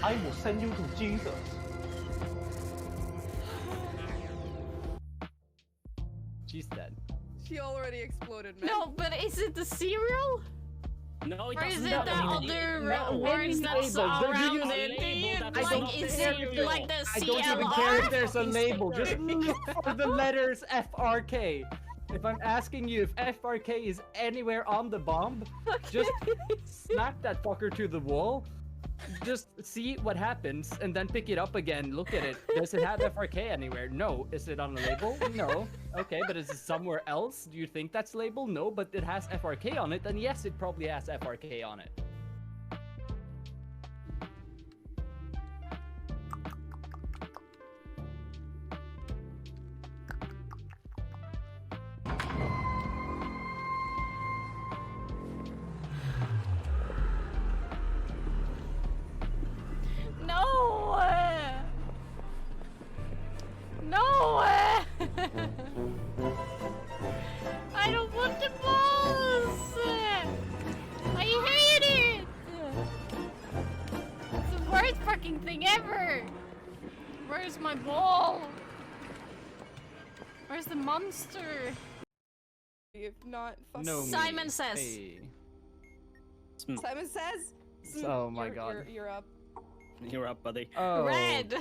I will send you to Jesus. She's dead. She already exploded, man. No, but is it the cereal? No, it Or is doesn't. it the other words that's around it? Like the I don't even care if there's a CLR? label. Just look for the letters FRK. If I'm asking you if FRK is anywhere on the bomb, just smack that fucker to the wall. Just see what happens and then pick it up again. Look at it. Does it have FRK anywhere? No. Is it on a label? No. Okay, but is it somewhere else? Do you think that's labeled? No, but it has FRK on it. Then yes, it probably has FRK on it. No! No! I don't want the balls! I hate it! It's the worst fucking thing ever! Where's my ball? Where's the monster? If not, fuck. No. Simon says. Hey. Simon says. Oh my god. You're up. You're up, buddy. Oh, Red!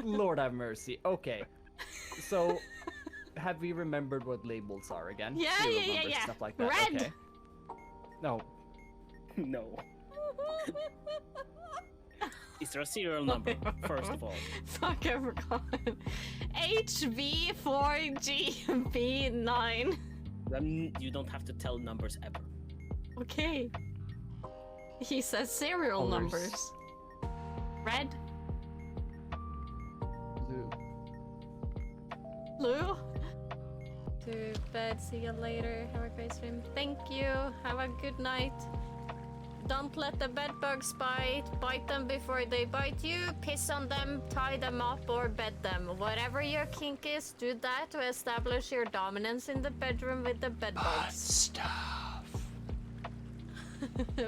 Lord have mercy. Okay. So, have we remembered what labels are again? Yeah, Serial yeah, numbers, yeah. Stuff like that. Red. Okay. No. No. Is there a serial number, first of all? Fuck, I forgot. HV4GB9. Then you don't have to tell numbers ever. Okay. He says serial Colors. numbers. Red. Blue. Blue. To bed. See you later. Have a great stream. Thank you. Have a good night. Don't let the bedbugs bite. Bite them before they bite you. Piss on them, tie them up, or bed them. Whatever your kink is, do that to establish your dominance in the bedroom with the bedbugs. Stuff.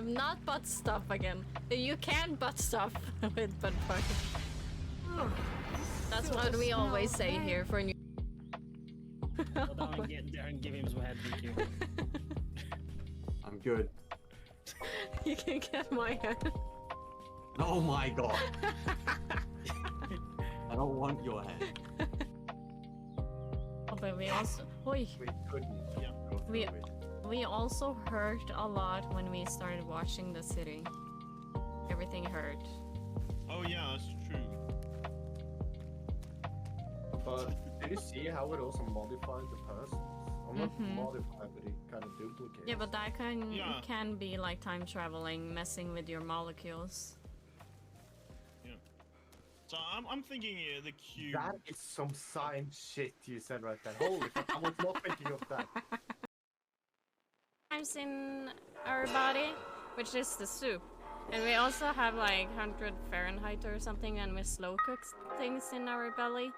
Not butt stuff again. You can butt stuff with bedbugs. That's what we always say here for new. Go down and get there and give him some head DQ. I'm good. You can get my head. Oh my god. I don't want your head. Oh, but we also. Oi. We couldn't go through We- it. We also hurt a lot when we started watching the city. Everything hurt. Oh yeah, that's true. But did you see how it also modified the persons? I'm not modified, but it kind of duplicates. Yeah, but that Yeah. can be like time traveling, messing with your molecules. So I'm thinking the cube. That is some science shit you said right there. Holy fuck, I was not thinking of that. Times in our body, which is the soup. And we also have like 100 Fahrenheit or something, and we slow cook things in our belly.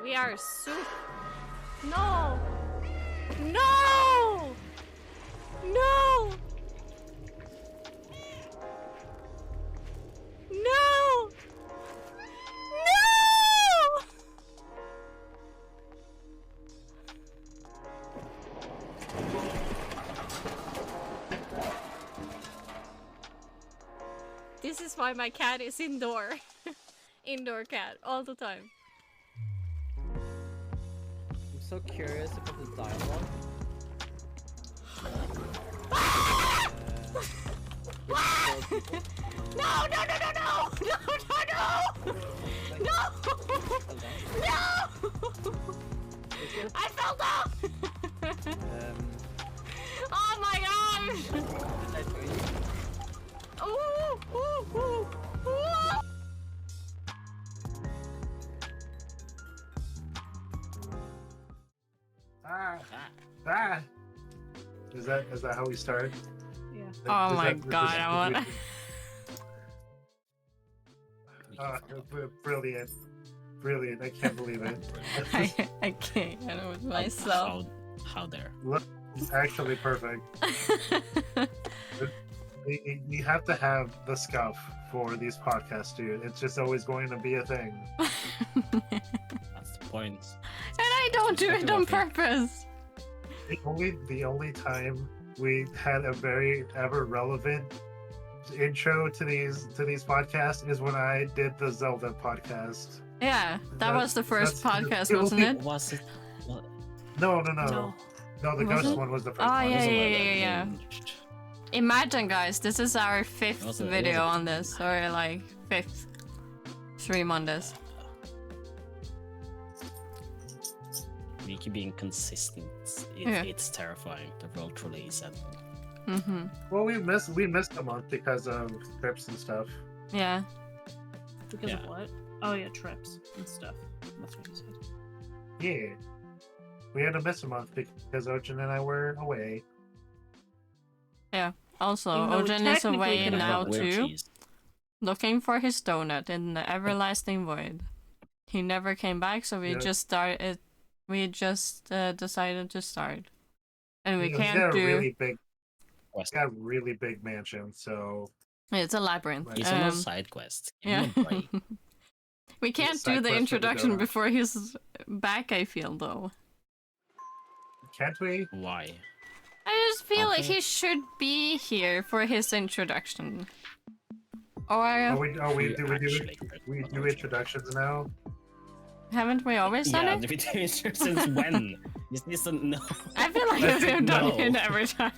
We are soup. No! No! No! No! No! This is why my cat is indoor. Indoor cat, all the time. I'm so curious about this dialogue. No, no, no, no, no! No, no, no! No! No! I fell down! Oh my gosh! Ooh, ooh, ooh, ooh. Is that how we started? Yeah. Is Oh my that- god, I want Brilliant. Brilliant. I can't believe it. I can't get it with myself. How dare? Look, it's actually perfect. We have to have the scuff for these podcasts, dude. It's just always going to be a thing. That's the point. And I don't do it on purpose. The only time we had a very ever relevant intro to these podcasts is when I did the Zelda podcast. Yeah, that was the first that's podcast, the wasn't only- it? Was it? What? No, No. the Was ghost it? one was the first Oh, one. yeah, Was it yeah, like yeah, that? Imagine, guys, this is our It fifth was a- it was video a- on this, or like fifth stream on this. We keep being consistent. Yeah. It's terrifying. The world truly is ending. Mm-hmm. Well, we missed a month because of trips and stuff. Yeah. Because Yeah. of what? Oh yeah, trips and stuff. That's what you said. Yeah, we had to miss a month because Ojin and I were away. Also, Even though we Ojin is technically away could've now About weird too, cheese. looking for his donut in the everlasting void. He never came back, so we Yeah. just started. We just decided to start, and we You know, he's got can't a do. really big, Quest. got a really big mansion, so It's a labyrinth. Right. He's on a side quest. Give Yeah. him a break. We can't side do the quest for the introduction donut. before he's back, I feel, though. can't we? Why? I just feel like Okay. he should be here for his introduction. Or Oh, we Actually, do introductions now. haven't we always done Yeah, it? we do it since when? This isn't no. I feel like I we've think done no. it every time.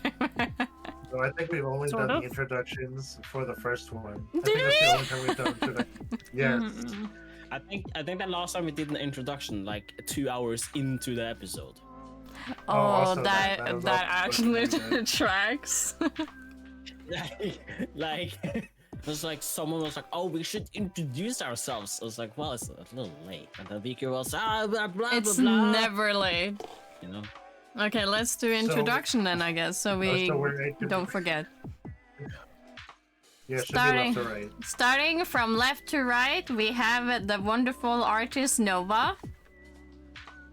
So I think we've only Sort done of. the introductions for the first one. I Did think that's we? the only time we've done introductions. Yes. Mm-mm. I think that last time we did an introduction, like 2 hours into the episode. Oh, also that that was that also actually good. tracks. like it was like someone was like, "Oh, we should introduce ourselves." I was like, "Well, it's a little late." And then Vicky was, "Ah, blah blah It's blah blah." never late. You know. Okay, let's do introduction then, I guess, so we so we're don't forget. Yeah, it should be left to Starting- right. Starting from left to right, we have the wonderful artist Nova.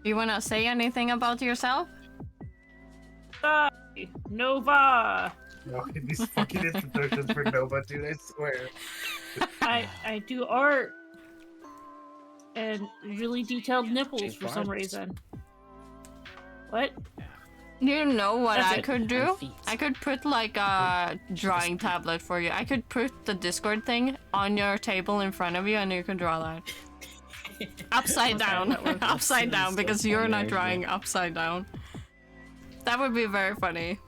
You wanna say anything about yourself? Hi, Nova. No, these fucking introductions for Nova, dude, I swear. I do art and really detailed nipples Change for some parts. reason. What? You know what That's I it. could do? And feet. I could put like a drawing tablet for you. I could put the Discord thing on your table in front of you and you can draw that. Upside down. that works. Upside down So because you're funny, not actually. drawing upside down. That would be very funny.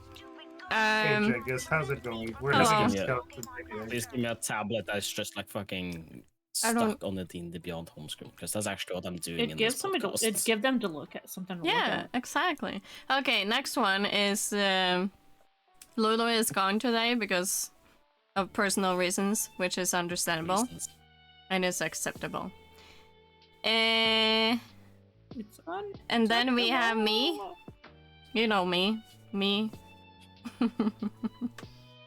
Hey, Jegus, how's it going? We're Hello. having a Yeah. skeleton video. Please give me a tablet that's just like fucking I don't- stuck on the D&D Beyond home screen, because that's actually what I'm doing in It gives this somebody to, podcast. it give them to look at something to look Yeah, at. exactly. Okay, next one is Lulu is gone today because of personal reasons, which is understandable Reasons. and is acceptable. Eh, It's on. and then we have me. You know me. Me.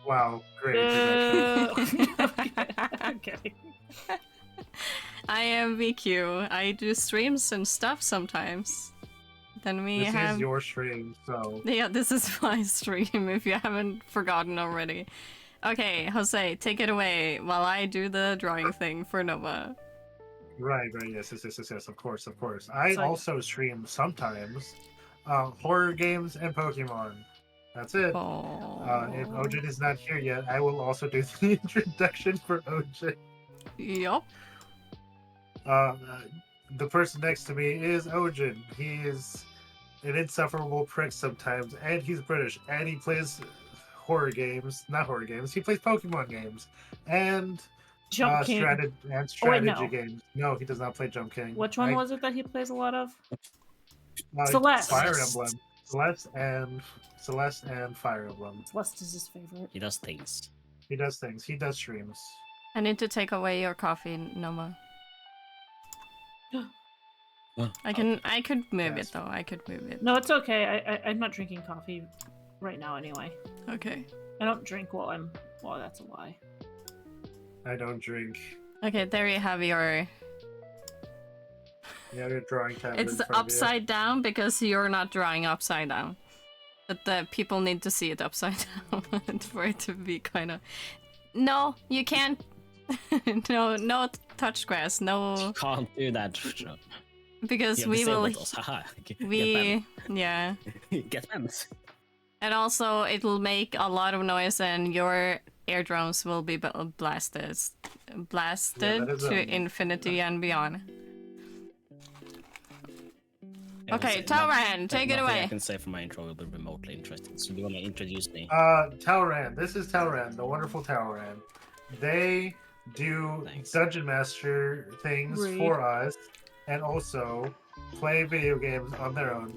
Wow, great introduction. Okay. I am VQ. I do streams and stuff sometimes. Then we This have. is your stream, so Yeah, this is my stream if you haven't forgotten already. Okay, Jose, take it away while I do the drawing thing for Nova. right, yes, of course. I So- also stream sometimes horror games and Pokemon. That's it. Oh. If Ojin is not here yet, I will also do the introduction for Ojin. Yup. The person next to me is Ojin. He is an insufferable prick sometimes, and he's British, and he plays horror games. Not horror games. He plays Pokemon games and Jump King. strategy no. games. No, he does not play Jump King. Which one was it that he plays a lot of? Celeste. Celeste. Fire Emblem. Celeste and Fire Emblem. Celeste is his favorite. He does things. He does things. He does streams. I need to take away your coffee, Noma. I could move Yes. it though. I could move it. No, it's okay. I'm not drinking coffee right now anyway. Okay. I don't drink while I'm. Well, that's a lie. I don't drink. Okay, there you have your. Yeah, you're drawing tablet. It's in front of you. upside down because you're not drawing upside down. But the people need to see it upside down for it to be kind of. No, you can't. no touch grass. No, Can't do that. because You we will. disabled us. Haha. We yeah. Get banned. And also, it'll make a lot of noise, and your eardrums will be blasted that is, to infinity and beyond. Yeah, Okay, that's- Tauran, take it nothing I away. can say for my intro will be remotely interesting. So you want to introduce me? Tauran. This is Tauran, the wonderful Tauran. They do Thanks. dungeon master things Rude. for us, and also play video games on their own.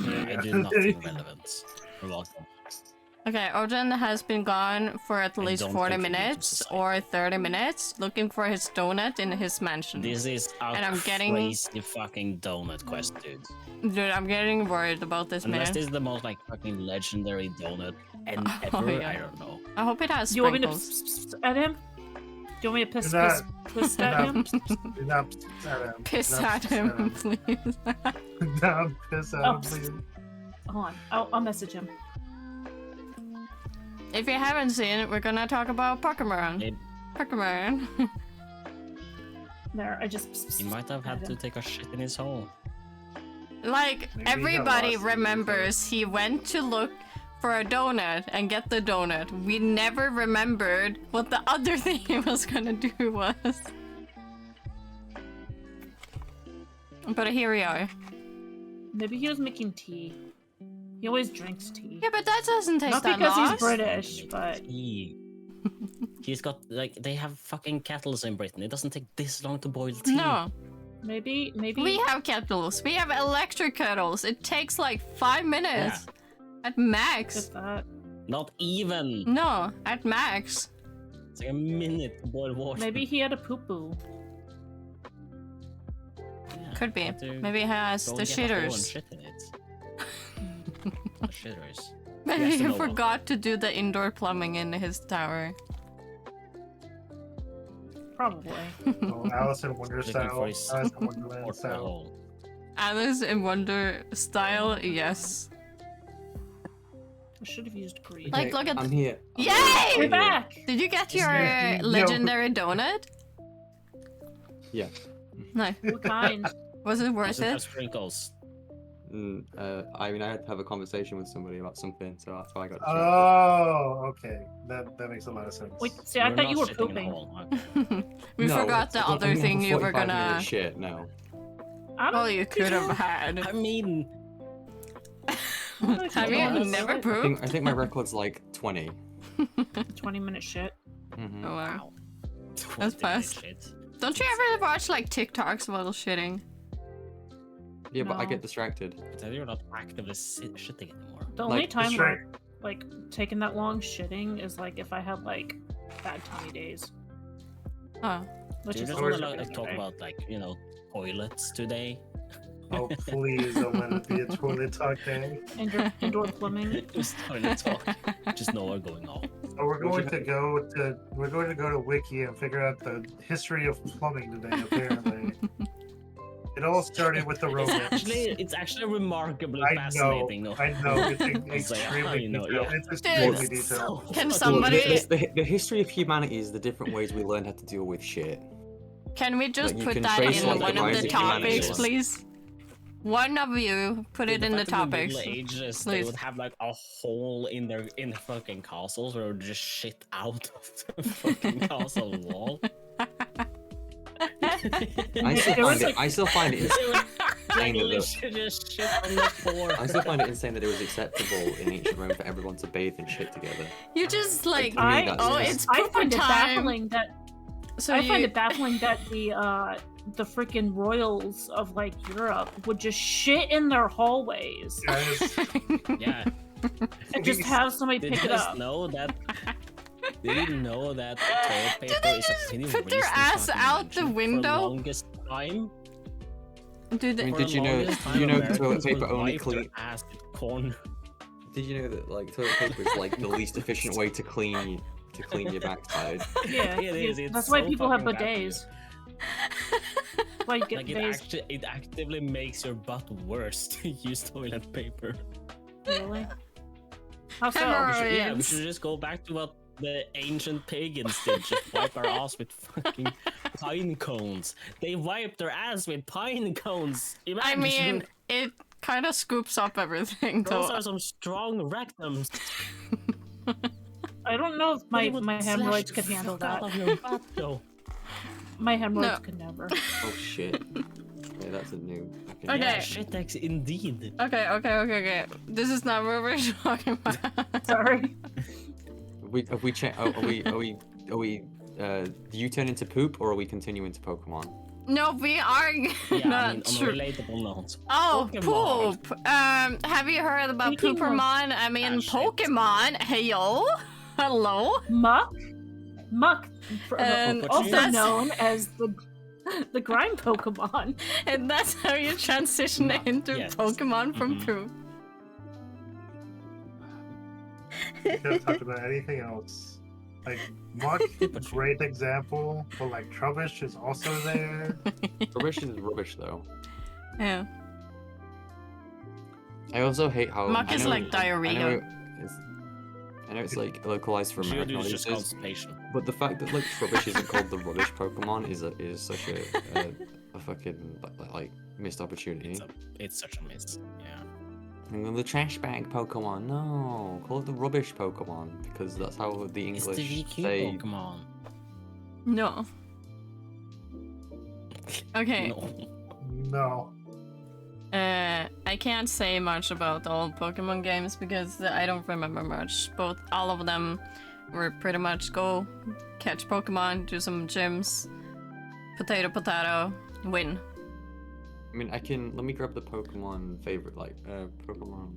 I do nothing relevant. You're welcome. Okay, Odin has been gone for at I least don't 40 contribute to minutes society. or 30 minutes looking for his donut in his mansion. This is a And I'm getting- crazy fucking donut quest, dude. Dude, I'm getting worried about this Unless man. this is the most like fucking legendary donut and Oh, ever, yeah. I don't know. I hope it has Do you want me to sprinkles. at him? Do you want me to piss Not- at him? Do not piss at him. Piss Do not at him, please. Do not piss at Oh. him, please. Hold on, I'll message him. If you haven't seen it, we're gonna talk about Pokemon. It- Pokemon. There, I just. He might have had to take a shit in his hole. Like, Maybe he got everybody lost. remembers he went to look for a donut and get the donut. We never remembered what the other thing he was gonna do was. But here we are. Maybe he was making tea. He always drinks tea. Yeah, but that doesn't take Not that because long. he's British, but He's got like they have fucking kettles in Britain. It doesn't take this long to boil tea. No, maybe. we have kettles. We have electric kettles. It takes like 5 minutes. At max. If that. Not even. No, at max. It's like a minute to boil water. Maybe he had a poo poo. Yeah, Could be. have to Maybe he has go the and get a hole and shitters. shit in it. The shitters. Maybe Yes to he no one. forgot to do the indoor plumbing in his tower. Probably. Oh, Alice in Wonder Looking style. for his Alice in Wonderland portal style. hole. Alice in Wonder style, yes. I should have used greed. Like, look at. I'm here. Yay! We're back. Did you get Yeah, your no. legendary donut? Yeah. No. What kind? Was it worth Does it have it? sprinkles? I mean, I had to have a conversation with somebody about something, so that's why I got distracted. Oh, okay. That makes a lot of sense. Wait, see, I You're thought not you were shitting in a pooping. hole, okay. We No, forgot the I don't other have thing a you were 45 minute gonna. Shit, no. I Oh, don't. you could have had. I mean, Have you Yes. never I pooped? think my record's like 20. 20-minute shit. Mm-hmm. Oh wow. That's fast. Don't you ever watch like TikToks while shitting? Yeah, but I No. get distracted. But you're not actively shitting anymore. The only Like, time Sure. where like taking that long shitting is like if I had like bad tummy days. Oh. Which Do you is just always want to always like, talk about like toilets today? Oh, please don't let it be a toilet talk day. indoor plumbing. Just toilet talk. Just know what's going on. So we're going to go to Wiki and figure out the history of plumbing today. Apparently, it all started with the Romans. It's actually remarkably I know, fascinating. No? I know. It's It's like, extremely you know, detailed. yeah. It's extremely Dude, detailed. Can Well, somebody? The history of humanity is the different ways we learn how to deal with shit. Can we just Like, you put can that trace in like one the of rise the of humanity. topics, please? One of you put it in the fact that in topics. Middle Ages, they Please. would have like a hole in their fucking castles where it would just shit out of the fucking castle wall. I still find it They would like insane that literally just shit on the floor. I still find it insane that it was acceptable in ancient Rome for everyone to bathe and shit together. You just like, to me, I- that's oh, just- it's I pooper find it time. baffling that So I find you- it baffling that the freaking royals of like Europe would just shit in their hallways Guys, Yeah. and just have somebody Did pick you it guys up. know that? Did you know that toilet paper they is just a pretty put their recent ass fucking out the invention window? For the longest time. Dude, I mean, For did the you know? longest Did time, you know Americans toilet paper would only wipe their clean? ass with corn. Did you know that like toilet paper is like the least efficient way to clean your backside? Yeah, It is, it's that's why so people have fucking bad. bidets. Like, Like it actively makes your butt worse to use toilet paper. Really? How so? We should just go back to what the ancient pagans did. Just wipe our ass with fucking pine cones. They wiped their ass with pine cones. I Imagine. mean, it kind of scoops up everything, Those though. are some strong rectums. I don't know if my They would hemorrhoids slash could the handle fuck out that. of your butt, though. My hemorrhoids No. could never. Oh shit. Okay, that's a new. Okay. Yeah, shit, indeed. Okay. This is not what we're talking about. Sorry. Have we changed? Are we? Do you turn into poop or are we continuing to Pokemon? No, we are Yeah, not I mean, on a true. relatable note. Oh, Pokemon. poop. Have you heard about Speaking of- Poopermon? I mean, shit. Pokemon. Heyo. Hello. Muck, And also that's- known as the grind Pokemon. And that's how you transition Muck, into yes. Pokemon from Mhm. poop. We could have talked about anything else. Like Muck, great example, but like Trubbish is also there. Rubbish is rubbish though. Yeah. I also hate how Muck I is know- like diarrhea. I know it's like localized for Should American do is just audiences, constipation. but the fact that like Trubbish isn't called the rubbish Pokemon is such a fucking like missed opportunity. It's such a miss. Yeah. And then the trash bag Pokemon, no, call it the rubbish Pokemon because that's how the It's English the VQ say. Pokemon. No. Okay. No. No. I can't say much about all Pokemon games because I don't remember much. All of them were pretty much go catch Pokemon, do some gyms, potato, win. I mean, let me grab the Pokemon favorite, Pokemon.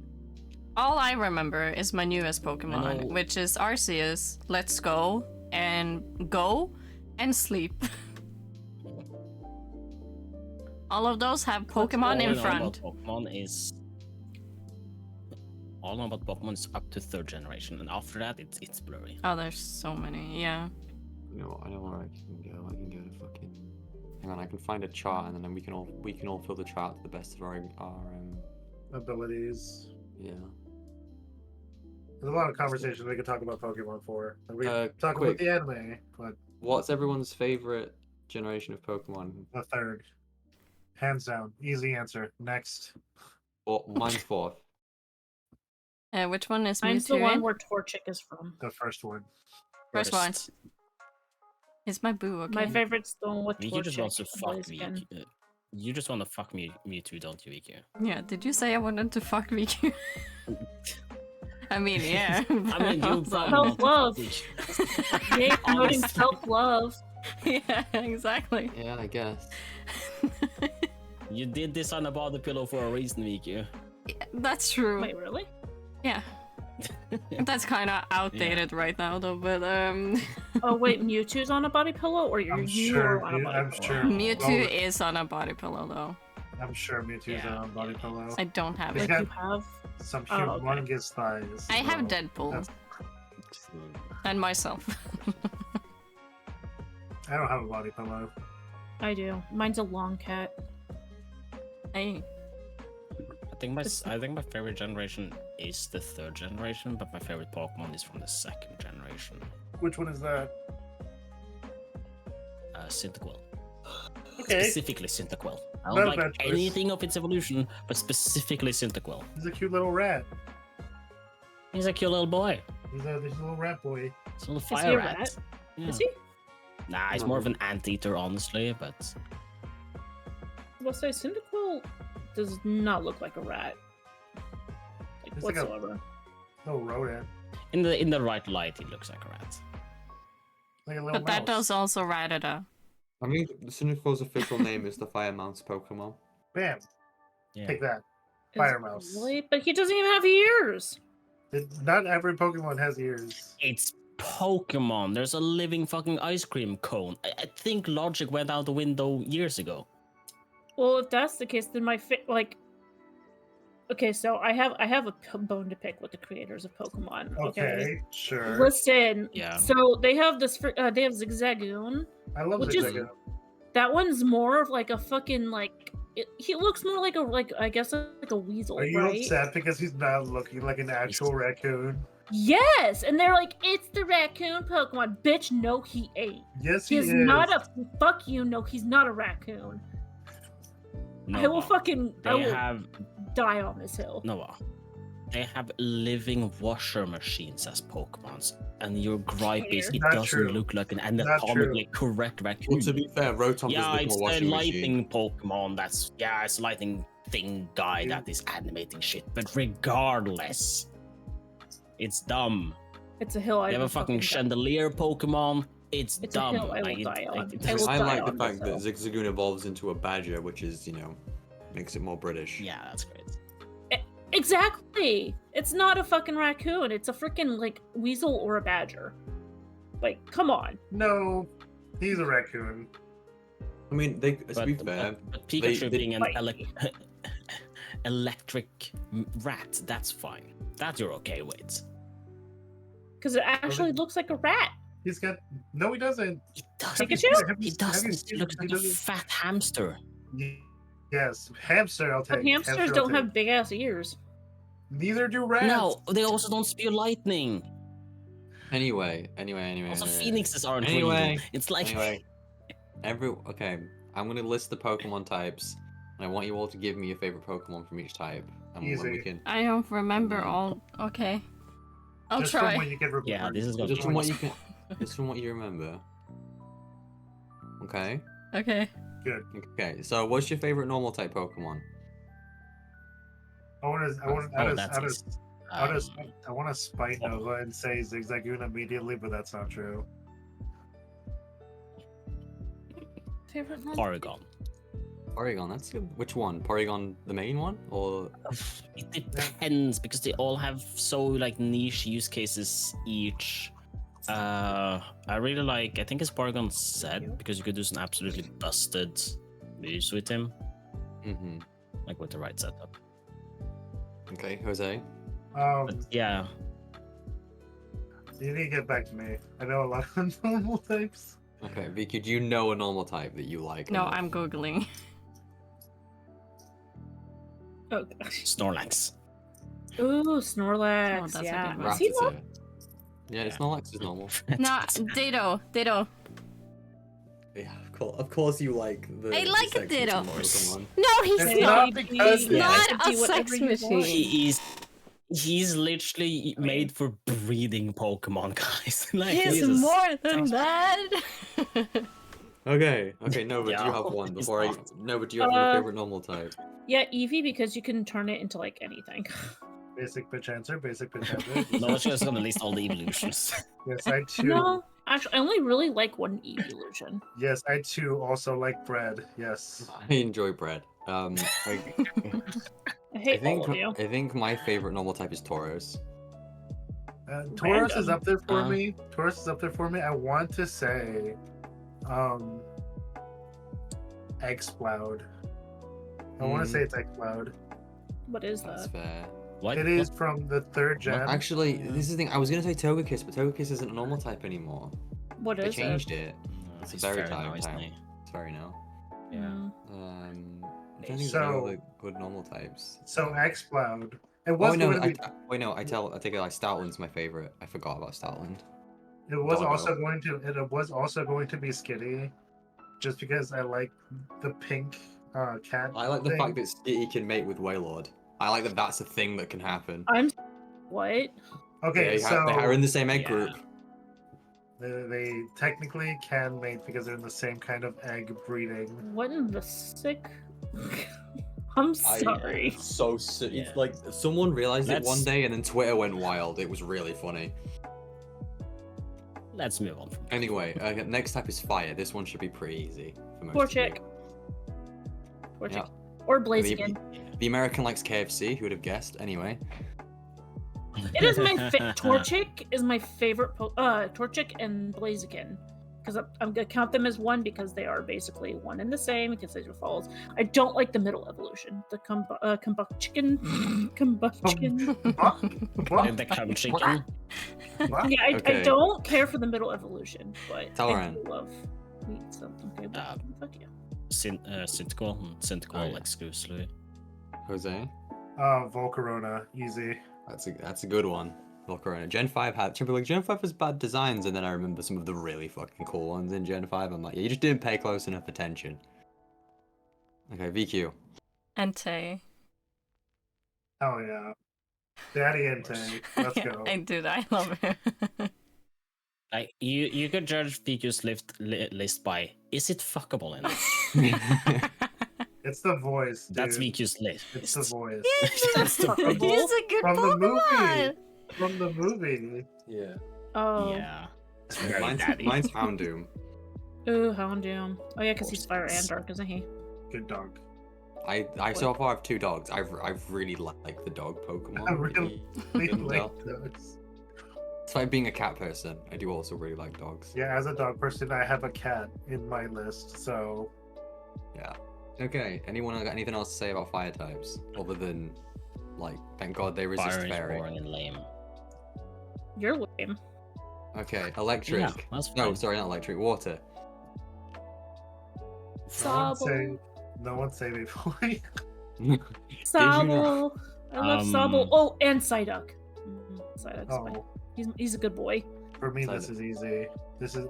All I remember is my newest I Pokemon, know- which is Arceus, Let's Go, and Sleep. All of those have Pokemon All I in know front. about Pokemon is all I know about Pokemon is up to 3rd generation, and after that it's blurry. Oh, there's so many, yeah. I know where I can go. I can go to fucking. Hang on, I can find a chart, and then we can all fill the chart to the best of our Abilities. yeah. There's a lot of conversations we could talk about Pokemon for. And we Uh, could talk quick. about the anime, but What's everyone's favorite generation of Pokemon? the 3rd. Hands down. Easy answer. Next. Well, mine's 4th. Which one is Mine's the Mewtwo one in? where Torchic is from. The first one. First one. It's my boo, okay? My favorite's the one with Vicky just wants to Torchic. fuck always been. Vicky. You just want to fuck Mewtwo, don't you, Vicky? Yeah, did you say I wanted to fuck Miku? I mean, yeah. I mean, you Also- probably want Self-love. to fuck Vicky. Yay, promoting Honestly. self-love. Yeah, exactly. Yeah, I guess. You did design a body pillow for a reason, Vicky. That's true. Wait, really? Yeah. That's kind of outdated right now, though. But Oh wait, Mewtwo's on a body pillow, or I'm you sure. are on a body I'm pillow? sure. Mewtwo Oh, is on a body pillow, though. I'm sure Mewtwo's Yeah, on body yeah. pillow. I don't have He's it. got You have. some Oh, okay. humongous thighs. I have so Deadpool that's- and myself. I don't have a body pillow. I do. Mine's a long cat. Hey, I think my favorite generation is the 3rd generation, but my favorite Pokemon is from the 2nd generation. Which one is that? Cyndaquil. Okay. Specifically Cyndaquil. I Not don't a like bad choice. anything of its evolution, but specifically Cyndaquil. He's a cute little rat. He's a cute little boy. He's a little rat boy. He's a little Is he fire a rat. rat? Yeah. Is he? Nah, he's more of an anteater, honestly, but Well, say Cyndaquil does not look like a rat. Like, He's like a- whatsoever. Little rodent. in the right light, he looks like a rat. Like a little but that mouse. does also Rattata. I mean, the Cyndaquil's official name is the Fire Mouse Pokemon. Bam. Yeah. Take that. Is- Fire mouse. Really? But he doesn't even have ears. Not every Pokemon has ears. It's Pokemon. There's a living fucking ice cream cone. I think logic went out the window years ago. Well, if that's the case, then okay, so I have a bone to pick with the creators of Pokemon. Okay, sure. Listen. Yeah. So they have this. They have Zigzagoon, I love which is- Zigzagoon. That one's more of like a fucking like. He looks more like I guess like a weasel, Are you right? upset because he's not looking like an actual raccoon? Yes, and they're like, it's the raccoon Pokemon. Bitch, no, he ain't. Yes, he is. Not a fuck you. No, he's not a raccoon. No, I will fucking. I will have die on this hill. Noah. They have living washer machines as Pokemons, and your gripe is it Not doesn't true. look like an true. anatomically correct raccoon. Well, to be fair, Rotom Yeah, does look it's more the washing lighting machine. Pokemon. It's a lighting thing guy that is animating shit. But regardless, it's dumb. It's a hill. I They have will a fucking die. chandelier Pokemon. It's It's a dumb. hill I will Like, die on. it- I will I die like the on fact this that Zigzagoon evolves into a badger, which is, makes it more British. yeah, that's great. Exactly. It's not a fucking raccoon. It's a freaking like weasel or a badger. Like, come on. No, he's a raccoon. I mean, to be fair, But Pikachu they- being an Like- electric rat, that's fine. That you're okay with. Because it actually looks like a rat. He's got. No, he doesn't. It doesn't. Pikachu? It doesn't. It looks like a fat hamster. Yes, hamster. I'll take. But hamsters Hamster, I'll don't take. have big ass ears. Neither do rats. No, they also don't spew lightning. Anyway. Also, phoenixes aren't Anyway, real. It's like okay, I'm gonna list the Pokemon types, and I want you all to give me your favorite Pokemon from each type, and when we Easy. can. I don't remember all. Okay. I'll Just try. From what you can remember. yeah, this is gonna Just be from what you can, just from what you remember. Okay. Okay. Okay. So, what's your favorite normal type Pokemon? I want that's to spite Nova and say Zigzagoon immediately, but that's not true. Favorite one? Porygon. Porygon. That's good. Which one? Porygon, the main one, or It depends because they all have so like niche use cases each. I really like. I think it's Porygon Z because you could do some absolutely busted moves with him, mm-hmm. like with the right setup. Okay, Jose. But yeah, You need to get back to me. I know a lot of normal types. Okay, Vicky, do you know a normal type that you like? No, I'm googling. Oh gosh. Snorlax. Ooh, Snorlax. Oh, that's a yeah. good one. Is he Rattata. Yeah, Snorlax is normal. No, Ditto. Yeah, of course you like the. I the like sex Ditto. Pokemon. No, he's It's not. not because He's Yeah. not a Do whatever sex you want. machine. He's literally made for breeding Pokemon, guys. Like, He's Jesus. more than that. Okay, no, but do you have Yeah. one? It's Before I not. no, but do you have your favorite normal type? Yeah, Eevee because you can turn it into like anything. Basic bitch answer. Basic bitch answer. No, it's just gonna list all the evolutions. Yes, I too. No, actually, I only really like one evolution. Yes, I too also like bread. Yes. I enjoy bread. I I hate all of you. think my favorite normal type is Tauros. Taurus is Random. up there for Uh. me. Taurus is up there for me. I want to say, Exploud. I want to say it's Exploud. What is That's that? fair. What? It is from the third gen. Actually, this is the thing. I was gonna say Togekiss, but Togekiss isn't a normal type anymore. What They is changed it. It's It's a berry fairy type now, isn't now. he? It's very now. it? Yeah. I'm trying to think So- of all the good normal types. So Exploud. It Oh was no! going to be. I take it like Stoutland's my favorite. I forgot about Stoutland. It was Doggo. also going to. It was also going to be Skitty, just because I like the pink cat. I like the thing. fact that Skitty can mate with Wailord. I like that that's a thing that can happen. I'm. What? Okay, they so are in the same egg Yeah. group. they technically can mate because they're in the same kind of egg breeding. What in the sick? I'm sorry. It's so Yeah. It's like someone realized it one Let's- day and then Twitter went wild. It was really funny. Let's move on. Anyway, next type is fire. This one should be pretty easy for most Torchic. of Torchic. Yeah. Or you. Blaziken. The American likes KFC. Who would have guessed? Anyway, It is my Torchic is my favorite. Torchic and Blaziken, because I'm gonna count them as one because they are basically one and the same because they just follows. I don't like the middle evolution, the combustion. And the cum chicken. Yeah, I Okay. don't care for the middle evolution, but I Tolerant. do love. Eat something. Okay, fuck you. Synthcal Oh, yeah. exclusively. Jose? Volcarona, easy. That's a good one. Volcarona. Gen 5 had Gen 5 has bad designs, and then I remember some of the really fucking cool ones in Gen 5. I'm like, yeah, you just didn't pay close enough attention. Okay, VQ. Entei. Oh yeah. Daddy Entei. Let's Yeah, go. I do. I love it. Like you could judge VQ's list by is it fuckable enough? It's the voice, dude. That's VQ's list. It's the voice. That's the fuckable. He's a good From the movie. Pokemon. From the movie. Yeah. Oh. Yeah. It's very daddy. Mine's Houndoom. Ooh, Houndoom. Oh yeah, because he's fire and dark, isn't he? Good dog. I so far have 2 dogs. I've really liked the dog Pokemon. I really Couldn't like tell. dogs. Despite being a cat person, I do also really like dogs. Yeah, as a dog person, I have a cat in my list, so Yeah. Okay, anyone got anything else to say about fire types? Other than, like, thank God they resist Fire is fairy. boring and lame. You're lame. Okay, electric. Yeah, that's No, fine. sorry, not electric. Water. Sobble. no one say me boy. Sobble. I love Sobble. Oh, and Psyduck. Psyduck's fine. Oh, He's a good boy. for me this is easy.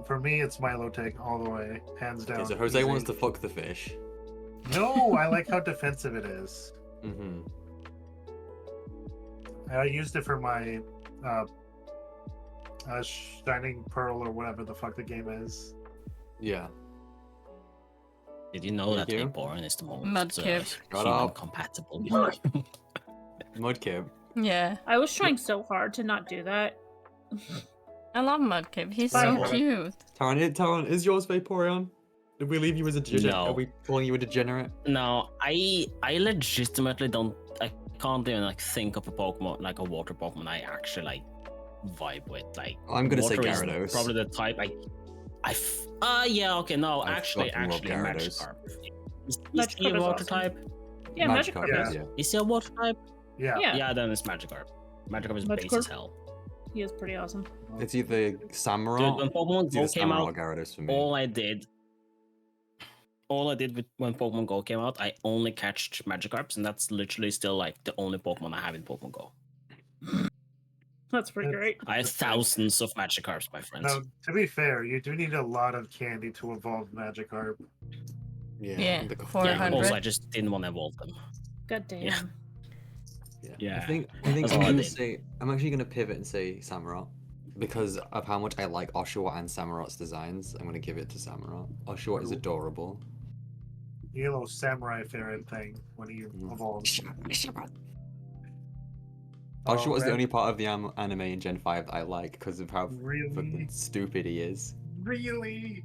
For me it's Milotic all the way, hands down. Okay, so Jose easy. wants to fuck the fish. No, I like how defensive it is. Mm-hmm. I used it for my Shining Pearl or whatever the fuck the game is. Yeah. Did you know that Thank you. Vaporeon is the most Mudkip. Shut human up. compatible? Mudkip. Yeah, I was trying so hard to not do that. I love Mudkip. He's Fine. so cute. Taran, is yours Vaporeon? Did we leave you as a degenerate? No. Are we calling you a degenerate? No, I legitimately don't. I can't even like think of a Pokemon like a water Pokemon I actually like vibe with. Like I'm gonna say water is Gyarados. probably the type yeah, okay, no, I actually fucking love Gyarados. Magikarp. Is Magikarp he a is water awesome. type? Yeah, Magikarp yeah. is. Yeah. Is he a water type? Yeah. Yeah. Yeah, then it's Magikarp. Magikarp is base Magikarp? as hell. He is pretty awesome. It's either Dude, Samurott. when Pokemon It's Go either came Samurott or out, Gyarados for me. all I did when Pokemon Go came out, I only catched Magikarps, and that's literally still like the only Pokemon I have in Pokemon Go. That's pretty That's- great. I have thousands of Magikarps, my friends. Now, to be fair, you do need a lot of candy to evolve Magikarp. Yeah, the- Yeah, 400. also I just didn't want to evolve them. God damn. Yeah. Yeah. I think That's I'm all I gonna did. say I'm actually gonna pivot and say Samurott because of how much I like Oshawott and Samurott's designs. I'm gonna give it to Samurott. Oshawott is adorable. You get a little samurai ferret thing when he evolves. Oshawott is the man. only part of the anime in Gen 5 that I like because of how Really? fucking stupid he is. Really?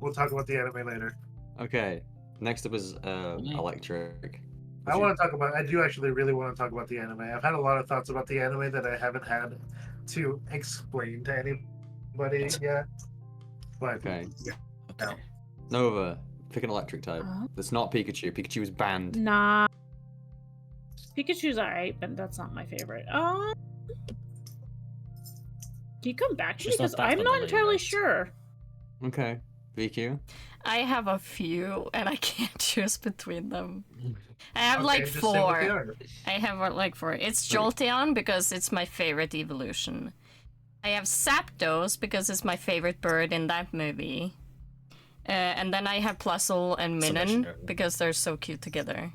We'll talk about the anime later. Okay, next up is Electric. I do actually really want to talk about the anime. I've had a lot of thoughts about the anime that I haven't had to explain to anybody yet. But Okay. yeah. Nova, pick an electric type. Huh? That's not Pikachu. Pikachu is banned. Nah. Pikachu's alright, but that's not my favorite. Can you come back to me? She's not Because that I'm not familiar, entirely but- sure. Okay. VQ. I have a few, and I can't choose between them. I have Okay, like just say what they 4. are. I have like 4. It's Jolteon because it's my favorite evolution. I have Zapdos because it's my favorite bird in that movie. And then I have Plusle and So Minun legendary. because they're so cute together.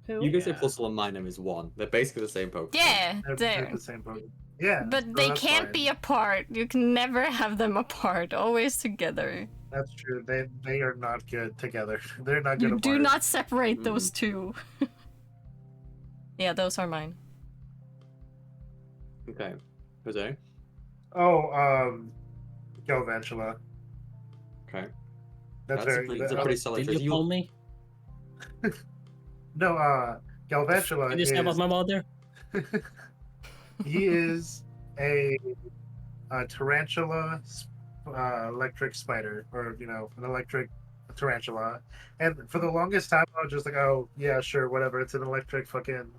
Who? You can say Yeah. Plusle and my name is 1. They're basically the same Pokemon. Yeah, They're they're. the same Pokemon. Yeah. But so they that's can't fine. be apart. You can never have them apart. Always together. That's true. They are not good together. They're not good You do apart. not separate those two. Yeah, those are mine. Okay. Jose. Oh, Galvantula. Okay. That's a very pretty, good. that's a pretty solid Did choice. you call me? No, Galvantula Did you say about my mother? he is a tarantula electric spider, or an electric tarantula. And for the longest time, I was just like, oh yeah, sure, whatever. It's an electric fucking,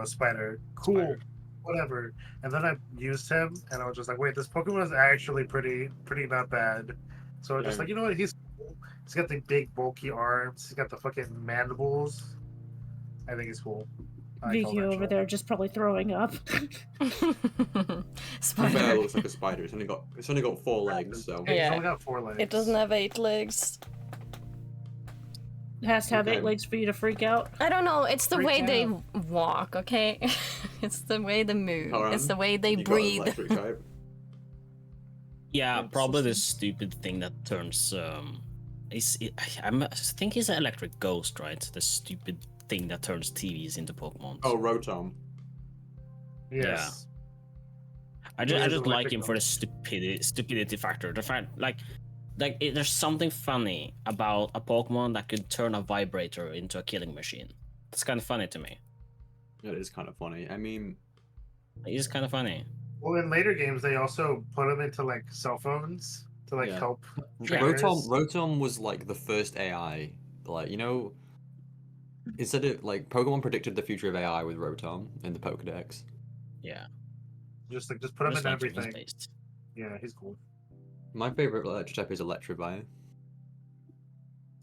spider. Cool. Spider. whatever. And then I used him, and I was just like, wait, this Pokemon is actually pretty not bad. So I was just Yeah. like, you know what? He's cool. He's got the big bulky arms. He's got the fucking mandibles. I think he's cool. I call Vicky that over shit. there just probably throwing up. To be fair, it Spider. looks like a spider. It's only got 4 legs, so. He's Yeah. only got 4 legs. It doesn't have 8 legs. It has to have Okay. 8 legs for you to freak out. I don't know. It's the Freak way they out. walk. Okay, it's the way they move. Alright. It's the way they You got an breathe. electric type. Yeah, It's probably the just- stupid thing that turns. I think he's an electric ghost, right? The stupid thing that turns TVs into Pokemon. Oh, Rotom. Yes. I he just is like electric him for the stupidity factor. The fact, there's something funny about a Pokemon that could turn a vibrator into a killing machine. It's kind of funny to me. It is kind of funny. I mean, It's kind of funny. Well, in later games, they also put him into like cell phones to like Yeah. help. Yeah. trainers. Rotom was like the first AI. Like, you know, instead of like Pokemon predicted the future of AI with Rotom in the Pokedex. Yeah. Just put him Just in like he's everything. based. Yeah, he's cool. My favorite electric type is Electrify.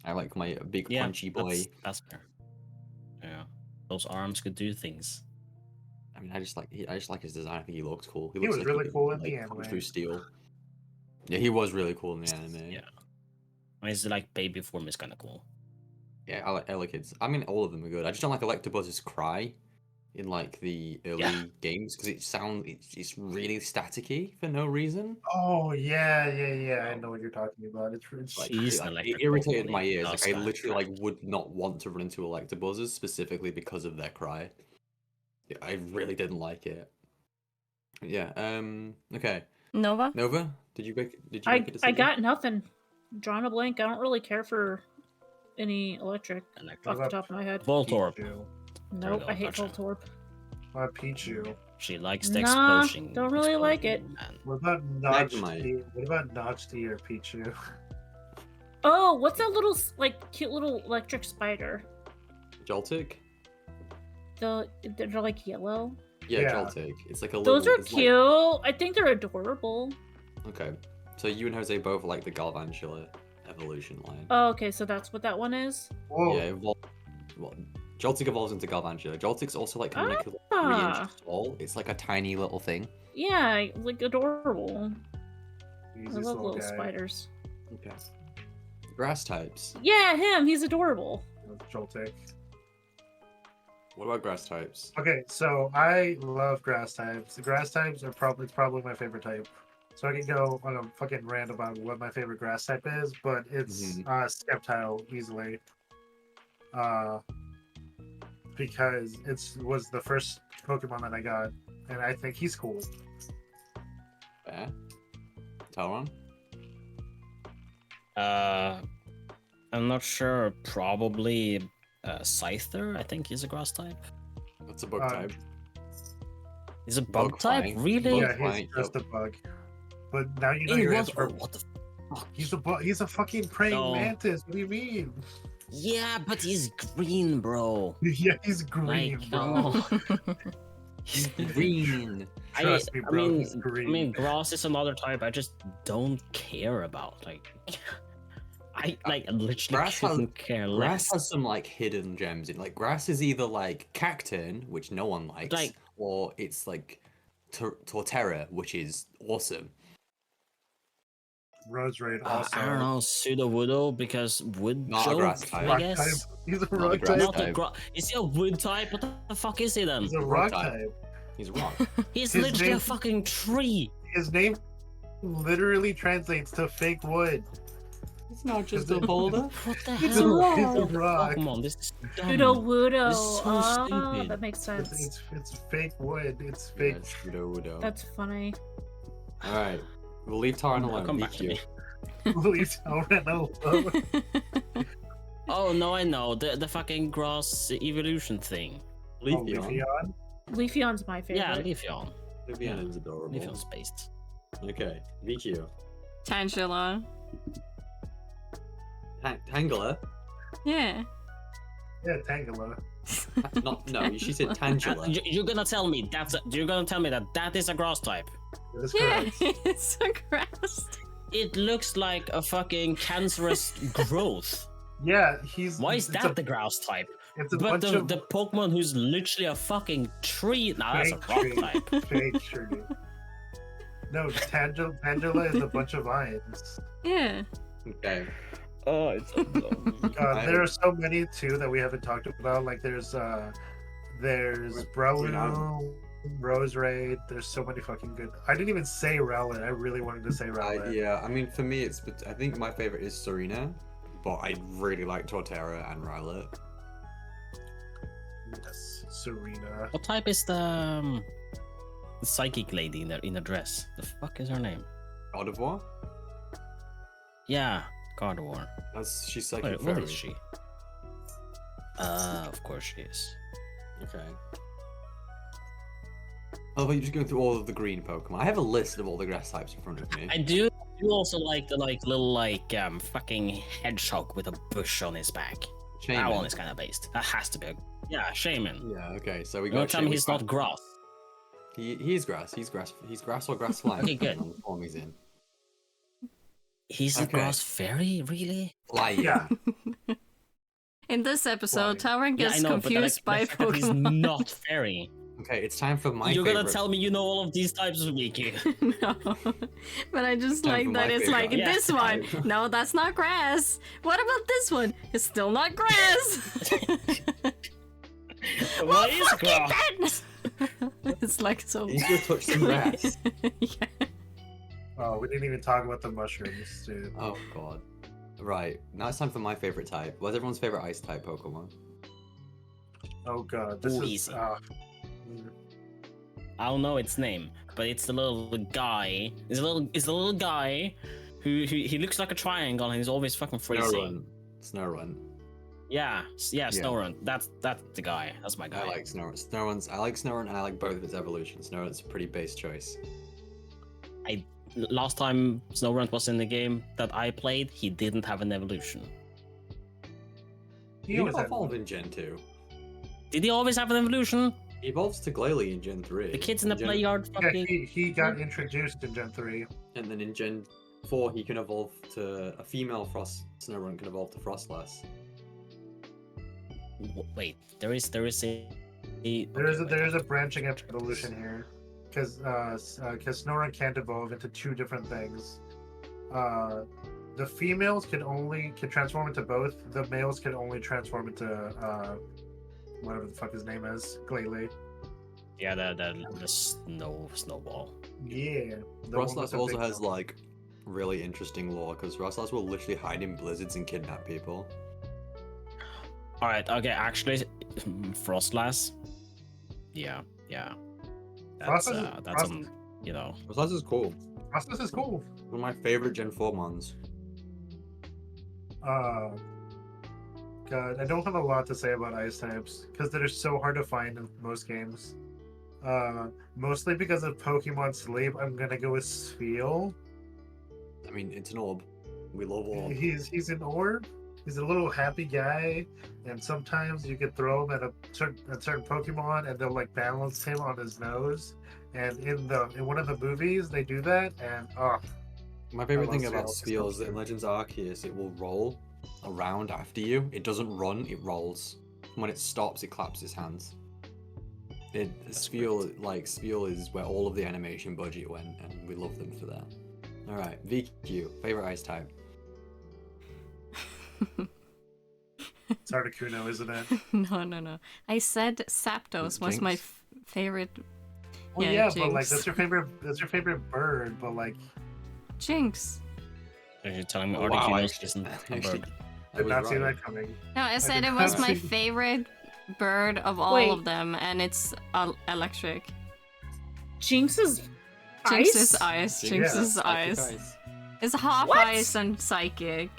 I like my big Yeah, punchy boy. That's fair. Yeah. Those arms could do things. I mean, I just like his design. I think he looks cool. He looks was like really could, cool in like, the punch anime. through steel. Yeah, he was really cool in the anime. Yeah. His like baby form is kind of cool. Yeah, I like Elekid's. I mean, all of them are good. I just don't like Electabuzz's cry in like the early games because it's really staticky for no reason. Oh yeah. I know what you're talking about. It's Like, He's it, an like, electric it irritated Pokemon, my he ears. does Like, I that literally crap. like would not want to run into Electabuzzes specifically because of their cry. Yeah, I really didn't like it. Yeah. Okay. Nova. Nova, did you make a I decision? got nothing. Drawing a blank. I don't really care for any electric Electric. off the top of my head. Voltorb. Pichu. Nope, go, I hate gotcha. Voltorb. Pichu. She likes the Nah, explosion. don't really like it. Man. What about Notch? Magnemite. What about Notch or Pichu? Oh, what's that little like cute little electric spider? Joltik? They're like yellow. Yeah, Yeah. Joltik. It's like a Those little. are it's like- cute. I think they're adorable. Okay. So you and Jose both like the Galvantula evolution line. Oh, okay, so that's what that one is. Whoa. Yeah, well, Joltik evolves into Galvantula. Joltik's also like kind of like 3 Ah. inches tall. It's like a tiny little thing. Yeah, like adorable. He's I this love little little guy. spiders. Okay. Grass types. Yeah, him. He's adorable. Joltik. What about grass types? Okay, so I love grass types. The grass types are probably my favorite type. So I can go on a fucking rant about what my favorite grass type is, but it's Mhm. Sceptile easily. Because was the first Pokemon that I got, and I think he's cool. Fair. Talron? I'm not sure. Probably Scyther. I think he's a grass type. That's a bug Uh, type. He's a Bug bug type. flying. Really? Yeah, Fine, he's just yep. a bug. But now you know Hey, your what, answer. For, what the fuck? he's a fucking praying No. mantis. What do you mean? Yeah, but he's green, bro. Yeah, he's green, Like, bro. oh. He's green. Trust me, bro, he's I green. mean, grass is another type I just don't care about. Like, I literally Grass has- couldn't care Grass less. has some like hidden gems in. Like grass is either like Cacturn, which no one likes, Like- or it's like Torterra, which is awesome. Roserade also. I don't know, Sudowoodo because wood Not a joke, grass type. I Rock guess. type. He's a Not a rock grass type. Not a type. is he a wood type? What the fuck is he then? He's a rock rock type. type. He's wrong. He's his literally a name- fucking tree. His name literally translates to fake wood. It's not just a boulder. What the It's a, hell? it's a rock. Come on, this is dumb. Wudo Wudo. This is so Oh, stupid. that makes sense. It's fake wood. It's fake. Yes, Wudo. That's funny. All right. We'll leave Taran No, alone. come back to DQ. me. Leave Talon alone. Oh no, I know the fucking grass evolution thing. Oh, Leafeon. Leafeon? Leafeon's my favorite. Yeah, Leafeon. Leafeon is adorable. Leafeon's based. Okay. VQ. Tangela. Tangela. Yeah. Yeah, Tangela. Not no. She said Tangela. You're gonna tell me you're gonna tell me that is a grass type. That is Yeah, correct. it's a grass. It looks like a fucking cancerous growth. Yeah, Why is that the grass type? It's a But bunch of the Pokemon who's literally a fucking tree. Nah, that's a fake rock tree. type. Fake tree. No, Tangela is a bunch of vines. Yeah. Okay. Oh, it's There are so many too that we haven't talked about. Like there's Breloom, Roserade. There's so many fucking good. I didn't even say Rowlet. I really wanted to say Rowlet. Yeah, I mean, for me, I think my favorite is Serena, but I really like Torterra and Rowlet. Yes, Serena. What type is the psychic lady in the dress? The fuck is her name? Gardevoir? Yeah, Gardevoir. She's psychic Wait, what fairy. is she? Of course she is. Okay. Oh, but you're just going through all of the green Pokemon. I have a list of all the grass types in front of me. I do also like the little fucking hedgehog with a bush on his back. Shaman. That one is kind of based. That has to be Shaman. Yeah, okay, so we You gonna got tell me Shaman. he's not grass? He's grass. He's grass or grass flying. Okay, good. depending on the form he's in. He's a Okay. grass fairy, really? Like, Yeah. In this episode, Tauren Yeah, gets I know, confused but by the fact that he's Pokemon. not fairy. Okay, it's time for my You're favorite. gonna tell me you know all of these types of Wiki. No, but I just Time like for that my it's favorite like one. this one. No, that's not grass. What about this one? It's still not grass. What is fucking grass? then. It's like so. He's gonna touch some grass. Yeah. Oh, we didn't even talk about the mushrooms, dude. Oh god. Right, now it's time for my favorite type. What's everyone's favorite ice type Pokemon? Oh god, this Ooh, is. easy. I don't know its name, but it's the little guy. It's the little guy who he looks like a triangle and he's always fucking freezing. Snorunt. Yeah, Snorunt. That's the guy. That's my guy. I like Snorunt. I like Snorunt and I like both of its evolutions. Snorunt's a pretty base choice. Last time Snorunt was in the game that I played, he didn't have an evolution. He He always had evolved in Gen 2. Did he always have an evolution? He evolves to Glalie in Gen 3. The kids in the Gen- playyard Yeah, fucking. he got introduced in Gen 3. And then in Gen 4, he can evolve to a female Frost. Snorunt can evolve to Frostlass. Wait, there is a. There is a branching evolution here, because Snorunt can't evolve into two different things. The females can transform into both. The males can only transform into whatever the fuck his name is, Glalie. Yeah, the snowball. Yeah. the one with Frostlass the also big has mouth. like really interesting lore because Frostlass will literally hide in blizzards and kidnap people. All right, okay, actually, Frostlass. Yeah. That's Frostlass- you know. Frostlass is cool. Frostlass is cool. One of my favorite Gen 4 mons. God, I don't have a lot to say about ice types because they're so hard to find in most games. Mostly because of Pokemon Sleep, I'm gonna go with Spheal. I mean, it's an orb. We love orb. He's an orb. He's a little happy guy, and sometimes you could throw him at a certain Pokemon, and they'll like balance him on his nose. And in one of the movies, they do that, and My favorite I thing love about Spheal. Spheal is that in Legends Arceus, it will roll around after you. It doesn't run, it rolls. And when it stops, it claps its hands. Spheal is where all of the animation budget went, and we love them for that. Alright, VQ, favorite ice type. it's Articuno, isn't it? No. I said Zapdos was my Jinx? favorite. Well, Yeah, but like Jinx. that's your favorite bird, but like Jinx. Are you telling me Oh, wow, Articuno isn't a actually- bird? did was not see right. that coming. No, I said did it was not my see- favorite bird of all Wait. of them, and it's electric. Jinx is Jinx ice? is ice. Jinx Yeah, is Psychic ice. It's half What? ice and psychic.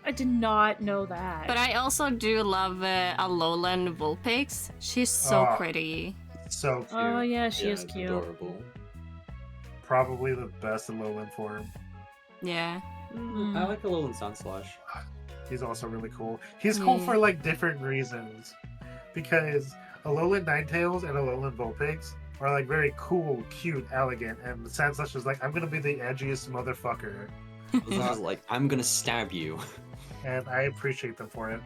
I did not know that. But I also do love Alolan Vulpix. She's so Ah. pretty. So cute. Oh yeah, she Yeah, is it's cute. adorable. Probably the best in Alolan form. Yeah. Mm. I like Alolan Sandslash. He's also really cool. He's cool Yeah. for like different reasons. because Alolan Ninetales and Alolan Vulpix are like very cool, cute, elegant, and Sandslash is like, I'm gonna be the edgiest motherfucker, This is like, I'm gonna stab you. and I appreciate them for it.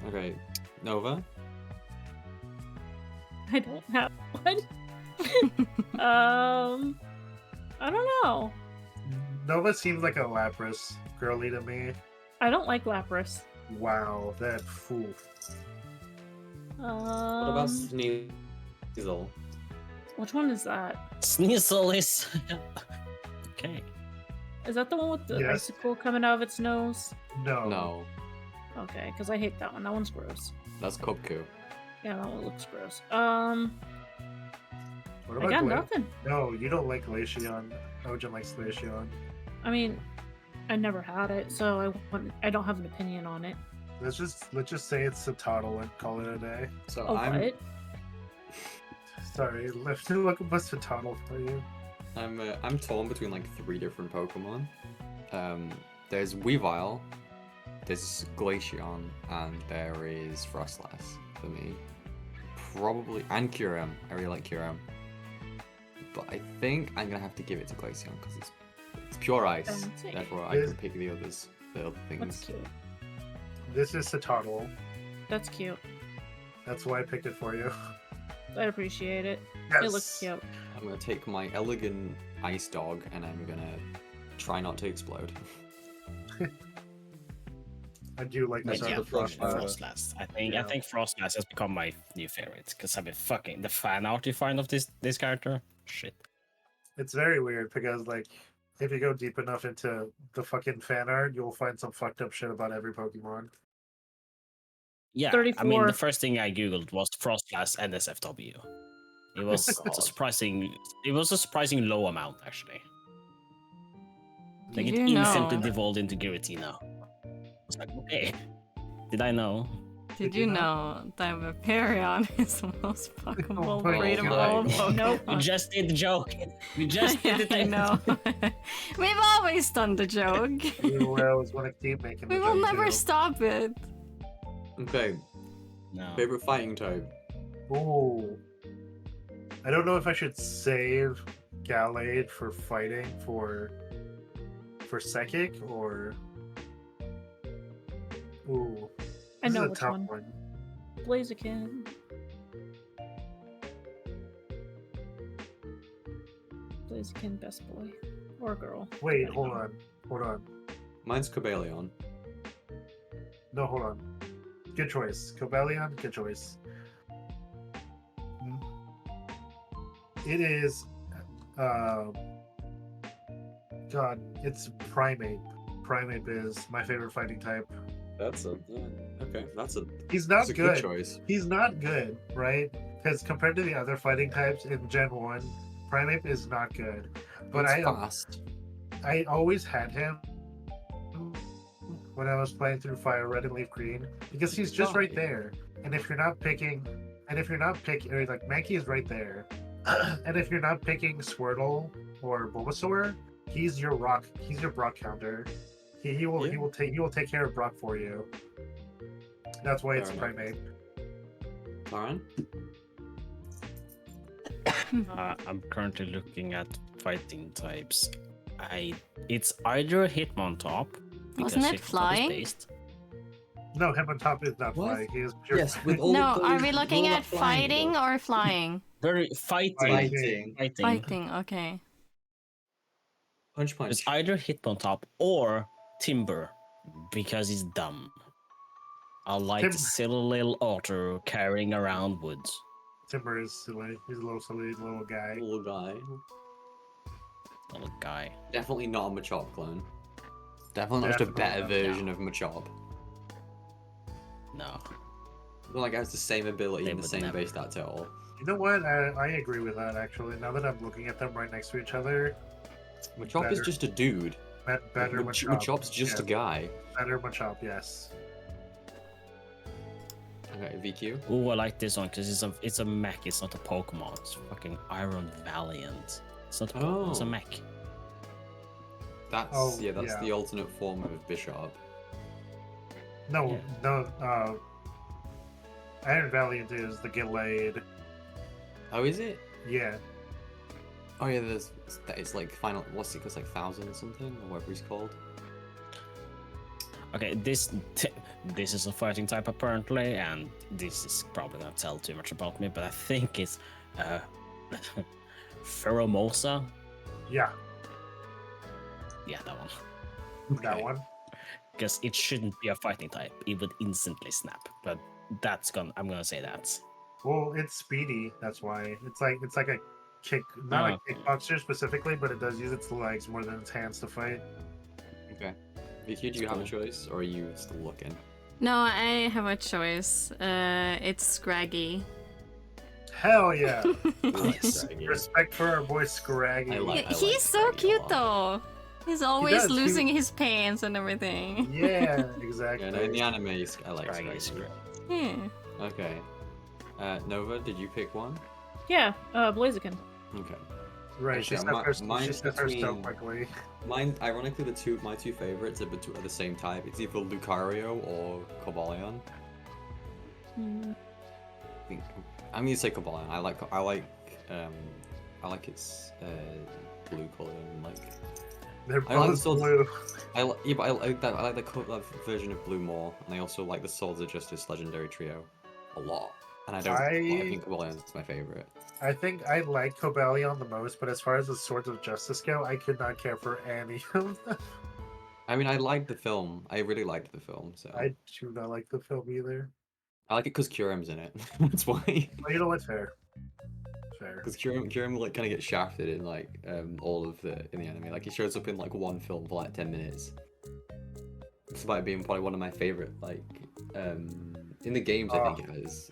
Okay, Nova. I don't have one. I don't know. Nova seems like a Lapras girly to me. I don't like Lapras. Wow, that fool. What about Um, Sneasel? which one is that? Sneasel is okay. Is that the one with the Yes. icicle coming out of its nose? No. No, Okay, because I hate that one. That one's gross. that's Kopku. Yeah, that one looks gross. What I got Gla- nothing. No, you don't like Glaceon. Ojin likes Glaceon. I mean, I never had it, so I don't have an opinion on it. Let's just say it's Citadel and call it a day. So Oh, I'm what? Sorry, let's look up a Citadel for you. I'm torn between like 3 different Pokemon. There's Weavile, there's Glaceon, and there is Frostlass for me. Probably, and Kyurem. I really like Kyurem. But I think I'm gonna have to give it to Glaceon because it's pure ice. Fancy. Therefore, I can pick the other That's things. cute. This is Citadel. That's cute. That's why I picked it for you. I appreciate it. Yes. It looks cute. I'm gonna take my elegant ice dog and I'm gonna try not to explode. I do like But this yeah, other Frostlass. Frostlass. I think Yeah. Frostlass has become my new favorite because I've been fucking the fan art you find of this character. Shit. It's very weird because like if you go deep enough into the fucking fan art, you'll find some fucked up shit about every Pokemon. Yeah, I 34. mean the first thing I googled was Frostlass NSFW. It was God. surprising. It was a surprising low amount actually. Like Did it you instantly know? devolved into Giratina. I was like, okay, did I know? Did you know that Vaporeon is the most fuckable Oh my breed of God. all Pokemon? We just did the joke. We just did it. I know. We've always done the joke. We always want to keep making the We will joke, never too. stop it. Okay, No. favorite fighting type. Ooh. I don't know if I should save Gallade for fighting for Psychic or. Ooh. I This know is a which tough one. one. Blaziken. Blaziken, best boy. Or girl. Wait, depending hold on. Hold on. Mine's Cobalion. No, hold on. Good choice. Cobalion, good choice. It is. God, it's Primate. Primate is my favorite fighting type. That's a okay. That's a He's not good good. choice. He's not good, right? Because compared to the other fighting types in Gen 1, Primate is not good. But It's fast. I always had him when I was playing through Fire Red and Leaf Green because he's just right there. And if you're not picking, or like Mankey is right there. And if you're not picking Squirtle or Bulbasaur, he's your Brock counter. He will take care of Brock for you. That's why it's Fair enough. Primate. Lauren? I'm currently looking at fighting types. It's either Hitmontop. because Wasn't it Hitmontop is flying? based. No, him on top is not What? flying. He is pure. Yes, with all No, of those are we looking roll at up flying, fighting though. or flying? Very fighting. Fighting. Fighting, okay. Punch punch. It's either Hitmontop or Timber because he's dumb. I like Tim- the silly little otter carrying around woods. Timber is silly. He's a little silly little guy. Little guy. Little guy. Definitely not a Machop clone. Definitely not just a Definitely better not. version of Machop. No. Not like it has the same ability They and the would same never. base stats at all. You know what? I agree with that actually. Now that I'm looking at them right next to each other, Machop is Better. just a dude. better Machop. Machop's just a Yeah, guy. Better Machop, yes. Okay, VQ. Ooh, I like this one because it's a mech. It's not a Pokemon. It's fucking Iron Valiant. It's not a Pokemon. It's a Oh. mech. That's Oh, that's yeah. the alternate form of Bishop. No, Yeah. no. Iron Valiant is the Gallade. Oh, is it? Yeah. Oh yeah, it's like final. What's it? It's like 1,000 or something, or whatever he's called. Okay, this is a fighting type apparently, and this is probably not tell too much about me, but I think it's Pheromosa. Yeah. Yeah, that one. That Okay. one. Because it shouldn't be a fighting type; it would instantly snap. But I'm gonna say that. Well, it's speedy. That's why. It's like a kick, not a Okay. kickboxer specifically, but it does use its legs more than its hands to fight. Okay. Vicky, do you have a choice, or are you still looking? No, I have a choice. It's Scraggy. Hell yeah! Nice. Respect for our boy Scraggy. I like He's so Scraggy a cute lot. though. He's always does, he- losing his pants and everything. Yeah, exactly. Yeah, no, in the anime, I like Scraggy is Scraggy. great. Yeah. Okay. Nova, did you pick one? Yeah, Blaziken. Okay. Right, she Actually, said mine's her so between- quickly. Mine, ironically, my two favorites are the same type. It's either Lucario or Cobalion. I think I'm gonna say Cobalion. I like its blue color and like. They're I like the both swords. blue. Yeah, but I like that. I like that version of blue more, and I also like the Swords of Justice legendary trio a lot. And I think Cobalion is my favorite. I think I like Cobalion the most, but as far as the Swords of Justice go, I could not care for any of them. I mean, I liked the film. I really liked the film, so I do not like the film either. I like it because Kyurem's in it. That's why. Well, you know what's fair? Fair. Because Kyurem like kind of gets shafted in like all of the anime. Like he shows up in like one film for like 10 minutes. Despite being probably one of my favorite like in the games. I think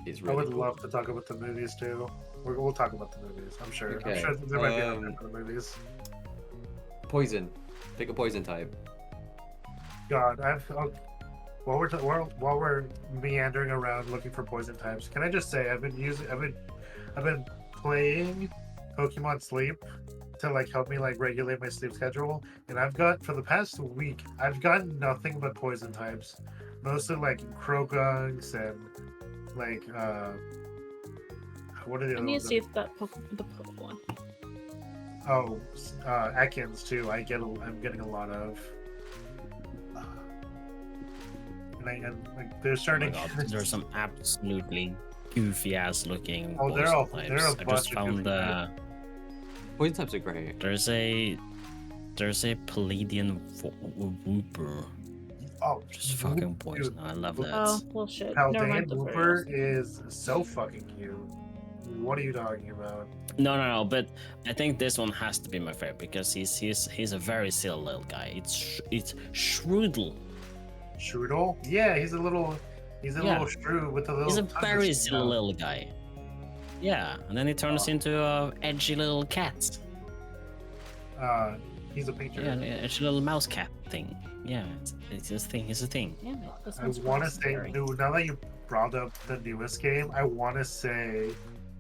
it's really. I would cool. love to talk about the movies too. We'll talk about the movies. I'm sure. Okay, I'm sure there might be other for the movies. Poison. Pick a poison type. God, while we're meandering around looking for poison types, can I just say I've been playing Pokemon Sleep to like help me like regulate my sleep schedule, and for the past week I've gotten nothing but poison types, mostly like Croagunks and like what are the I other need ones? to see if the Pokemon. Oh, Ekans too. I'm getting a lot of. And like they're Oh my starting. god, there's some absolutely goofy ass looking. Oh, they're poison a types. I bunch just of found goofy Poison types are great. there's a Palladian Whooper. Oh, Just fucking poison. I love that. Oh, bullshit. Never Haldane mind. Whooper is so fucking cute. What are you talking about? No, but I think this one has to be my favorite because he's a very silly little guy. It's Shroodle. Strudel? Yeah, he's a little shrew with a little. He's a tongue very that silly little guy. Yeah, and then he turns into a edgy little cat. He's a picture. Yeah, an edgy little mouse cat thing. Yeah, it's his thing. It's a thing. Yeah, this I one's want to gross and say, hairy. dude, now that you brought up the newest game, I want to say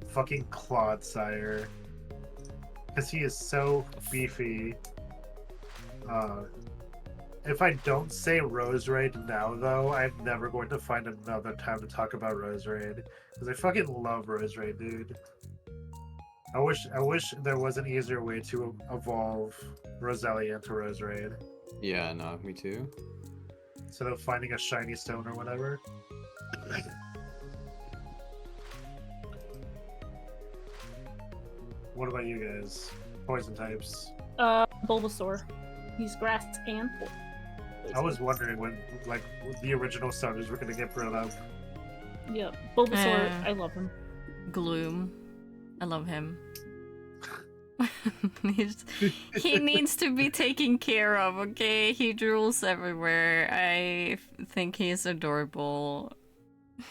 fucking Clodsire. Because he is so beefy. If I don't say Roserade now, though, I'm never going to find another time to talk about Roserade. Because I fucking love Roserade, dude. I wish there was an easier way to evolve Roselia into Roserade. Yeah, no, me too. Instead of finding a shiny stone or whatever. What about you guys? Poison types. Bulbasaur. He's grass and poison. I was wondering when, like, the original starters were gonna get brought up. Yeah, Bulbasaur. I love him. Gloom. I love him. He needs to be taken care of, okay? He drools everywhere. I think he's adorable.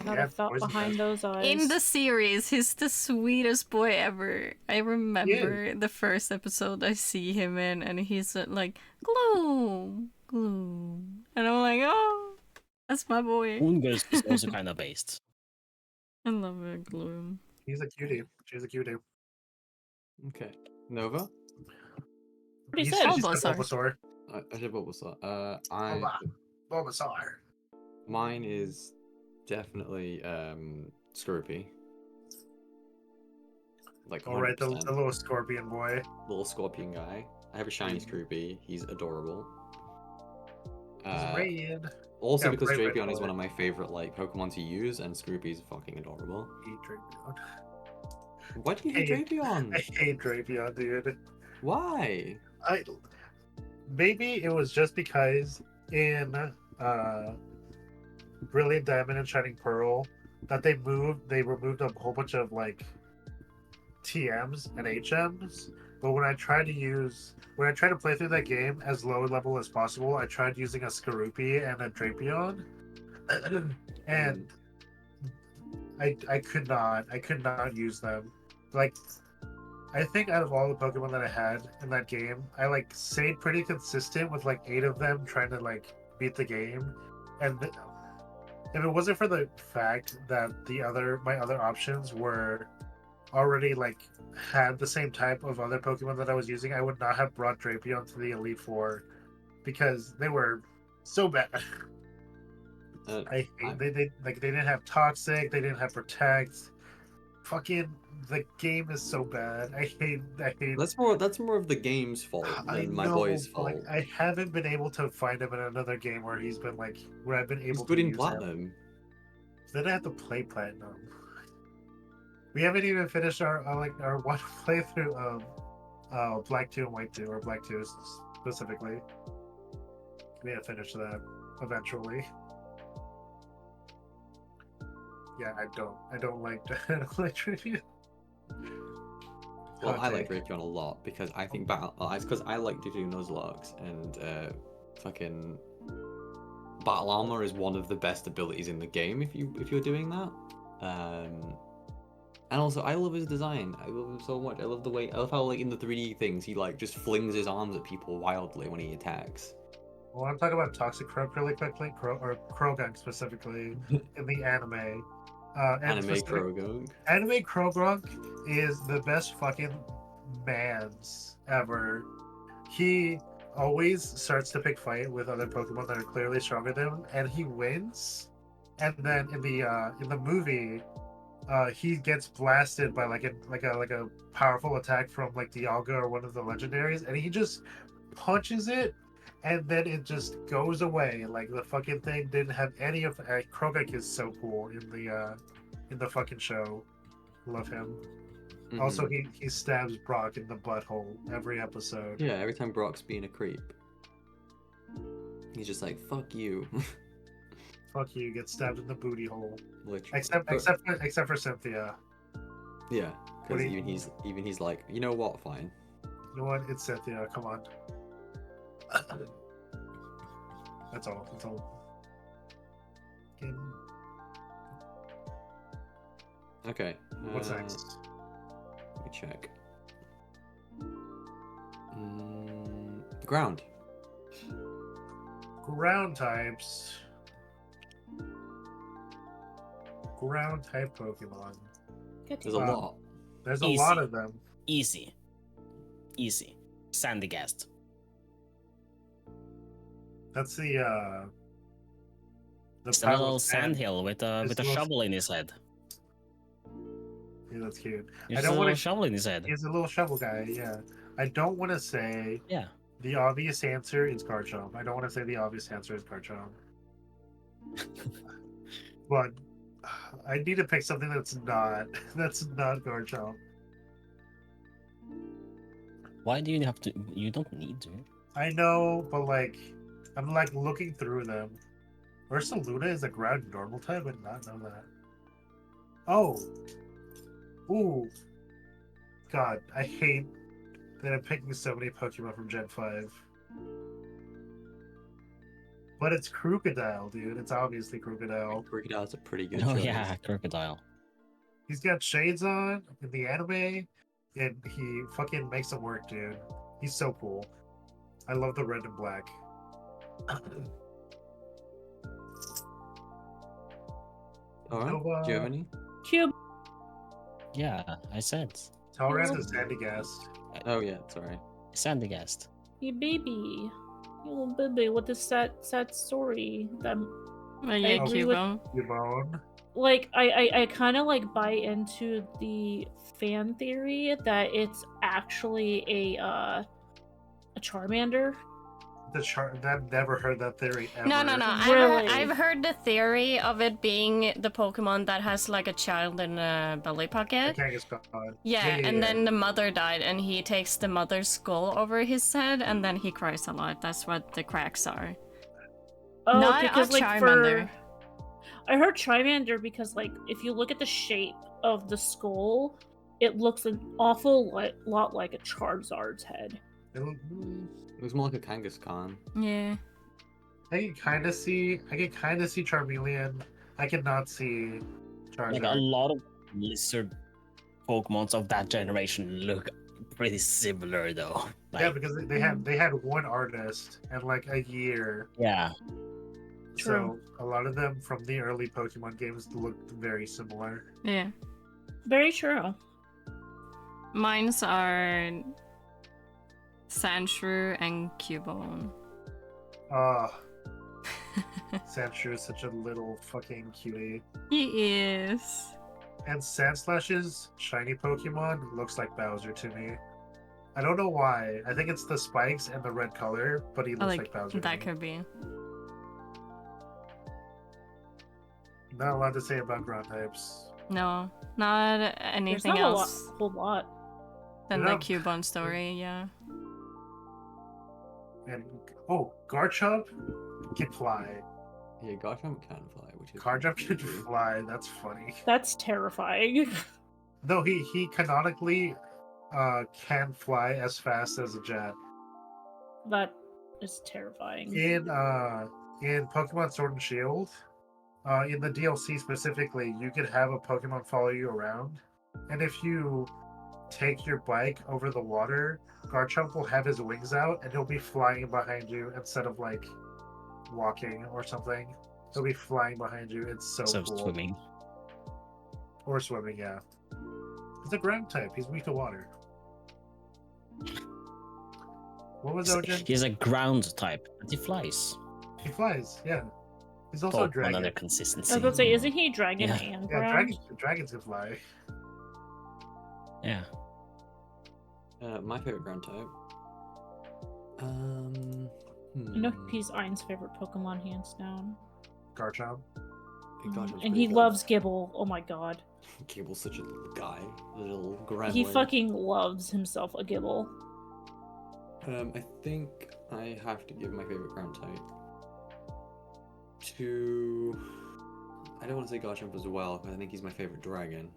Not Yeah, a thought poison behind type. those eyes. In the series, he's the sweetest boy ever. I remember the first episode I see him in, and he's like, Gloom, Gloom. And I'm like, oh, that's my boy. Moongus is also kind of based. I love it, Gloom. He's a cutie. She's a cutie. Okay. Nova? What he He said. said she Bulbasaur. Bulbasaur. I said Bulbasaur. Bulbasaur. Mine is definitely Scroopy. Like All right, the 100%. little scorpion boy. Little scorpion guy. I have a shiny Scroopy. He's adorable. He's red. Also Yeah, because bright red Drapion is color. one of my favorite like Pokemon to use, and Scroopy's fucking adorable. Hate Drapion. Why do you hate Drapion? I hate Drapion, dude. Why? Maybe it was just because in Brilliant Diamond and Shining Pearl that they removed a whole bunch of like TMs and HMs. But when I tried to play through that game as low level as possible, I tried using a Skorupi and a Drapion, and I could not use them. Like, I think out of all the Pokemon that I had in that game, I like stayed pretty consistent with like 8 of them trying to like beat the game, and if it wasn't for the fact that my other options were already like had the same type of other Pokemon that I was using, I would not have brought Drapion to the Elite Four because they were so bad. They didn't have Toxic, they didn't have Protect. Fucking the game is so bad. I hate. That's more of the game's fault than my boy's fault. Like, I haven't been able to find him in another game where I've been able He's to good in use Platinum. him. Then I have to play Platinum. We haven't even finished our one playthrough of Black 2 and White 2, or Black 2 specifically. We have to finish that eventually. Yeah, I don't like Drapion. Well, I like Drapion a lot because I think it's because I like doing those logs, and fucking Battle Armor is one of the best abilities in the game if you're doing that. And also, I love his design. I love him so much. I love how like in the 3D things he like just flings his arms at people wildly when he attacks. Well, I'm talking about Toxic Croak really quickly, Krogunk specifically in the anime. Anime Krogunk. Anime Krogunk is the best fucking mans ever. He always starts to pick fight with other Pokemon that are clearly stronger than him, and he wins. And then in the movie, he gets blasted by like a powerful attack from like Dialga or one of the legendaries, and he just punches it, and then it just goes away. Like the fucking thing didn't have any of. Krogunk is so cool in the fucking show. Love him. Mm-hmm. Also, he stabs Brock in the butthole every episode. Yeah, every time Brock's being a creep, he's just like, "Fuck you." Fuck you, get stabbed in the booty hole. Literally. Except for Cynthia. Yeah, because even he's like, you know what? Fine. You know what? It's Cynthia. Come on. That's all. Okay. What's next? Let me check. Ground. Ground types. Ground type Pokemon. There's a lot. There's a lot of them. Easy. Sandygast. That's the little sandhill with a shovel in his head. Yeah, that's cute. I don't want a shovel in his head. He's a little shovel guy. Yeah. I don't want to say. Yeah. The obvious answer is Garchomp. I don't want to say the obvious answer is Garchomp. But I need to pick something that's not Garchomp. Why do you have to? You don't need to. I know, but like, I'm like looking through them. Ursaluna is a ground normal type. I did not know that. Oh. Ooh. God, I hate that I'm picking so many Pokemon from Gen 5. But it's Crocodile, dude. It's obviously Crocodile. Crocodile's a pretty good choice. choice. Yeah, Crocodile. He's got shades on in the anime, and he fucking makes it work, dude. He's so cool. I love the red and black. Alright, do you have any? Cube. Yeah, I said. Talrand is Sandygast. Oh yeah, sorry. Sandygast. You baby. You little baby with this sad story. That Yeah, agree with- Cubone. like I kind of like buy into the fan theory that it's actually a Charmander. I've never heard that theory ever. No. Really? I've heard the theory of it being the Pokemon that has like a child in a belly pocket. Kangaskhan. Yeah, and then the mother died, and he takes the mother's skull over his head, and then he cries a lot. That's what the cracks are. Oh, Not because a like Charmander. I heard Charmander because like if you look at the shape of the skull, it looks an awful lot like a Charizard's head. It was more like a Kangaskhan. Yeah. I can kind of see Charmeleon. I cannot see Charizard. Like a lot of lizard Pokemons of that generation look pretty similar though. Like, Yeah, because they had one artist and like a year. yeah. So a lot of them from the early Pokemon games looked very similar. Yeah. Very true. Mines are Sandshrew and Cubone. Sandshrew is such a little fucking cutie. He is. And Sandslash's shiny Pokemon looks like Bowser to me. I don't know why. I think it's the spikes and the red color, but he looks like Bowser. That could be. Not a lot to say about ground types. No, not There's anything not else a whole lot. than No. the Cubone story, yeah. And Garchomp can fly. Yeah, Garchomp can fly, which is Garchomp can fly. That's funny. That's terrifying. No, he canonically can fly as fast as a jet. That is terrifying. In Pokemon Sword and Shield, in the DLC specifically, you could have a Pokemon follow you around, and if you take your bike over the water, Garchomp will have his wings out and he'll be flying behind you instead of like walking or something. He'll be flying behind you. It's so cool. Swimming. Or swimming, yeah. He's a ground type. He's weak to water. What was Ojin? He's a ground type, but he flies. He flies, yeah. He's also a dragon. Another I consistency. was about to say, isn't he dragon Yeah. and Yeah, ground? dragons can fly. Yeah. my favorite ground type. I know he's Ein's favorite Pokemon, hands down. Garchomp. Garchomp's And pretty he good. loves Gibble. Oh my god. Gibble's such a little guy, a little gremlin. He fucking loves himself a Gibble. I think I have to give my favorite ground type to. I don't want to say Garchomp as well, but I think he's my favorite dragon.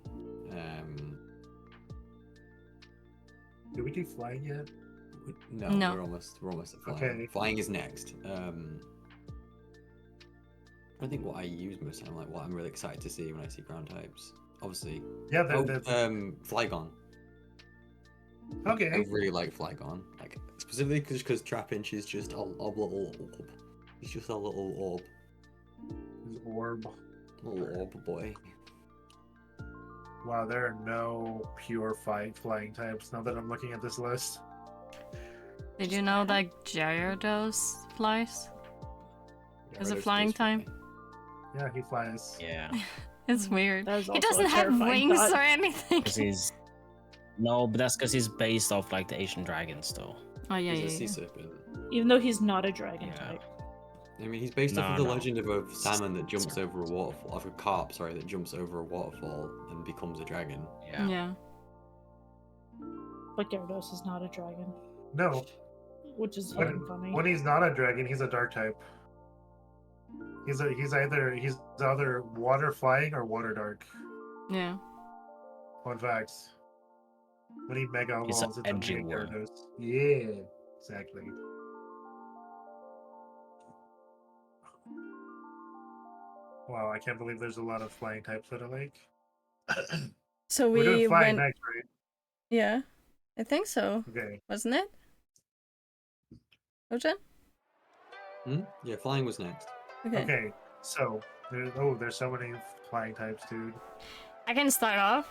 Did we do flying yet? No, No. we're almost at flying. Okay. Flying is next. I think what I use most of the time, like what I'm really excited to see when I see ground types. Obviously. Yeah, Flygon. Okay. I really like Flygon. Like specifically because Trapinch is just a little orb. He's just a little orb. His orb. Little orb boy. Wow, there are no pure flying types now that I'm looking at this list. Did you know that Gyarados flies? Is it flying time? Yeah, he flies. Yeah. It's weird. That is He also doesn't a have terrifying wings thought. or anything. 'Cause he's... No, but that's because he's based off like the Asian dragons, though. Oh yeah, He's a sea yeah. serpent. Even though he's not a dragon Yeah. type. I mean, he's based off of the No. legend of a salmon that jumps over a waterfall, of a carp, sorry, that jumps over a waterfall and becomes a dragon. Yeah. Yeah. But Gyarados is not a dragon. No, Which is when, fucking funny. when he's not a dragon, he's a dark type. He's either water flying or water dark. Yeah. Fun fact. When he mega He's evolves an into edgy Mega one. Gyarados. Yeah, exactly. Wow, I can't believe there's a lot of flying types that I like. So We're doing we flying went. next, right? Yeah, I think so. Okay. Wasn't it? Ojan? Yeah, flying was next. Okay. Okay, so there's so many flying types, dude. I can start off.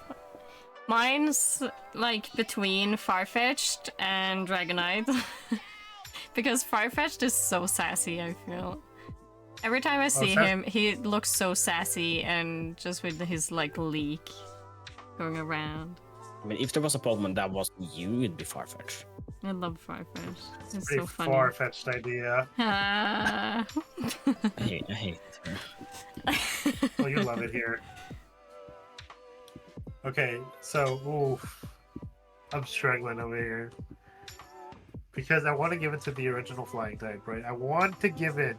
Mine's like between Farfetch'd and Dragonite. Because Farfetch'd is so sassy, I feel. Every time I see sorry. him, he looks so sassy and just with his like leak going around. I mean, if there was a Pokemon that wasn't you, it'd be Farfetch. I love Farfetch. It's Pretty so funny. far-fetched idea. Ah. I hate it. Oh, you love it here. Okay, so oof, I'm struggling over here because I want to give it to the original flying type, right? I want to give it.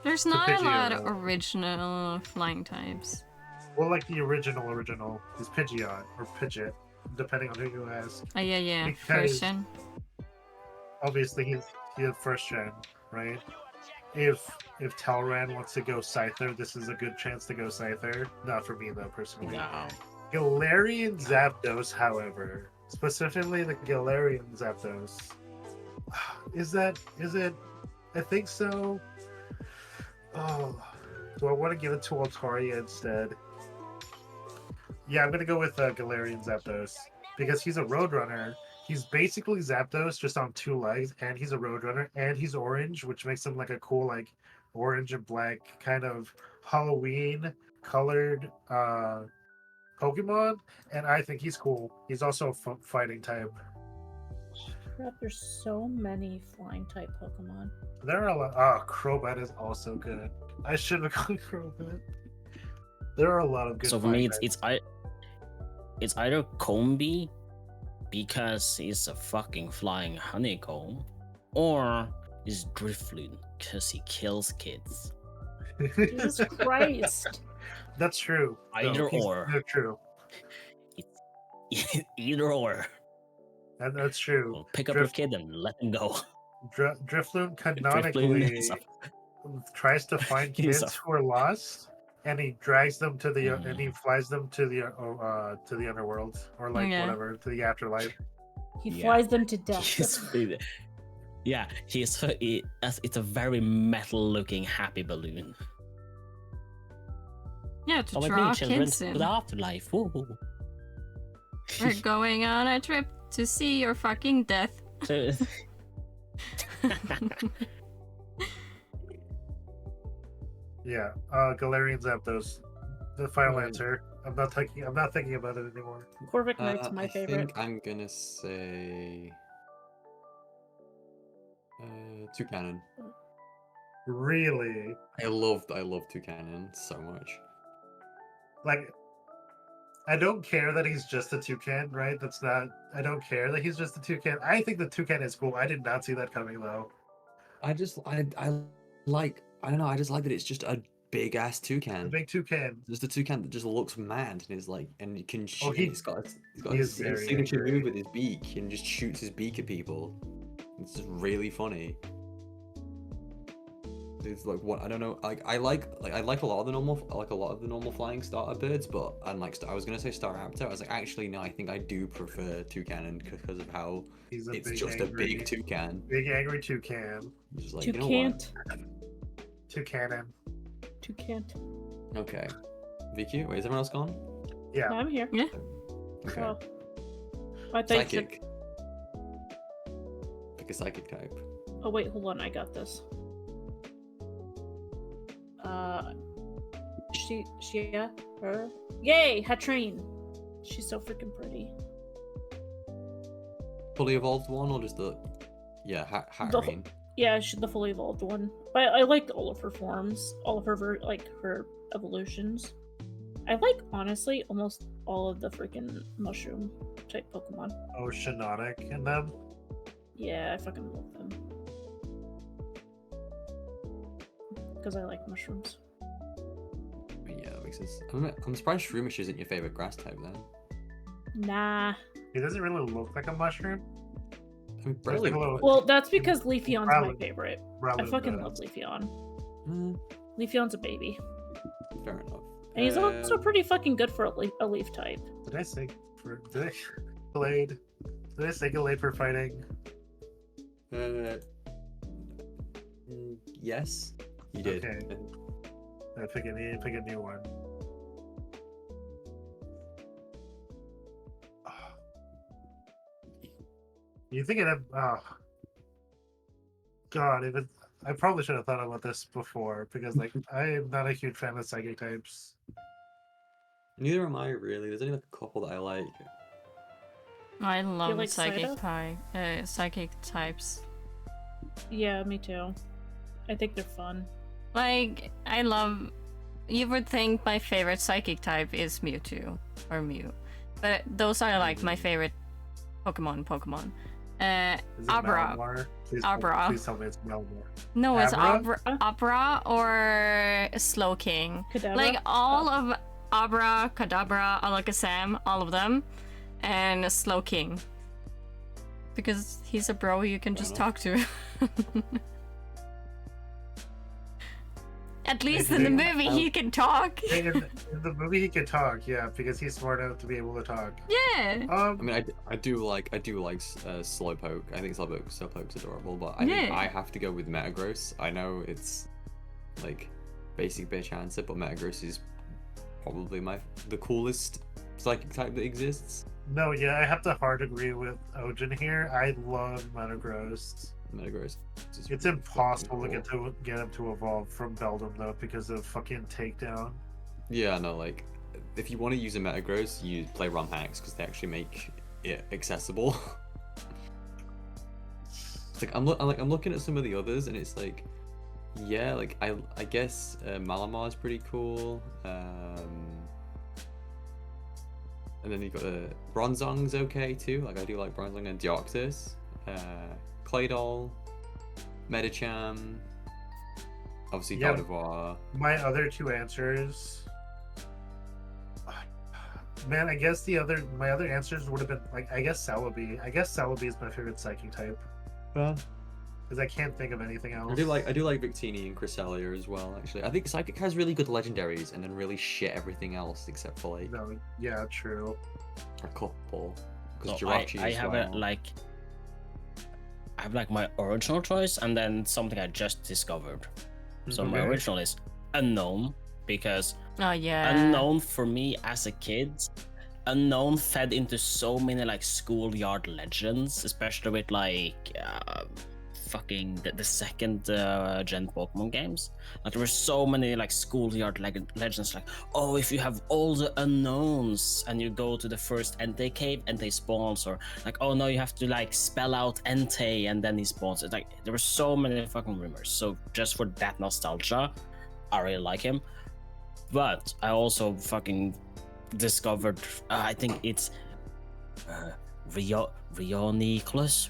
There's not a lot of Pidgeotto. original flying types. Well, like the original is Pidgeot or Pidgeot, depending on who you ask. Oh yeah, Because- first gen. Obviously, he's first gen, right? If Talrand wants to go Scyther, this is a good chance to go Scyther. Not for me though, personally. No. Galarian Zapdos, however, specifically the Galarian Zapdos, is it? I think so. Oh, do I want to give it to Altaria instead? Yeah, I'm gonna go with Galarian Zapdos because he's a Roadrunner. He's basically Zapdos just on 2 legs, and he's a Roadrunner, and he's orange, which makes him like a cool like orange and black kind of Halloween colored Pokemon, and I think he's cool. He's also a fighting type. Crap, there's so many flying type Pokemon. There are a lot. Oh, Crobat is also good. I should have gone Crobat. There are a lot of good. So for me, flying it's either Combi because he's a fucking flying honeycomb, or it's Drifloon because he kills kids. types. Jesus Christ. That's true. Either he's- or. They're true. Either or. That's true. Well, pick up your kid and let him go. Drifloon Drifloon canonically is a- tries to find He's kids a- who are lost, and he drags them to the Mhm. and he flies them to the underworld or like Yeah. whatever, to the afterlife. He Yeah. flies them to death. Yeah, it's a very metal-looking happy balloon. Yeah, to Oh my draw god, children, kids to in. the afterlife. Woo. We're going on a trip to see your fucking death. So- Yeah, Galarian Zapdos, the final Right. answer. I'm not thinking about it anymore. Corvic Knight's my I favorite. think I'm gonna say Toucanon. Really, I love Toucanon so much. like, I don't care that he's just a toucan, right? I don't care that he's just a toucan. I think the toucan is cool. I did not see that coming though. I like, I don't know, I just like that it's just a big ass The toucan. big toucan. Just a toucan that just looks mad and is like, and you can shoot. he- He's got he his is very signature angry. move with his beak and just shoots his beak at people. It's just really funny. It's like what I don't know. I like a lot of the normal flying starter birds, but unlike I was gonna say Staraptor, I was like actually no, I think I do prefer Toucanon because of how He's it's big, just angry, a big toucan. big angry toucan. Just like, you know what? Toucan. Toucanon. Toucan. Okay. VQ, wait, is everyone else gone? Yeah. No, I'm here. Yeah. Okay. Oh. I thought you said- Psychic. Pick a psychic type. Oh wait, hold on, I got this. Yeah, her. Yay, Hatrine. She's so freaking pretty. Fully evolved one or just the Hatterene? Yeah, she's the fully evolved one. But I liked all of her forms, all of her her evolutions. I like honestly almost all of the freaking mushroom type Pokemon. Oceanic in them. Yeah, I fucking love them. Because I like mushrooms. Yeah, that makes sense. I'm surprised Shroomish isn't your favorite grass type then. Nah. He doesn't really look like a mushroom. I mean, There's Brilliant. like a little- Well, that's because Leafeon's my Probably- favorite. I Probably fucking the- love Leafeon. Mm, Leafeon's a baby. fair enough. And he's also pretty fucking good for a leaf type. Did I say for did I Glade? Did I say Glade for fighting? Yes, you did. Okay. I pick a new one. You think it? Oh, God! If it's I probably should have thought about this before because like I am not a huge fan of psychic types. Neither am I really. There's only like a couple that I like. I love like psychic Psyduck? psychic types. Yeah, me too. I think they're fun. Like, I love. You would think my favorite psychic type is Mewtwo or Mew, but those are like my favorite Pokemon. Is it Abra. Malamar? Abra. Please tell me it's Malamar. No, it's Abra? Abra or Slowking. Kadabra? Like all of Abra, Kadabra, Alakazam, all of them, and Slowking. Because he's a bro you can just talk to. At least in the movie he can talk. In the movie he can talk, yeah, because he's smart enough to be able to talk. Yeah. I mean, I do like Slowpoke. I think Slowpoke's adorable, but I think Yeah. I have to go with Metagross. I know it's like basic bitch answer, but Metagross is probably the coolest psychic type that exists. No, yeah, I have to hard agree with Ojin here. I love Metagross. Metagross. It's impossible to get him to evolve from Beldum though because of fucking takedown. Yeah, no, like if you want to use a Metagross, you play ROM hacks because they actually make it accessible. It's like I'm looking at some of the others and it's like, yeah, like I guess Malamar is pretty cool. And then you got Bronzong's okay too. Like I do like Bronzong and Deoxys. Claydol, Medicham, obviously Yeah. Gardevoir. My other two answers, man, I guess my other answers would have been like I guess Celebi. I guess Celebi is my favorite psychic type. Well, because I can't think of anything else. I do like Victini and Cresselia as well. Actually, I think Psychic has really good legendaries and then really shit everything else except for like No, yeah, true. a couple. Because So Jirachi I as have well. I have like my original choice and then something I just discovered. So my Okay. original is Unknown because Oh yeah. Unknown for me as a kid, Unknown fed into so many like schoolyard legends, especially with like fucking the second gen Pokemon games. Like there were so many like schoolyard legends like, oh, if you have all the unknowns and you go to the first Entei cave, Entei spawns, or like, oh no, you have to like spell out Entei and then he spawns. It's like there were so many fucking rumors. So just for that nostalgia, I really like him. But I also fucking discovered, I think it's Rioniclus.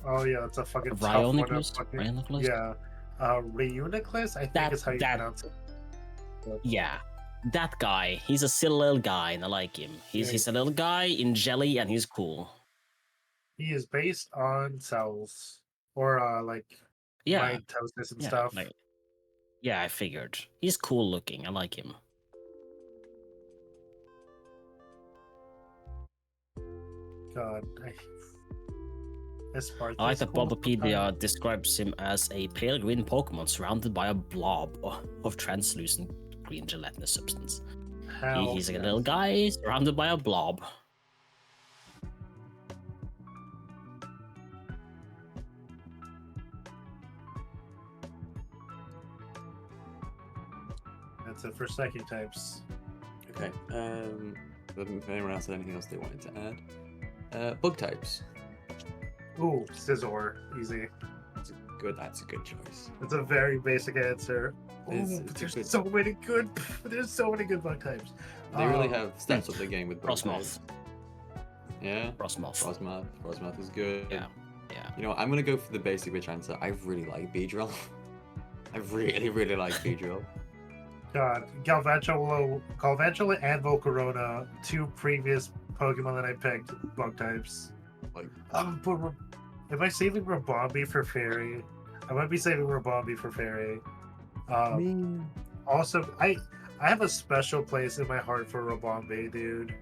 Oh yeah, it's a fucking tough one. Rioniclus? Yeah, Reuniclus, I think That- is how you that- pronounce it. Yeah, that guy. He's a silly little guy, and I like him. He's a little guy in jelly, and he's cool. He is based on cells or like Yeah, mitosis and yeah, stuff. yeah. I figured he's cool looking. I like him. God, I like that Bulbapedia describes him as a pale green Pokemon surrounded by a blob of translucent green gelatinous substance. He's a little guy surrounded by a blob. That's it for psychic types. Okay. If anyone else had anything else they wanted to add, bug types. Ooh, Scizor, easy. That's a good choice. It's a very basic answer. It's Ooh, a but there's good- so many good. There's so many good bug types. They really have stepped up the game with bug Frostmoth. types. Yeah. Frostmoth. Frostmoth is good. Yeah. You know, I'm gonna go for the basic bitch answer. I really like Beedrill. I really like Beedrill. God, Galvantula and Volcarona, two previous Pokemon that I picked, bug types. Like, But am I saving Rabombi for Fairy? I might be saving Rabombi for Fairy. Also, I have a special place in my heart for Rabombi, dude.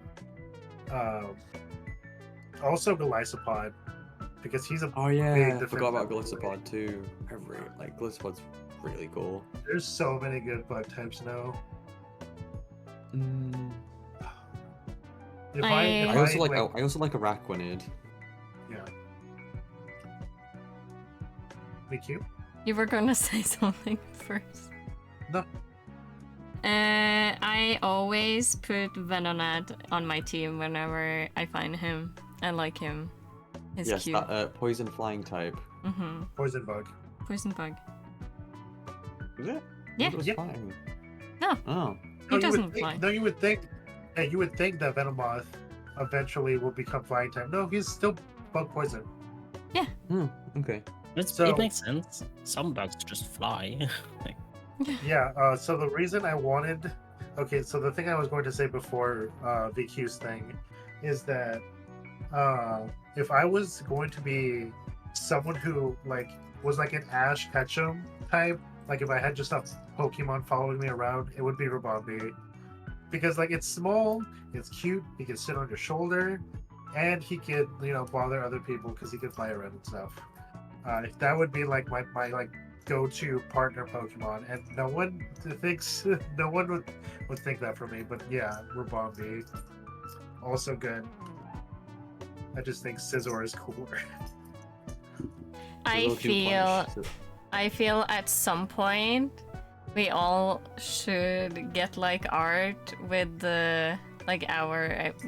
Also Golisopod, because he's a oh big yeah, I difference forgot about in- Golisopod too. I really like Golisopod's really cool. There's so many good bug types now. If I also like like, I also like Araquanid. yeah. Me cute. You were gonna say something first. No. I always put Venonat on my team whenever I find him. I like him. He's Yes, cute. that poison flying type. Mm-hmm. Poison bug. Poison bug. Is it? Yeah. It was Yeah. flying. No. Oh. He doesn't think, fly. No, you would think. Yeah, you would think that Venomoth eventually will become flying type. No, he's still bug poison. Okay. So- it makes sense. Some bugs just fly. Like, Yeah. So the reason I wanted. Okay, so the thing I was going to say before VQ's thing is that if I was going to be someone who was like an Ash Ketchum type, like if I had just a Pokemon following me around, it would be Rabambi. Because it's small, it's cute, he can sit on your shoulder, and he could, bother other people because he could fly around and stuff. That would be like my go-to partner Pokemon, and no one would think that for me. But yeah, Rabambi, also good. I just think Scizor is cooler. I feel at some point we all should get art with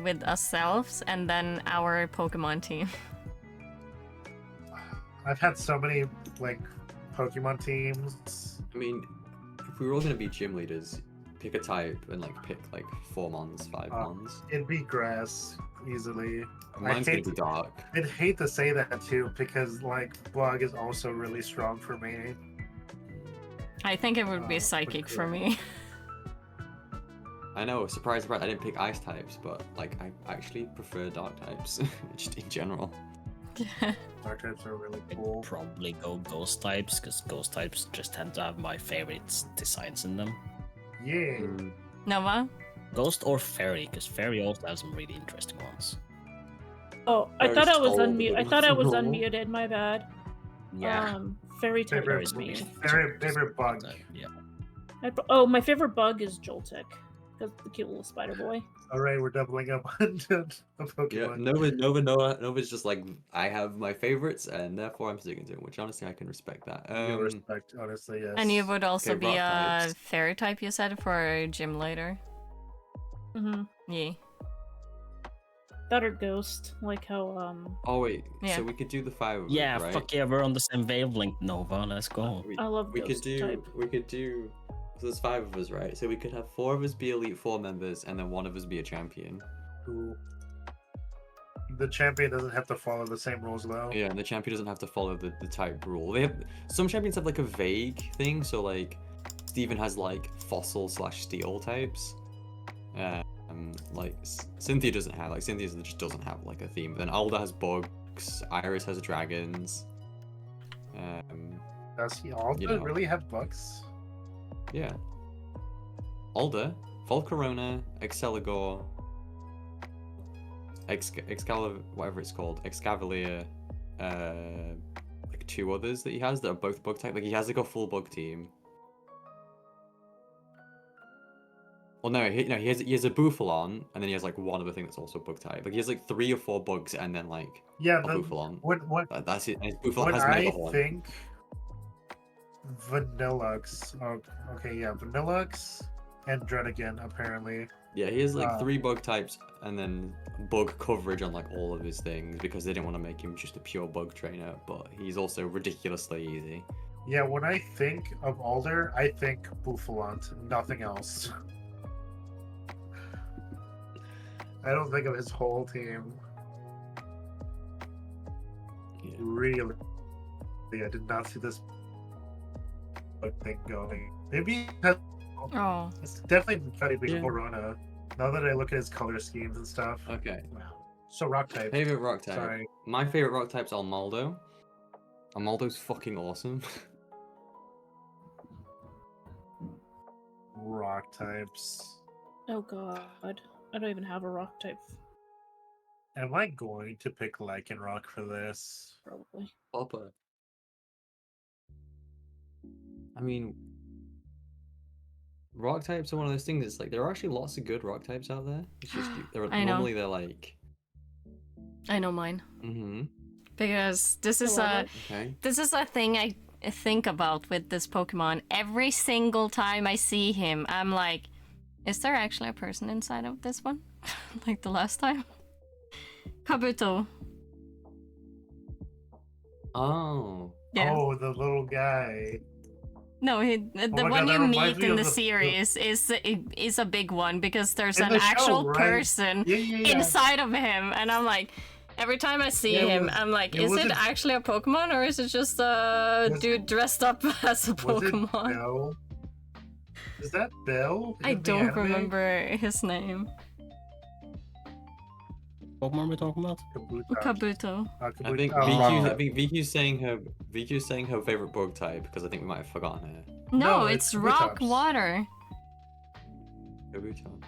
with ourselves and then our Pokemon team. I've had so many Pokemon teams. I mean, if we were all gonna be gym leaders, pick a type and pick 4 mons, 5 mons. It'd be grass easily. Mine's gonna be dark. I'd hate to say that too because bug is also really strong for me. I think it would be psychic for me. I know, surprise, I didn't pick ice types, but I actually prefer dark types, just in general. Dark types are really I'd cool. probably go ghost types, because ghost types just tend to have my favorite designs in them. Yeah. Nova? Ghost or fairy, because fairy also has some really interesting ones. Oh, I Very thought I was tall, unmuted. I but thought I was normal. unmuted. My bad. Yeah. Fairy type Favorite, is me. favorite bug. Yeah. Oh, my favorite bug is Joltik. Because the cute little spider boy. All right, we're doubling up on a Pokemon. Yeah, Nova's just I have my favorites, and therefore I'm sticking to it, which honestly I can respect that. No respect, honestly, yes. And you would also Okay, be rock a types. fairy type, you said, for gym later. Mm-hmm. Yeah. That or ghost, like how Oh wait, Yeah. so we could do the 5 of us, Yeah, right? fuck yeah, we're on the same wavelength, Nova. Let's go. I love we could ghost do type. so there's 5 of us, right? So we could have 4 of us be Elite 4 members and then 1 of us be a champion. Ooh. The champion doesn't have to follow the same rules though. Yeah, and the champion doesn't have to follow the type rule. They have some champions have a vague thing, so Steven has fossil/steel types. Cynthia doesn't have Cynthia just doesn't have a theme. But then Alda has bugs, Iris has dragons. Does he all You know. really have bugs? Yeah. Alda, Volcarona, Exceligor, Excalibur, whatever it's called, Excavalier, 2 others that he has that are both bug type. He has a full bug team. Well, no, he has a Bouffalon, and then he has 1 other thing that's also bug type. He has 3 or 4 bugs, and then Yeah, a Bouffalon. what That's it. And his Bouffalon what has I Mega Horn. think Vanillux. Oh, okay, yeah, Vanillux and Dredigan apparently. Yeah, he has 3 bug types, and then bug coverage on all of his things because they didn't want to make him just a pure bug trainer. But he's also ridiculously easy. Yeah, when I think of Alder, I think Bouffalont, nothing else. I don't think of his whole team. Yeah. Really, I did not see this bug thing going. Maybe Oh. it's definitely Freddy because Yeah. Corona. Now that I look at his color schemes and stuff. Okay. Wow. So rock type. Favorite rock type. Sorry. My favorite rock type's Almaldo. Almaldo's fucking awesome. Rock types. Oh god. I don't even have a rock type, Am I going to pick Lycanroc for this? probably. Papa. I mean, rock types are one of those things. It's there are actually lots of good rock types out there. It's just I know. normally they're I know mine. mm-hmm. Because this is love a it. Okay. this is a thing think about with this Pokemon. Every single time I see him, I'm like, is there actually a person inside of this one? Like the last time? Kabuto. Oh. Yeah. Oh, the little guy. No, the my one God, that you reminds meet me in of the the- series is a big one because there's In an the show, actual right? person Yeah. inside of him, and I'm like, every time I see Yeah, it him, was- I'm like, it is it wasn't- actually a Pokemon or is it just a Was- dude dressed up as a Was it Pokemon? Bell? Is that Bell? I in the don't anime? remember his name. Pokemon we're talking about? Kabuto. Kabuto. I think Oh, VQ's saying her favorite bug type because I think we might have forgotten her. No, No, it's it's rock Kabutops. water. Kabutops.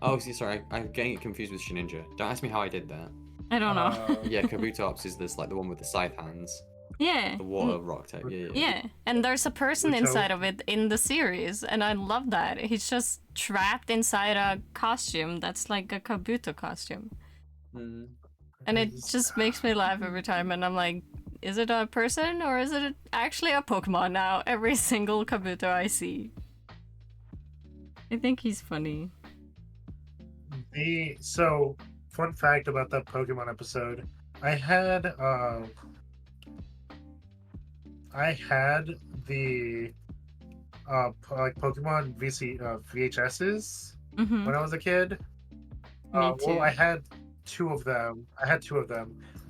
Oh, see, sorry, I'm getting it confused with Shedinja. Don't ask me how I did that. I don't know. Yeah, Kabutops is this like the one with the scythe hands, Yeah. the water rock type. Yeah. Yeah, and there's a person Kabuto. inside of it in the series, and I love that. He's just trapped inside a costume that's like a Kabuto costume. Mm. And it just makes me laugh every time, and I'm like, is it a person or is it actually a Pokemon now? Every single Kabuto I see. I think he's funny. So, fun fact about that Pokemon episode, I had the like Pokemon VHSs Mm-hmm. when I was a kid. Me too. Well, I had two of them,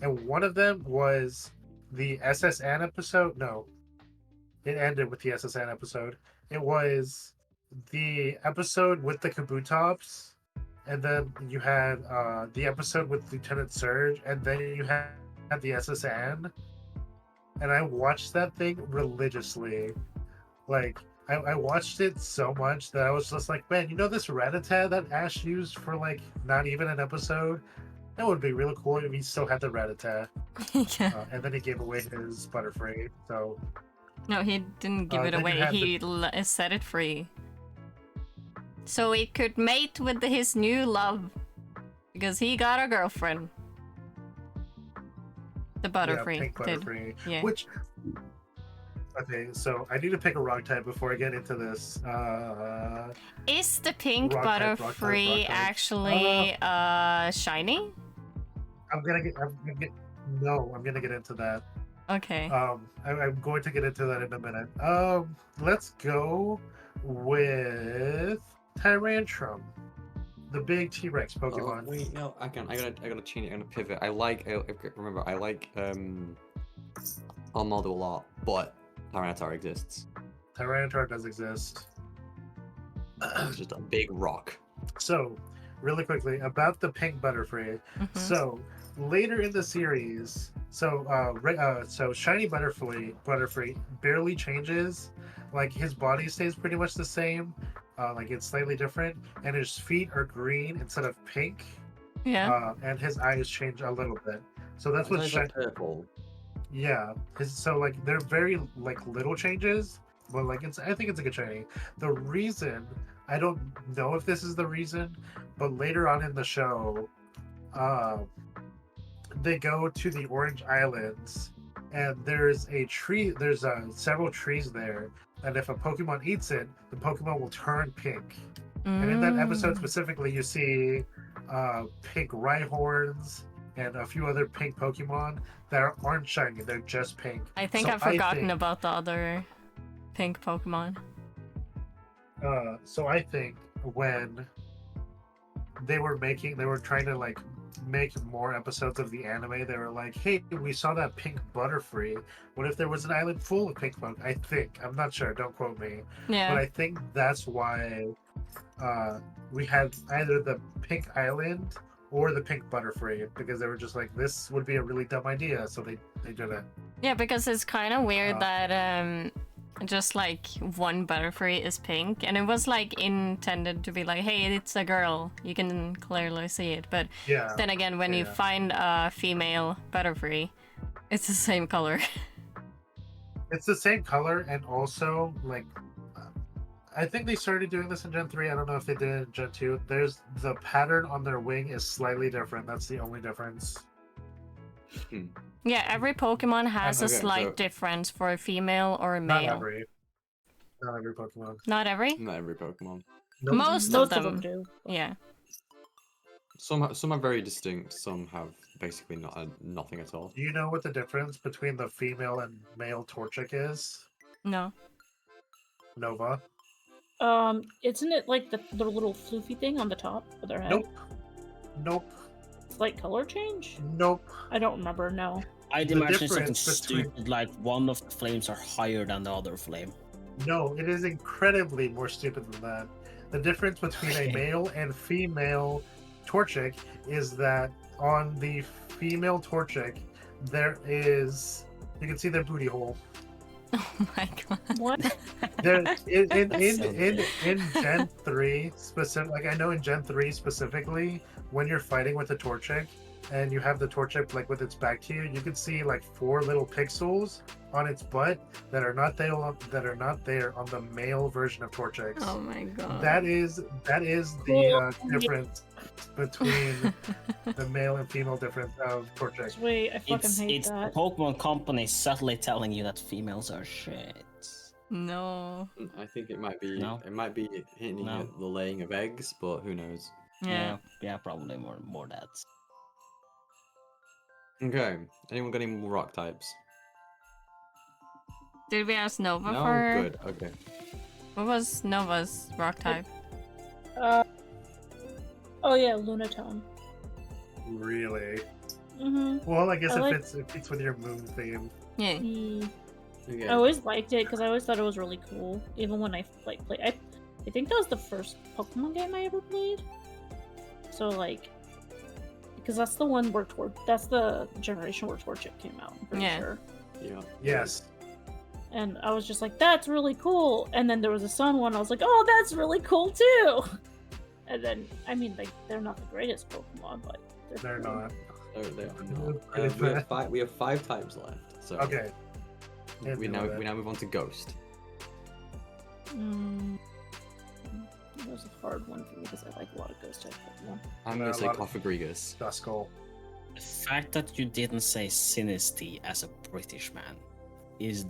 and one of them was the SSN episode. No, it ended with the SSN episode. It was the episode with the Kabutops, and then you had the episode with Lieutenant Surge, and then you had the SSN. And I watched that thing religiously. Like, I watched it so much that I was just like, man, you know this Rattata that Ash used for like not even an episode? That would be really cool if he still had the Rattata. Yeah. And then he gave away his Butterfree. So No, he didn't give it then you away. have He set it free. So it could mate with his new love. Because he got a girlfriend. The Butterfree pink did. Butterfree. Yeah. Which okay, so I need to pick a rock type before I get into this. Is the pink Rock type, Butterfree rock type. actually shiny? I'm gonna get into that. Okay. I'm going to get into that in a minute. Let's go with Tyrantrum, the big T-Rex Oh, Pokemon. wait, no, I gotta change it. I'm gonna pivot. I like Armaldo a lot, but Tyranitar exists. Tyranitar does exist. It's just a big rock. So, really quickly about the pink Butterfree. Mhm. So later in the series, so shiny Butterfree barely changes. Like his body stays pretty much the same. Like it's slightly different, and his feet are green instead of pink. Yeah. And his eyes change a little bit. So that's what His eyes are purple. Yeah, so like they're very like little changes, but like I think it's a good shiny. The reason I don't know if this is the reason, but later on in the show, they go to the Orange Islands, and there's a tree. There's several trees there, and if a Pokemon eats it, the Pokemon will turn pink. And in that episode specifically, you see pink Rhyhorns and a few other pink Pokemon that aren't shiny. They're just pink. I think So I've forgotten think- about the other pink Pokemon. So I think when they were trying to like make more episodes of the anime, they were like, hey, we saw that pink Butterfree. What if there was an island full of pink Pokemon? I think, I'm not sure, don't quote me. Yeah. But I think that's why we had either the pink island or the pink Butterfree, because they were just like, this would be a really dumb idea, so they did it. Yeah, because it's kind of weird that just like one Butterfree is pink, and it was like intended to be like, hey, it's a girl, you can clearly see it. But Yeah. then again, when you find a female Butterfree, it's the same color. It's the same color, and also like I think they started doing this in Gen 3. I don't know if they did it in Gen 2. There's the pattern on their wing is slightly different. That's the only difference. Yeah, every Pokemon has a Okay, slight so- difference for a female or a Not male. every. Not every Pokemon. Not every? Not every Pokemon. Nope. Most Most of them. do. Yeah. Some are very distinct. Some have basically nothing at all. Do you know what the difference between the female and male Torchic is? No. Nova? Isn't it like the little floofy thing on the top of their head? Nope. Nope. Slight color change? Nope. I don't remember. No. I'd The imagine something difference between- stupid like one of the flames are higher than the other flame. No, it is incredibly more stupid than that. The difference between a male and female Torchic is that on the female Torchic, there is... You can see their booty hole. Oh my god. What? There, So in Gen 3 specific, like I know in Gen 3 specifically, when you're fighting with a Torchic and you have the Torchic like with its back to you, you can see like 4 little pixels on its butt that are not there on the male version of Torchic. Oh my god. That is the difference between the male and female difference of Torchic. Wait, I fucking It's hate the that. Pokemon company subtly telling you that females are shit. No. I think it might be. No. It might be hinting No. at the laying of eggs, but who knows? Yeah. Yeah, probably more that. Okay. Anyone got any more rock types? Did we ask Nova No. for Good. Okay. what was Nova's rock type? Oh yeah, Lunatone. Really? Mm-hmm. Well, I guess I like- it fits with your moon theme. Yeah. Okay. I always liked it because I always thought it was really cool. Even when I like play, I think that was the first Pokemon game I ever played. So like, because that's the one where that's the generation where Torchic came out. I'm pretty Yeah. sure. Yeah. Yes. And I was just like, that's really cool. And then there was a Sun one. I was like, oh, that's really cool too. And then, I mean, like, they're not the greatest Pokemon, but They're cool. not. They are Pretty not. bad. We have 5 types left. So Okay. Can't we deal now with it. we now move on to Ghost. That was a hard one for me because I like a lot of Ghost type Pokemon. I'm Yeah, gonna a say lot of- Cofagrigus. Duskull. The fact that you didn't say Sinistea as a British man is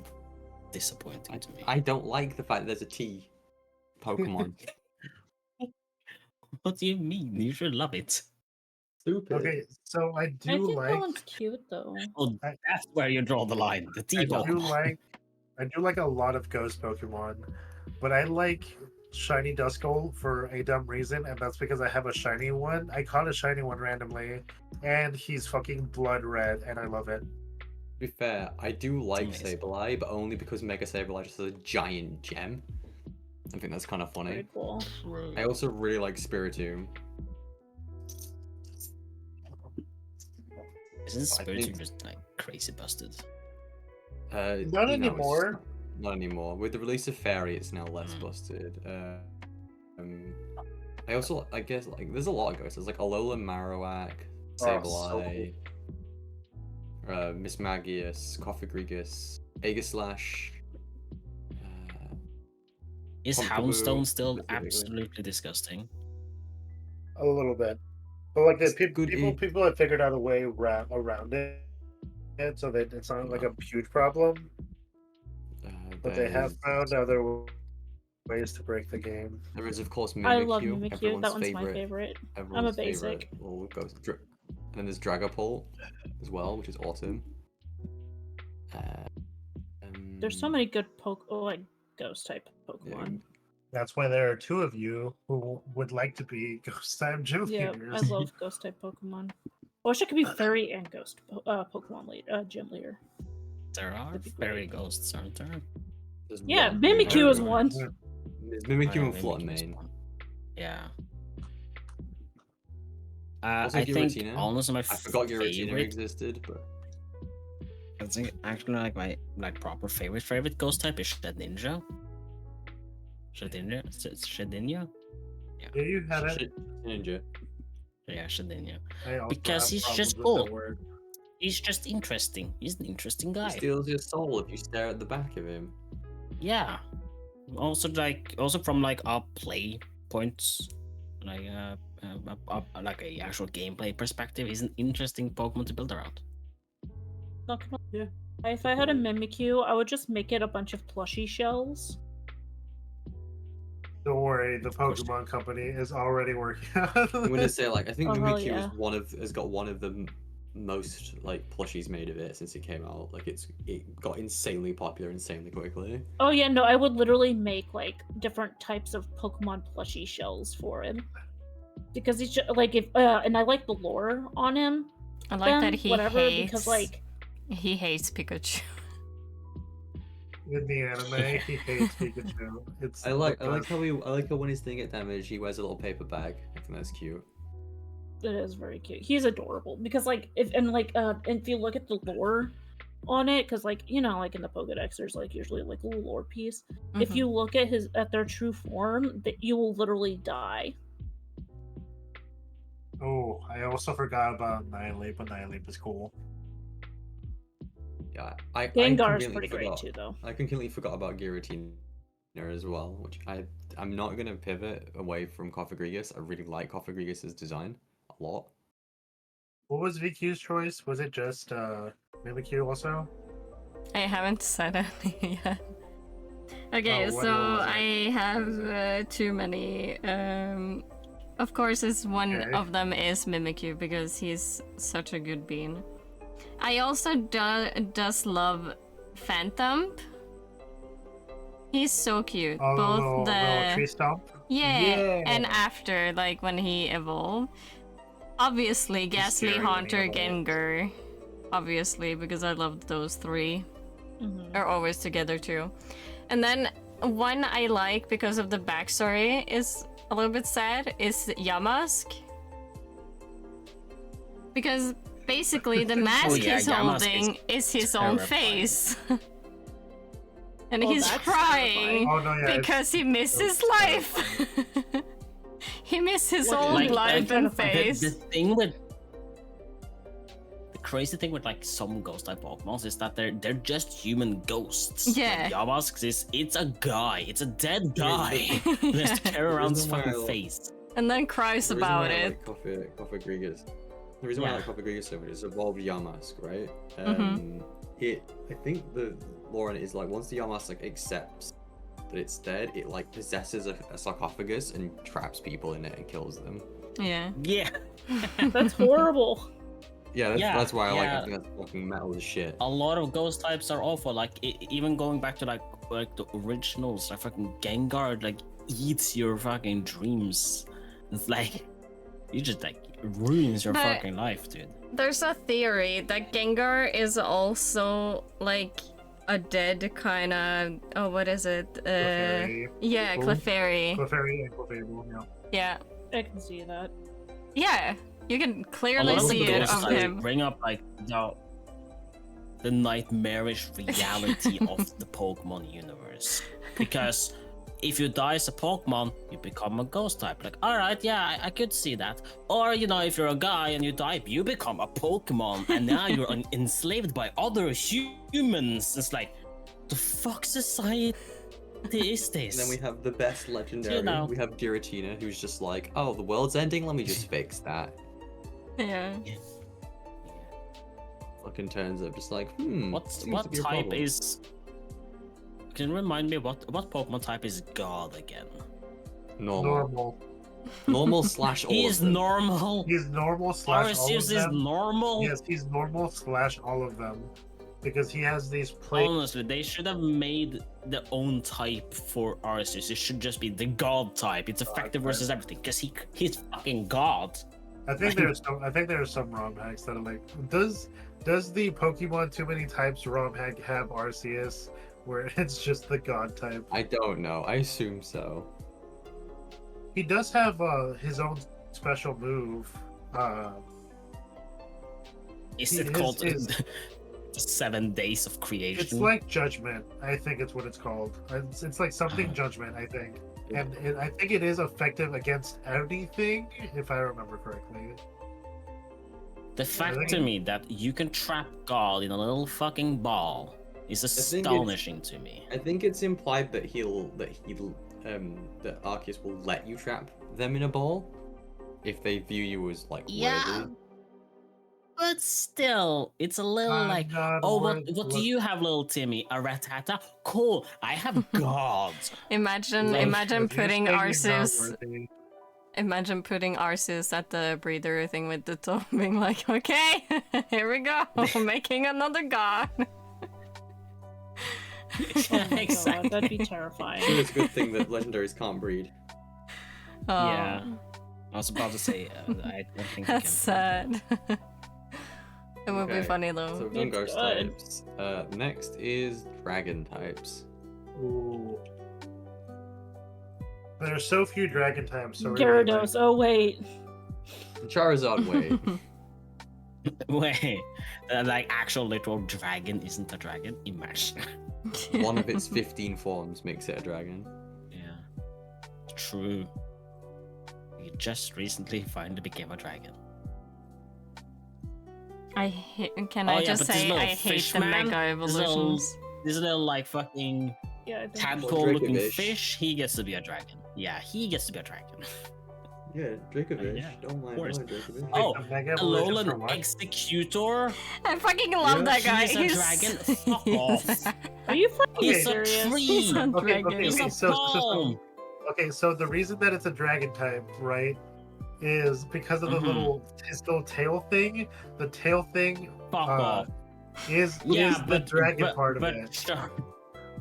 disappointing to me. I don't like the fact that there's a T Pokemon. What do you mean? You should love it. Stupid. Okay, so I I do think that like one's cute though. Oh, that's where you draw the line. The T I do Pokemon. like a lot of ghost Pokemon, but I like shiny Duskull for a dumb reason, and that's because I have a shiny one. I caught a shiny one randomly, and he's fucking blood red, and I love it. To be fair, I do like amazing. Sableye, but only because Mega Sableye just has a giant gem. I think that's kind of funny. Very cool. I also really like Spiritomb. Isn't I Spiritomb think- just like crazy busted? Not you know, it's anymore. Not anymore. With the release of Fairy, it's now less busted. I also, I guess, like, there's a lot of ghosts. There's like Alola Marowak, Sableye, Miss Magius, Cofagrigus, Aegislash. Is Pumpkaboo, Houndstone still specifically. absolutely disgusting? A little bit, but like the It's good people have figured out a way around it, so that it's not like a huge problem. But they have found other ways to break the game. There is, of course, Mimikyu. I love Mimikyu. Everyone's That one's favorite. my favorite. Everyone's basic. favorite little ghost. And then there's Dragapult as well, which is awesome. There's so many good like Ghost type Pokemon. That's why there are 2 of you who would like to be Ghost type gym Yeah, leaders. I love Ghost type Pokemon. I wish I could be Fairy and Ghost Pokemon gym leader. There are That'd be fairy ghosts, aren't there? There's Yeah, one. Mimikyu is There's one. There's Oh, Mimikyu yeah, and Mimikyu is Fluttermane. one. Yeah. Also I think Giratina. honestly my I forgot Giratina favorite. existed, but I think actually like my proper favorite ghost type is Shedinja. Shedinja? Yeah, you had it. Shit, Ninja. Yeah, Shedinja. I also Because have he's problems just with cool. that word. He's just interesting. He's an interesting He guy. steals your soul if you stare at the back of him. Yeah. Also from like our play points, like like a actual gameplay perspective, he's an interesting Pokemon to build around. Not gonna Yeah. If I had a Mimikyu, I would just make it a bunch of plushie shells. Don't worry, the course. Pokemon Company is already working on I'm gonna this. say like I think Oh, hell Mimikyu yeah. has got one of the most like plushies made of it since it came out. Like it got insanely popular insanely quickly. Oh yeah, no, I would literally make like different types of Pokemon plushie shells for him. Because he's just, like if and I like the lore on him. I like that them, he whatever, hates. because like He hates Pikachu. In the anime, he hates Pikachu. It's I like the best. how when his thing get damaged, he wears a little paper bag. I think that's cute. it is very cute. He's adorable because like if you look at the lore on it, because like like in the Pokedex, there's like usually like a little lore piece. If you look at their true form, that you will literally die. Oh, I also forgot about Nihileep, but Nihileep is cool. Yeah, Gengar is completely pretty great forgot- too, though. I completely forgot about Giratina as well, which I'm not gonna pivot away from Cofagrigus. I really like Cofagrigus' design a lot. What was VQ's choice? Was it just Mimikyu also? I haven't said anything yet. Okay, Oh, what so was it? I have too many. Of course, one Okay. of them is Mimikyu because he's such a good bean. I also does love Phantom. He's so cute. Oh, Both the the tree stump? yeah, and after like when he evolved. Obviously, Ghastly, scary when he Haunter, evolved. Gengar. Obviously, because I loved those three. Are always together too. And then one I like because of the backstory is a little bit sad is Yamask. Because basically the mask yeah, he's Yamask holding is his own terrifying. face. And Oh, he's that's crying Oh no, yeah. because he misses so life. He misses his What own is it? life I'm and trying to face. The thing with the crazy thing with like some ghost type Pokemon is that they're just human ghosts. Yeah. Like, Yamask it's a guy. It's a dead guy. Yeah. Who has to carry around his reason why I fucking like- face. And then cries The reason why about I it. like Cofagrigus. The reason why I Yeah. like Cofagrigus so much is evolved Yamask, right? Mhm. I think the lore on it is like once the Yamask like accepts that it's dead, it like possesses a sarcophagus and traps people in it and kills them. Yeah. Yeah. That's horrible. Yeah, Yeah, that's why I like. yeah. I think that's fucking metal as shit. A lot of ghost types are awful. Like even going back to like the originals, like fucking Gengar, like eats your fucking dreams. It's like you just like ruins your But- fucking life, dude. There's a theory that Gengar is also like a dead kind of. Oh, what is it? Clefairy. Yeah, People. Clefairy. Clefairy and Clefable, yeah. Yeah, I can see that. yeah. You can A clearly lot of see the it ghost of types him. bring up like the nightmarish reality of the Pokemon universe. Because if you die as a Pokemon, you become a ghost type. Like, alright, yeah, I could see that. Or, if you're a guy and you die, you become a Pokemon, and now you're enslaved by other humans. It's like, the fuck society is this? And then we have the best legendary. know. We have Giratina, who's just like, oh, the world's ending. Let me just fix that. Yeah. Fucking turns up, just like, What seems to be a type problem. is? Can you remind me what Pokemon type is God again? normal? Normal. Normal slash all He of is them. normal. He's normal slash all of Arceus is them. normal. Yes, he's normal slash all of them. Because he has these play. Honestly, they should have made their own type for Arceus. It should just be the God type. It's effective type. versus everything, because he's fucking God. I think there's some ROM hacks that are like, does the Pokemon Too Many Types ROM hack have Arceus, where it's just the God type? I don't know. I assume so. He does have his own special move. Is He it is- called is- the 7 days of creation? It's like Judgment. I think it's what it's called. It's like something Judgment, I think. And I think it is effective against anything, if I remember correctly. The fact think to me that you can trap God in a little fucking ball is think it's- astonishing to me. I think it's implied that that Arceus will let you trap them in a ball if they view you as like worthy. but still, it's a little like, not oh, worth what do look- you have, little Timmy? A ratata? Cool, I have gods. Imagine Like, imagine If you're putting saying you're not Arceus worthy, imagine putting Arceus at the breeder thing with the toe, being like, okay, here we go, making another god. Oh my Exactly. god, that'd be terrifying. So it's a good thing that legendaries can't breed. Oh, Yeah. I was about to say, I don't think that's we can. sad. It would be Okay, funny So though. we've done It's ghost good. types. Next is dragon types. ooh. There are so few dragon types. So really, Gyarados. Oh wait. Charizard, wait. Wait, like actual literal dragon isn't a dragon? Imagine. One of its 15 forms makes it a dragon. Yeah. True. You just recently finally became a dragon. Can Oh, I yeah, just but this say little I hate fish the man, mega this little- evolutions. This little like fucking Yeah, I think tadpole looking Dracovish. fish, he gets to be a dragon. Yeah, he gets to be a dragon. Yeah, Dracovish. Yeah, Don't mind course. Dracovish. Oh, the Mega Evolution for Alolan what? Executor. I fucking love Yeah, that guy. he's a dragon. Fuck he's- off. Are you fucking He's a serious? tree. He's a Okay, dragon. okay, He's okay. a So, palm. okay, so the reason that it's a dragon type, right, is because of the his little tail thing. The tail thing Fuck uh, off. is the dragon part of it.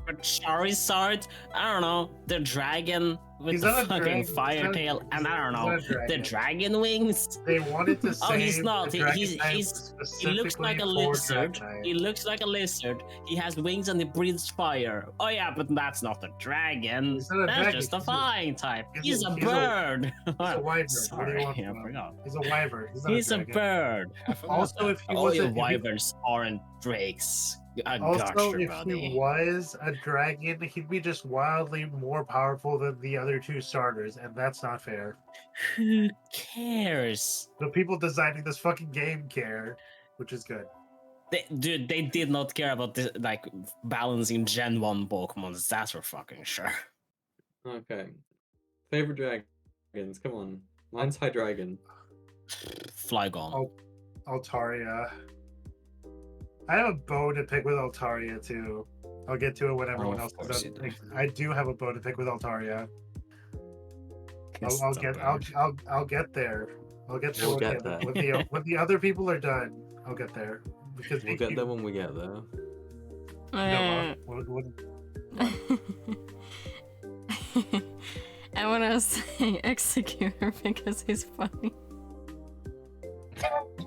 But Charizard, I don't know, the dragon with He's the not a fucking dragon. fire He's tail, not- and I don't he's know, not a the dragon. dragon wings. They wanted to say Oh, he's not. the He- dragon he's- type he's- was He looks like a specifically for lizard. Dragonite. He looks like a lizard. He has wings and he breathes fire. Oh yeah, but that's not a dragon. He's not a That's dragon, just a he's a- flying type. he's He's a- a he's a- bird. He's a wyvern. What do Sorry, you want I from him? forgot. He's a wyvern. He's not He's a a dragon. bird. I forgot Also, that. if he Oh, wasn't- your if he- wyverns aren't drakes. I Also, gotcha, if buddy. he was a dragon, he'd be just wildly more powerful than the other two starters, and that's not fair. Who cares? The people designing this fucking game care, which is good. Dude, they did not care about this, like balancing Gen 1 Pokemon. That's for fucking sure. Okay. Favorite dragons, come on. Mine's Hydreigon. Flygon. Oh. Altaria. I have a bone to pick with Altaria too. I'll get to it when everyone of else course is you done. do. I do have a bone to pick with Altaria. Kiss I'll the get bird. I'll get there. I'll get there, We'll when, get there. when the other people are done. I'll get there because We'll get there when we get there. Uh, I want to say Executor because he's funny.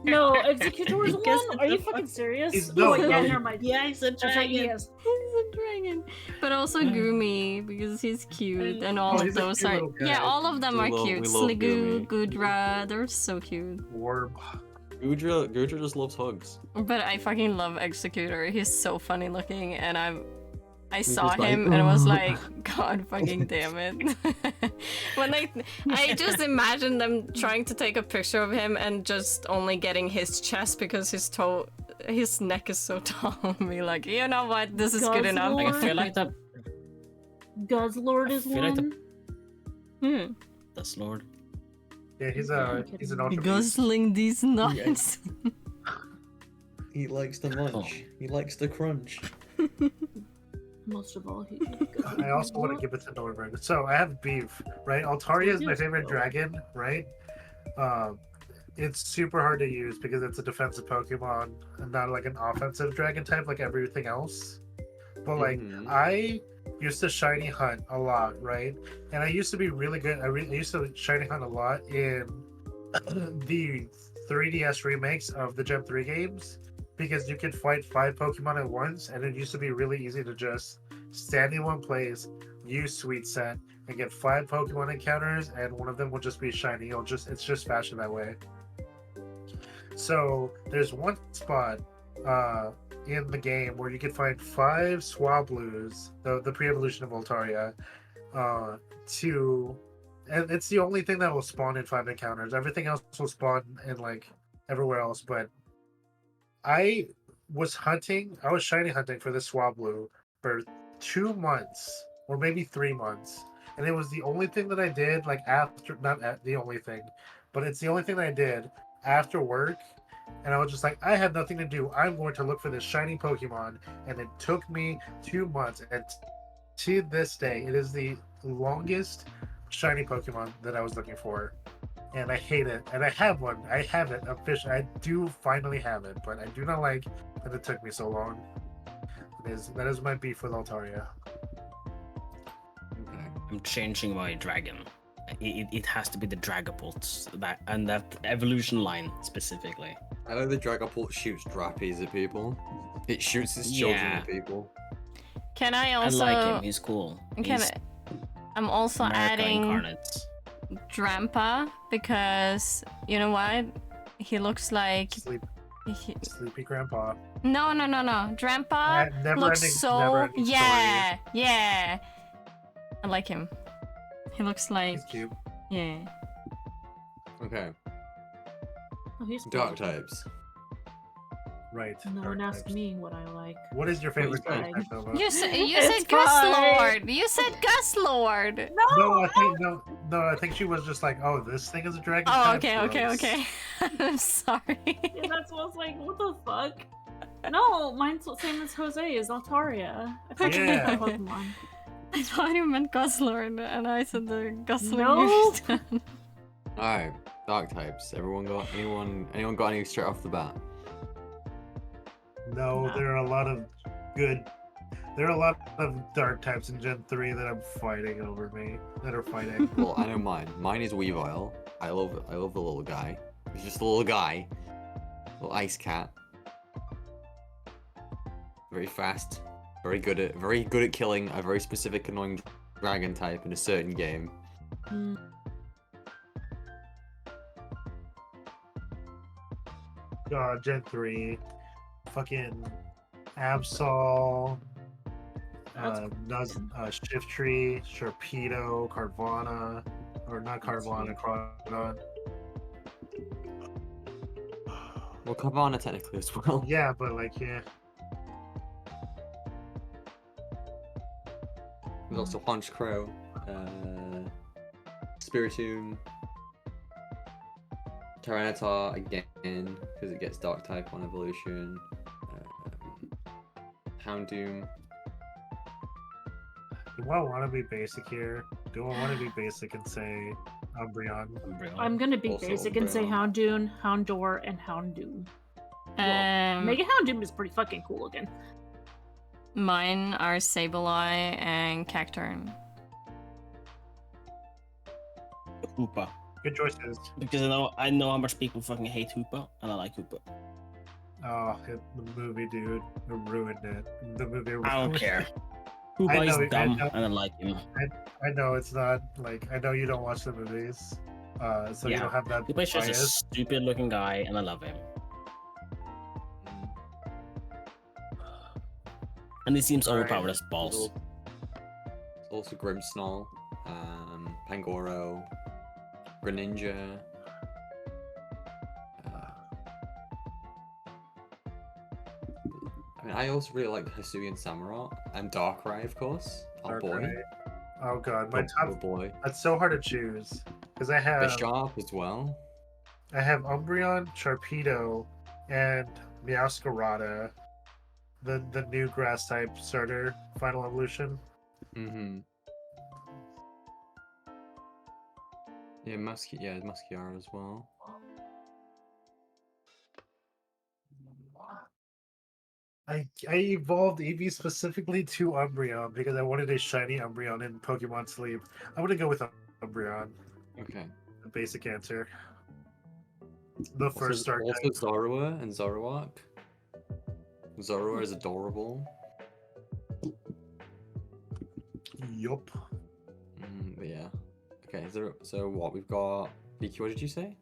No, Executor is Guess one? it's Are you a fucking serious? He's- Oh, no, yeah, no. never mind. Yeah, he's a That's right, he is. He's a dragon, but also Gumi because he's cute, and all Oh, of he's a those cute are little guy. yeah, all of them We are love- cute. we love Sliggoo, Gumi. Goodra, they're so cute. Orb. Gudra just loves hugs. But I fucking love Executor. He's so funny looking, and I saw just like, him and I was like, God fucking damn it. When I just imagine them trying to take a picture of him and just only getting his chest because his neck is so tall and be like, you know what, this is good enough. Guzzlord. I feel like the Guzzlord is I feel like one. that's Lord. Yeah, he's an ultra beast. Guzzling these nuts. He likes to munch. He likes to crunch. Most of all, he. I also want to give it to Norbert. So I have beef, right? Altaria is my favorite dragon, right? It's super hard to use because it's a defensive Pokemon and not like an offensive dragon type like everything else. But like Mhm. I used to shiny hunt a lot, right? And I used to be really good. I used to shiny hunt a lot in the 3DS remakes of the Gen 3 games because you could fight 5 Pokemon at once, and it used to be really easy to just stand in one place, use Sweet Scent, and get 5 Pokemon encounters, and one of them will just be shiny. It's just faster that way. So there's one spot in the game where you can find 5 Swablues, the pre-evolution of Altaria, and it's the only thing that will spawn in 5 encounters. Everything else will spawn in like everywhere else, but I was shiny hunting for this Swablu for 2 months or maybe 3 months, and it was the only thing that I did the only thing, but it's the only thing that I did after work and I was just like, I have nothing to do. I'm going to look for this shiny Pokemon, and it took me 2 months, and to this day, it is the longest shiny Pokemon that I was looking for, and I hate it. And I have one. I have it officially. I do finally have it, but I do not like that it took me so long. That is my beef with Altaria. Okay. I'm changing my dragon. It has to be the Dragapult, that evolution line specifically. I know the Dragapult shoots drappies at people. It shoots its children at people. Can I I also? like him. He's cool. I'm also America adding incarnate. Drampa because you know what? He looks like. Sleepy Grandpa. No. Drampa Never looks ending, so. never ending Yeah. I like him. He looks like. He's cute. Yeah. Okay. Oh, he's Dark cool. types. Right. No dark one asked types. me what I like. What is your favorite What dark is type, Nova? You said It's Gus fine. Lord. You said Gus Lord. No, I think she was just like, oh, this thing is a dragon Oh, type. okay. I'm sorry. Yeah, that's what I was like, what the fuck? No, mine's the same as Jose, is Altaria. I thought you meant Yeah. my Pokemon. I thought you meant Gus Lord, and I said the Gus Lord. Nope. Alright, dark types. Anyone got any straight off the bat? No, No. there are a lot of dark types in Gen 3 that I'm fighting over me. That are fighting. Well, I know mine. Mine is Weavile. I love the little guy. He's just a little guy. Little ice cat. Very fast. Very good at killing a very specific annoying dragon type in a certain game. Mm. Gen 3. Fucking Absol. Shiftry, Sharpedo, Carvana. Or not Carvana, Crawdon. Well, Carvana technically as well. Yeah, but like, yeah. There's also Honchkrow, Spiritomb, Tyranitar again, because it gets Dark type on evolution, Houndoom. Do I want to be basic here? Do I want to be basic and say Umbreon? I'm gonna be Also basic and say Umbreon. Houndoom, Houndour, and Houndoom. Well, Mega Houndoom is pretty fucking cool again. Mine are Sableye and Cacturne. Hoopa. Good choices. Because I know how much people fucking hate Hoopa, and I like Hoopa. Oh, the movie, dude. It ruined it. The movie ruined I don't it. care. I Hoopa know, is dumb, I know. and I like him. I know it's not, like, I know you don't watch the movies. So you Yeah. don't have that Hoopa is just a bias. stupid looking guy, and I love him. And he seems Alright. overpowered as balls. There's also Grimmsnarl, Pangoro, Greninja. I mean, I also really like Hisuian Samurott and Darkrai, of course. Our boy. Darkrai. Oh god, my Our top. boy. That's so hard to choose because I have Bisharp as well. Umbreon, Sharpedo, and Meowscarada, the new grass type starter final evolution. Mm-hmm. Yeah, Musciara as well. I evolved Eevee specifically to Umbreon because I wanted a shiny Umbreon in Pokemon Sleep. I'm gonna go with Umbreon. Okay. The basic answer. The first start. Also Zorua and Zoroark. Zorua is adorable. Yup. But yeah. Okay, so what we've got? Vicky, what did you say?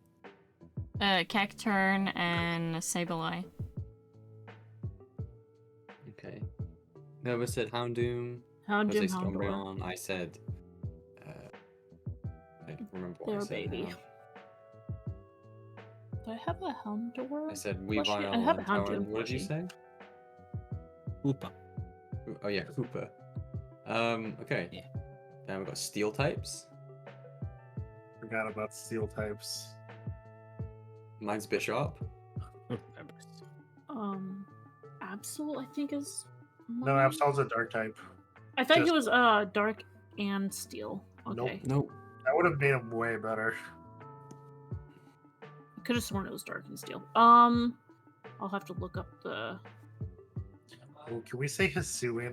Cacturne and Sableye. Okay. Nova said Houndoom. Houndoom, Jose said Houndour. Umbreon. I said. I don't remember what I They're a said. baby. now. Do I have a Houndour? I said Question? Weavile. I have a and Houndoom Tauren. What did you plushie. say? Hoopa. Oh yeah, Hooper. Okay. Yeah. Then we've got Steel types. Forgot about steel types. Mine's Bisharp. Absol, I think is. No, mine. Absol's a dark type. I thought he just- was dark and steel. Okay. Nope. That would have made him way better. I could have sworn it was dark and steel. I'll have to look up the. Oh, can we say Hisui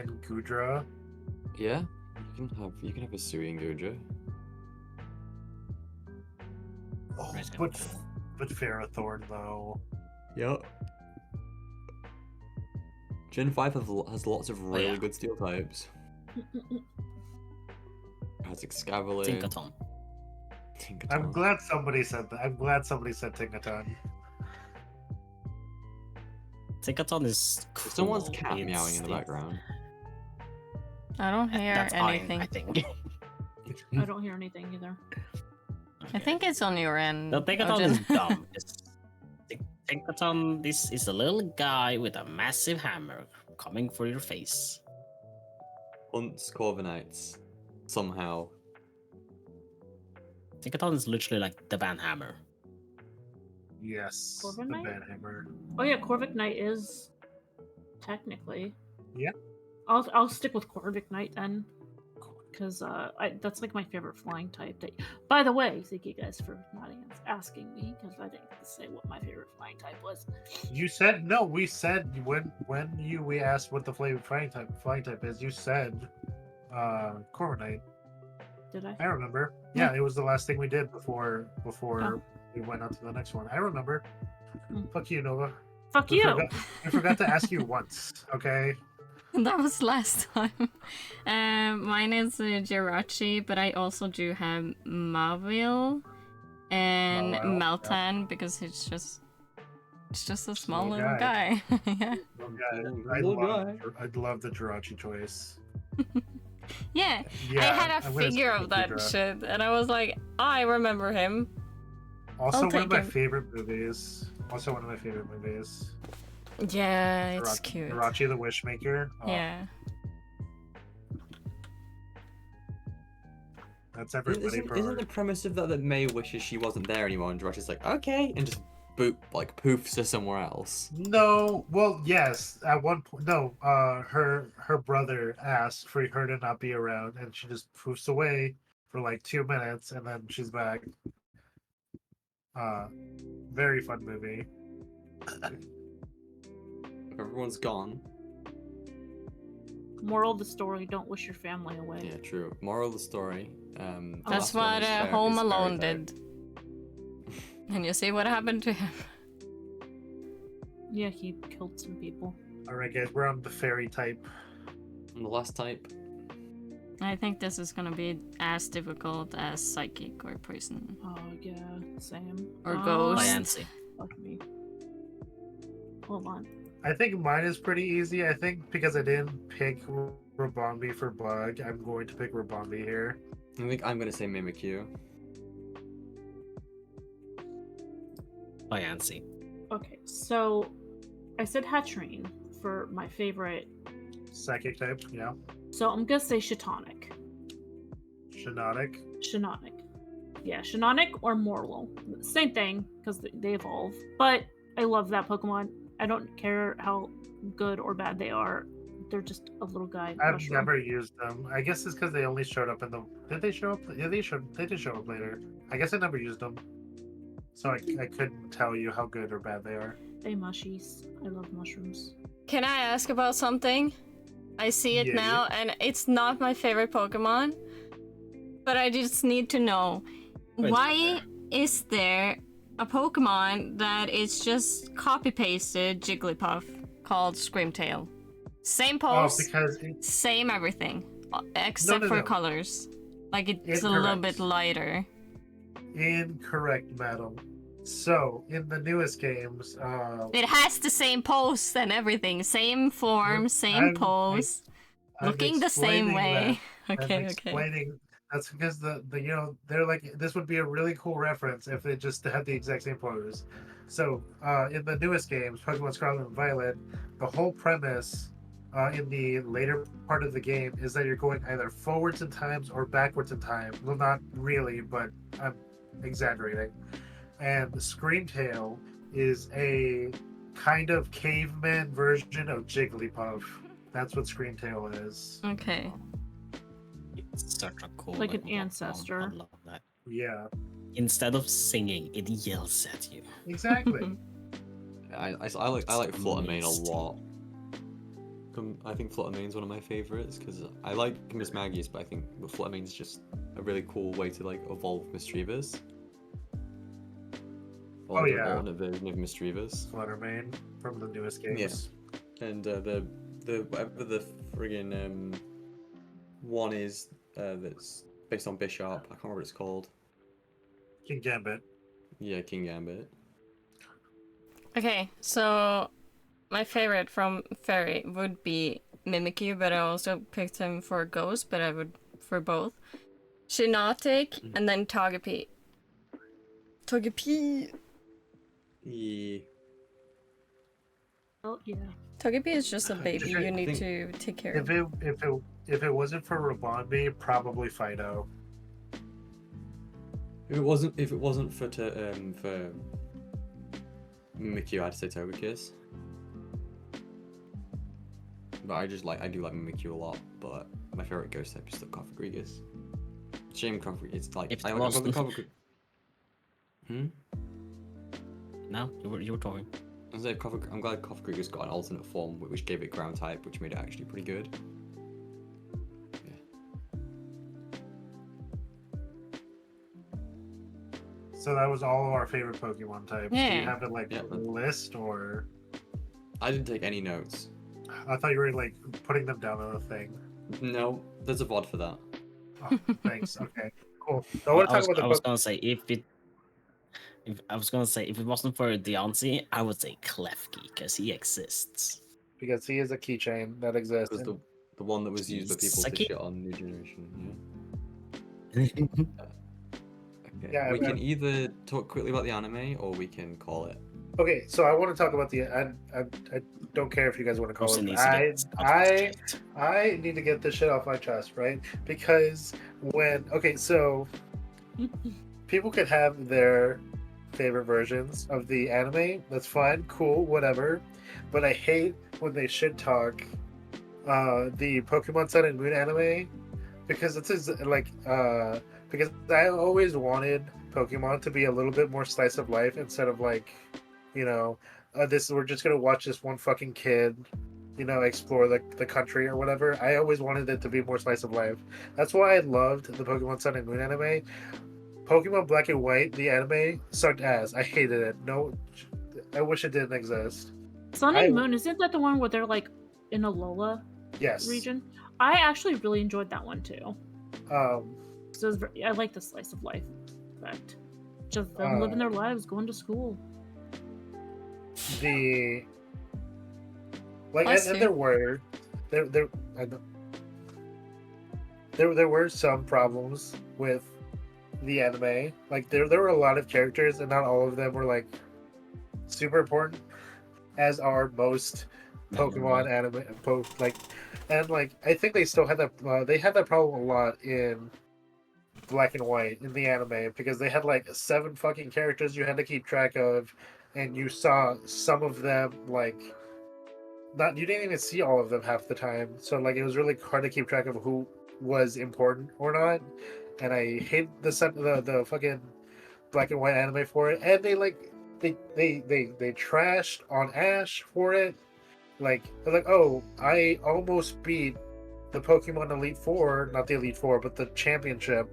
and Gudra? Yeah, you can have a Sui and Guja. Oh, Right, but Ferrothorn though. Yep. Gen 5 has lots of really yeah. good steel types. Has Excavalier. Tinkaton. I'm glad somebody said that. I'm glad somebody said Tinkaton. Tinkaton is cool. Someone's cat It's meowing in the background. I don't hear That's anything. fine, I think. I don't hear anything either. I think it's on your end. The Tinkaton Ojin. is dumb. Tinkaton, this is a little guy with a massive hammer coming for your face. Hunts Corviknights. Somehow. Tinkaton is literally like the Van Hammer. Yes, the Corviknight? Banhammer. Oh yeah, Corviknight is technically. Yeah. I'll stick with Corviknight then, because that's like my favorite flying type. By the way, thank you guys for not asking me, because I didn't say what my favorite flying type was. You said no. We said when we asked what the flavor flying type is. You said Corviknight. Did I? I remember. Yeah, it was the last thing we did before we went on to the next one. I remember. Fuck you, Nova. Fuck We you. I forgot to ask you once. Okay. That was last time. Mine is Jirachi, but I also do have Mavil and Mawile, Meltan because it's just a small Little little guy. Yeah. I'd love the Jirachi choice. Yeah. Yeah, I had I'm a gonna figure stick of with that Ghidra. shit, and I was like, I remember him. Also, I'll one of take my him. favorite movies. Yeah, it's Jirachi- cute. Jirachi the Wishmaker. Oh, Yeah. That's everybody. Isn't the premise of that May wishes she wasn't there anymore and Jirachi's like, okay, and just poofs to somewhere else? No, well, yes. At one point, no. Her brother asked for her to not be around, and she just poofs away for like 2 minutes, and then she's back. Very fun movie. If everyone's gone. Moral of the story: don't wish your family away. Yeah, true. Moral of the story. The That's last one what is fair- Home is Alone stereotype. did. And you see what happened to him. Yeah, he killed some people. All right, guys, we're on the fairy type. And the last type. I think this is gonna be as difficult as psychic or poison. Oh yeah, same. Or ghost. Yancy. Fuck me. Hold on. I think mine is pretty easy. I think because I didn't pick Rabombi for Bug, I'm going to pick Rabombi here. I think I'm gonna say Mimikyu. Yancy. Okay, so I said Hatrine for my favorite. Psychic type, yeah. So I'm gonna say Shatonic. Shinodic. Shanonic. Yeah, Shanonic or Morlo. Same thing, because they evolve. But I love that Pokemon. I don't care how good or bad they are. They're just a little guy. I've mushroom. never used them. I guess it's because they only showed up in the. Did they show up? Yeah, they did show up later. I guess I never used them, so I couldn't tell you how good or bad they are. They mushies. I love mushrooms. Can I ask about something? I see it Yeah. now, and it's not my favorite Pokemon. But I just need to know, Wait, why is there a Pokemon that is just copy-pasted Jigglypuff called Screamtail? Same pose, because same everything, except no, for no. colors. Like it's a little Incorrect. bit lighter. Incorrect, madam. So in the newest games, It has the same pose and everything, same form, same I'm- pose, I'm looking the same explaining way. that. Okay, I'm okay. explaining. That's because the they're like, this would be a really cool reference if they just had the exact same pose. So in the newest games, Pokemon Scarlet and Violet, the whole premise in the later part of the game is that you're going either forwards in times or backwards in time. Well, not really, but I'm exaggerating. And the Screamtail is a kind of caveman version of Jigglypuff. That's what Screamtail is. Okay. It's such a cool Like an little Pokemon. ancestor. I love that. Yeah, Instead of singing, it yells at you. exactly. I like Fluttermane a Amazing. lot. I think Fluttermane's one of my favorites because I like Miss Maggie's, but I think Fluttermane's just a really cool way to like evolve Mischievous. Or Oh, like yeah. an alternate version of Mischievous. Fluttermane from the newest games. And the whatever the friggin' one is that's based on Bishop. I can't remember what it's called. King Gambit. Yeah, King Gambit. Okay, so my favorite from Fairy would be Mimikyu, but I also picked him for Ghost, but I would for both. Shiinotic and then Togepi. Togepi! Yeah. Oh yeah. Togepi is just a baby I you need think- to take care If of. it wasn't for Rabonbi, probably Fido. If it wasn't for Mimikyu, I'd say Togekiss. But I do like Mimikyu a lot. But my favorite ghost type is still Cofagrigus. Shame Cofagrigus. It's like If I it like wasn't- Cofagrigus. No, you were talking. I'm glad Cofagrigus got an alternate form, which gave it ground type, which made it actually pretty good. So that was all of our favorite Pokemon types. Do you Yeah. have it like Yeah. list, or I didn't take any notes. I thought you were like putting them down on a thing. No, there's a VOD for that. Oh, thanks. Okay, cool. So I want to talk about I was the gonna say if it wasn't for Deontay, I would say Klefki because he exists. because he is a keychain that exists. It was the one that was used by people to Saki? shit on New Generation. Okay. Yeah, we I- can either talk quickly about the anime or we can call it. Okay, so I want to talk about the. I don't care if you guys want to call Also it. needs to get out of his chest. I need to get this shit off my chest, right? Because so people could have their favorite versions of the anime. That's fine, cool, whatever. But I hate when they shit talk the Pokemon Sun and Moon anime because because I always wanted Pokemon to be a little bit more slice of life instead of like, we're just gonna watch this one fucking kid, explore the country or whatever. I always wanted it to be more slice of life. That's why I loved the Pokemon Sun and Moon anime. Pokemon Black and White, the anime, sucked ass. I hated it. No, I wish it didn't exist. Sun and Moon, isn't that the one where they're like in Alola Yes. region? I actually really enjoyed that one too. Um, So I like the slice of life effect. Just them living their lives, going to school. the Bless and you. there were there were some problems with the anime. Like there were a lot of characters and not all of them were like super important, as are most Pokemon anime I think they still had that they had that problem a lot in Black and White in the anime because they had like 7 fucking characters you had to keep track of, and you saw some of them you didn't even see all of them half the time. So like it was really hard to keep track of who was important or not. And I hate the fucking Black and White anime for it. And they trashed on Ash for it. Like they're like, oh, I almost beat the Pokemon Elite Four, not the Elite Four, but the championship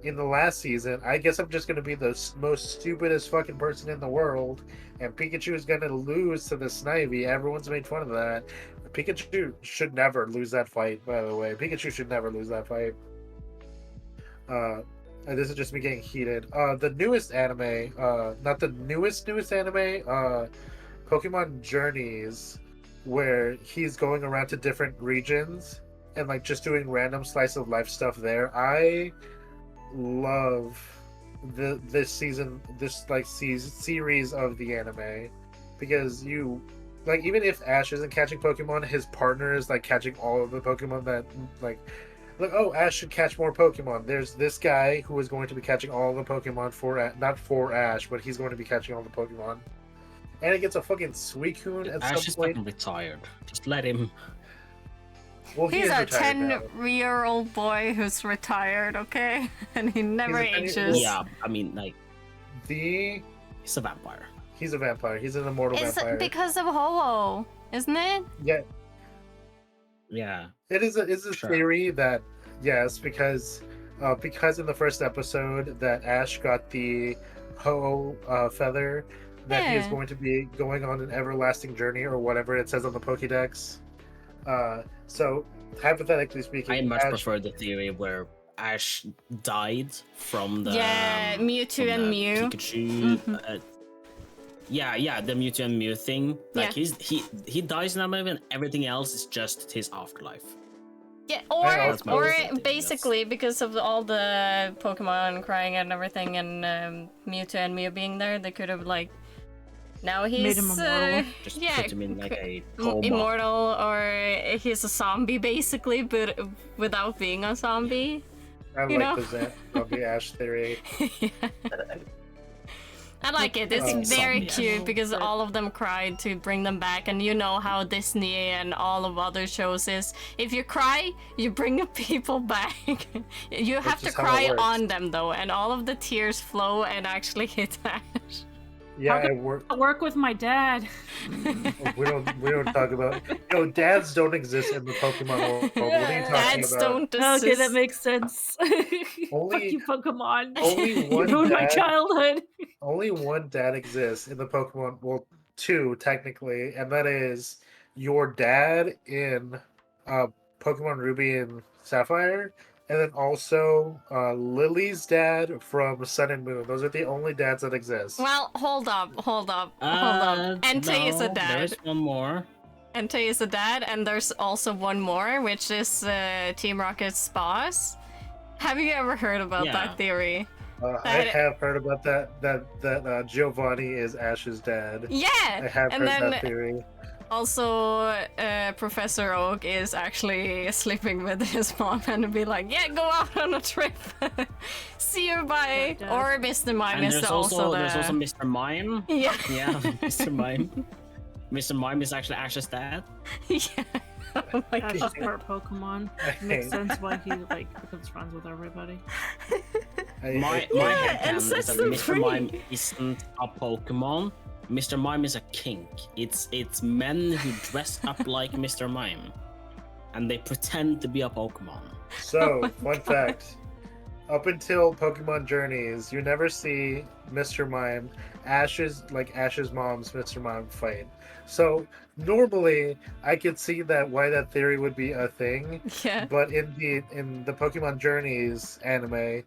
in the last season. I guess I'm just gonna be the most stupidest fucking person in the world, and Pikachu is gonna lose to the Snivy. Everyone's made fun of that. Pikachu should never lose that fight, by the way. Pikachu should never lose that fight. And this is just me getting heated. The newest anime, not the newest anime, Pokemon Journeys, where he's going around to different regions and like just doing random slice of life stuff there. I love this season, series of the anime, because even if Ash isn't catching Pokemon, his partner is like catching all of the Pokemon that like oh, Ash should catch more Pokemon. There's this guy who is going to be catching all the Pokemon not for Ash, but he's going to be catching all the Pokemon. and he gets a fucking Suicune at Ash some is point. fucking retired. Just let him. Well, he He's is a retired now. 10-year-old boy who's retired, okay? And he never He's a 10-year-old ages. Yeah, I mean, like, The he's a vampire. He's a vampire. He's an immortal It's vampire. because of Ho-Oh, isn't it? Yeah, Yeah. it is a Sure. theory that yes, because in the first episode that Ash got the Ho feather, that he is Yeah. going to be going on an everlasting journey or whatever it says on the Pokédex. So hypothetically speaking, I much Ash, prefer the theory where Ash died from the Yeah, Mewtwo from and the Mew. Pikachu. Mhm. Yeah, the Mewtwo and Mew thing. Like Yeah. he dies in that movie, and everything else is just his afterlife. Yeah, That's my or favorite thing, basically because of all the Pokemon crying and everything, and Mewtwo and Mew being there, they could have like now he's Made him immortal. Just yeah, put him in like a m- coma. immortal, or he's a zombie basically, but without being a zombie. I you know? like the Ash theory. I like it. It's very zombie cute Ash. because all of them cried to bring them back, and you know how Disney and all of other shows is. If you cry, you bring the people back. You have to just how it cry works. on them though, and all of the tears flow and actually hit Ash. Yeah, How I work. I work with my dad. We don't talk about. Dads don't exist in the Pokemon world. What are you talking Dads about? don't Okay, exist. that makes sense. Fuck Only- you, Pokemon. only You one ruined my dad- childhood. Only one dad exists in the Pokemon. Well, two technically, and that is your dad in Pokemon Ruby and Sapphire, and then also Lily's dad from Sun and Moon. Those are the only dads that exist. Well, hold up. Entei is a No, dad. There's one more. Entei is a dad, and there's also one more, which is Team Rocket's boss. Have you ever heard about Yeah. that theory? I have heard about that Giovanni is Ash's dad. Yeah, I have and heard then that theory. also Professor Oak is actually sleeping with his mom and be like, yeah, go out on a trip. See you, bye. Dad. Or Mr. Mime And is there's also the... there's also Mr. Mime. Yeah, Yeah, Mr. Mime. Mr. Mime is actually Ash's dad. yeah. Oh my Ash god. is part Pokemon. Makes sense why he like becomes friends with everybody. My Yeah, and headcanon is sets that them Mr. Mime free. isn't a Pokemon. Mr. Mime is a kink. It's men who dress up like Mr. Mime, and they pretend to be a Pokemon. So, fun fact. Up until Pokemon Journeys, you never see Mr. Mime, Ash's mom's Mr. Mime fight. So normally I could see why that theory would be a thing. Yeah. But in the Pokemon Journeys anime,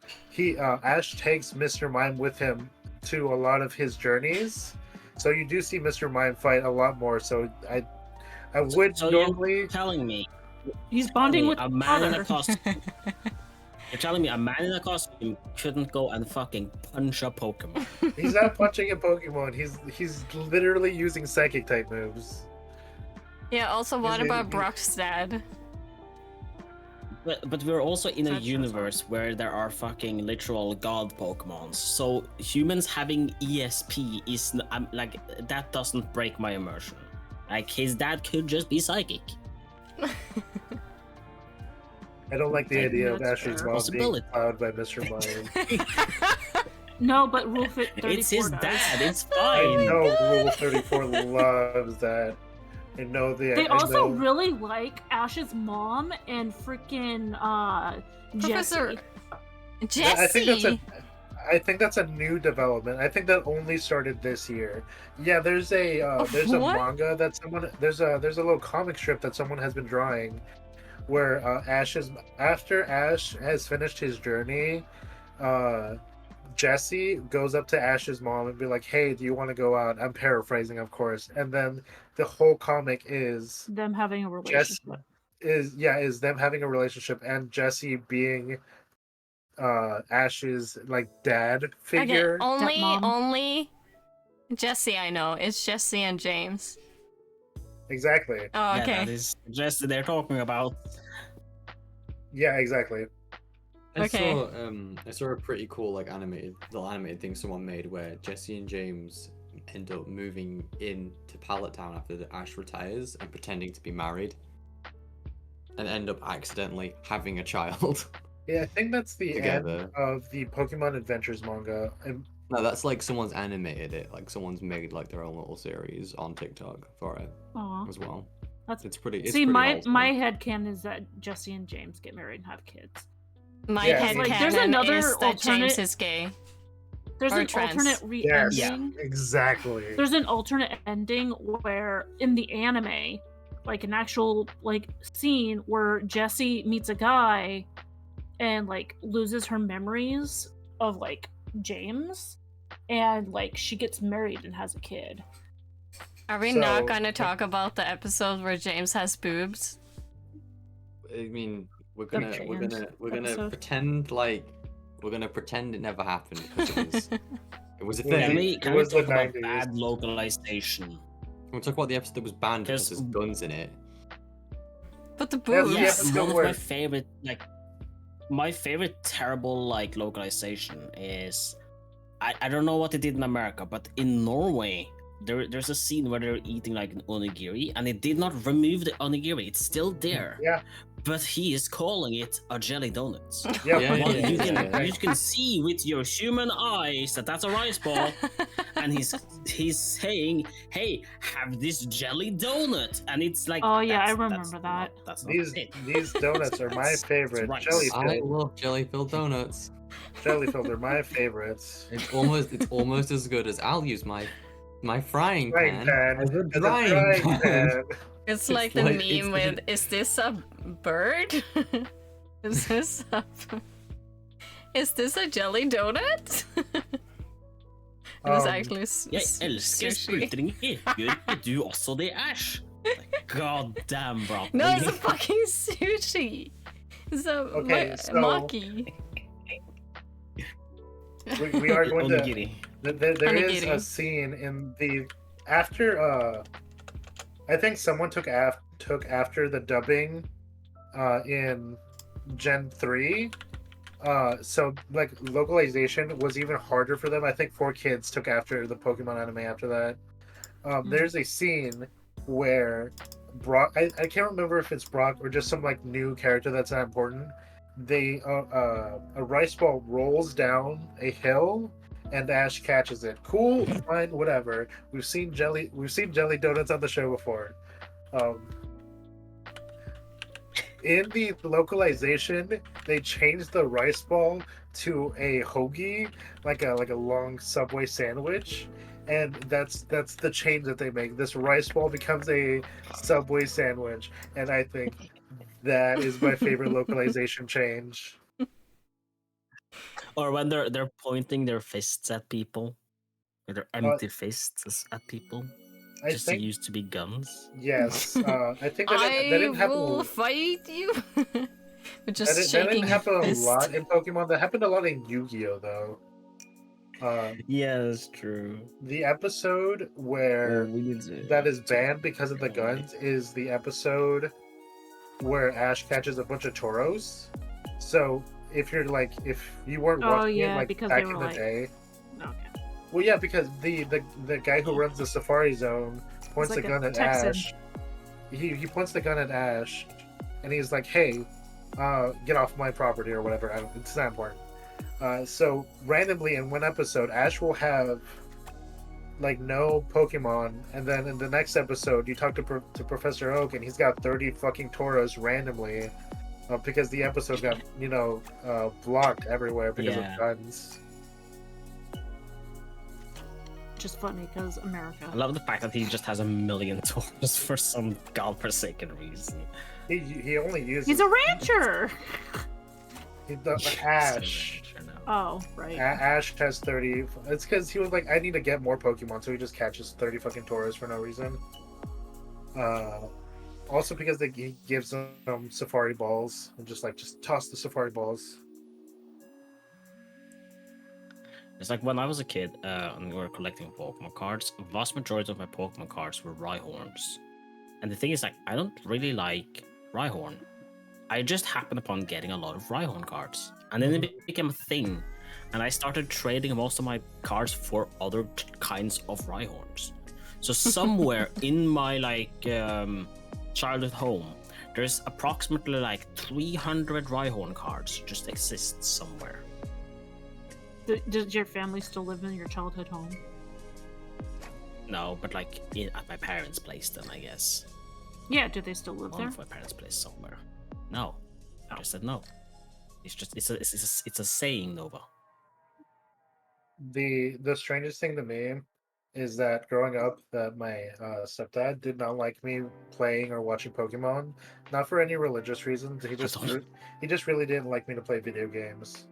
Ash takes Mr. Mime with him to a lot of his journeys. So you do see Mr. Mime fight a lot more. So I would So normally you're telling me He's bonding with a his man in father. a costume. You're telling me a man in a costume couldn't go and fucking punch a Pokemon? he's not punching a Pokemon. He's literally using psychic type moves. Yeah, also what Is it- about Brock's dad? But we're also in a That's so universe where there are fucking literal god Pokemons. So humans having ESP is like that doesn't break my immersion. Like his dad could just be psychic. I don't like the idea of That's Ash's fair. mom being Possibility. plowed by Mr. Mime. No, but Rule Fit 34 It's his does. dad. It's I fine. know Rule 34 loves that. I know the. They I also know, really like Ash's mom and freaking Professor Jesse. Jesse. I think that's a new development. I think that only started this year. Yeah, there's a What? manga that someone there's a little comic strip that someone has been drawing, where after Ash has finished his journey, Jesse goes up to Ash's mom and be like, "Hey, do you want to go out?" I'm paraphrasing, of course, and then the whole comic is Them having a relationship. is them having a relationship and Jesse being Ash's like dad Okay, figure. Stepmom. only Jesse I know. It's Jesse and James. Exactly. Oh, Yeah, okay. that is just they're talking about. Yeah, exactly. I saw a pretty cool like animated thing someone made where Jesse and James end up moving into Pallet Town after Ash retires and pretending to be married, and end up accidentally having a child. Yeah, I think that's the Together. end of the Pokemon Adventures manga. No, that's like someone's animated it. Like someone's made like their own little series on TikTok for it Aw. as well. That's It's pretty. It's See, pretty my wholesome. my headcanon is that Jesse and James get married and have kids. My Yeah, head like, there's canon another is that James alternate- is gay. There's Or an trans. alternate Yes, re-ending. exactly. There's an alternate ending where in the anime, like an actual like scene where Jessie meets a guy and like loses her memories of like James, and like she gets married and has a kid. Are we So, not going to like- talk about the episode where James has boobs? I mean, we're gonna episode. pretend like we're gonna pretend it never happened because it was a Yeah, thing. Can it we was the talk about 90s. bad localization? We'll talk about the episode that was banned because Because- there's guns in it. But the Yeah, boobs. yeah, Yes, but one of my word. favorite, like, my favorite terrible, like, localization is, I don't know what they did in America, but in Norway, there's a scene where they're eating, like, an onigiri, and they did not remove the onigiri. It's still there. Yeah. But he is calling it a jelly donut. Yeah, Yeah, Well, yeah, you yeah, can yeah. you can see with your human eyes that that's a rice ball, and he's saying, "Hey, have this jelly donut," and it's like, Oh, yeah, I that's remember that. not- that's not These it. these donuts are my It's favorite. rice. Jelly I filled. love jelly-filled donuts. Jelly filled are my favorites. It's almost as good as I'll use my frying Frying pan pan as a as a drying frying pan. pan. It's It's like the like- meme it's- with, is this a bird? Is this a jelly donut? It was actually Jeg elsker sushi. sprøyteringer. Gjør ikke du også det, Ash? God damn, bro. No, it's a fucking sushi. It's a Okay, so- maki. We are going to. Onigiri. There is Onigiri. a scene in the after. I think someone took after the dubbing, in Gen 3. So like localization was even harder for them. I think 4Kids took after the Pokemon anime after that. There's a scene where Brock, I can't remember if it's Brock or just some like new character that's not important. They a rice ball rolls down a hill and Ash catches it. Cool, fine, whatever. We've seen jelly donuts on the show before. In the localization, they changed the rice ball to a hoagie, like a long Subway sandwich, and that's the change that they make. This rice ball becomes a Subway sandwich, and I think that is my favorite localization change. Or when they're pointing their fists at people, or their empty fists at people, I just think to use to be guns. yes. I think that I didn't happen. will fight you. We're just That shaking didn't happen a fist. lot in Pokemon. That happened a lot in Yu-Gi-Oh, though. Yeah, that's true. The episode where that is banned because of the guns is the episode where Ash catches a bunch of Tauros. So if you weren't Oh, watching yeah, it like because back they in were the like- day, Okay. well, yeah, because the guy who runs the Safari Zone points like the a gun at Texan. Ash. He points the gun at Ash, and he's like, "Hey, get off my property" or whatever. It's not important. So randomly in one episode, Ash will have like no Pokemon, and then in the next episode, you talk to Professor Oak, and he's got 30 fucking Tauros randomly, because the episode got blocked everywhere because Yeah. of guns. Just funny because America. I love the fact that he just has a million tools for some godforsaken reason. He only uses. He's a rancher. Ash. Oh, right. Ash has 30. It's because he was like, I need to get more Pokemon, so he just catches 30 fucking Tauros for no reason. Also because he gives them Safari balls and just toss the Safari balls. It's like when I was a kid and we were collecting Pokemon cards, vast majority of my Pokemon cards were Rhyhorns. And the thing is, like, I don't really like Rhyhorn. I just happened upon getting a lot of Rhyhorn cards. And then it became a thing and I started trading most of my cards for other kinds of Rhyhorns. So somewhere in my childhood home, there's approximately 300 Rhyhorn cards just exist somewhere. Does your family still live in your childhood home? No, but at my parents' place, then I guess. Yeah, do they still live One there? of my parents' place somewhere. No, I just said no. It's a saying, Nova. The strangest thing to me is that growing up, that my stepdad did not like me playing or watching Pokemon, not for any religious reasons. He just really didn't like me to play video games.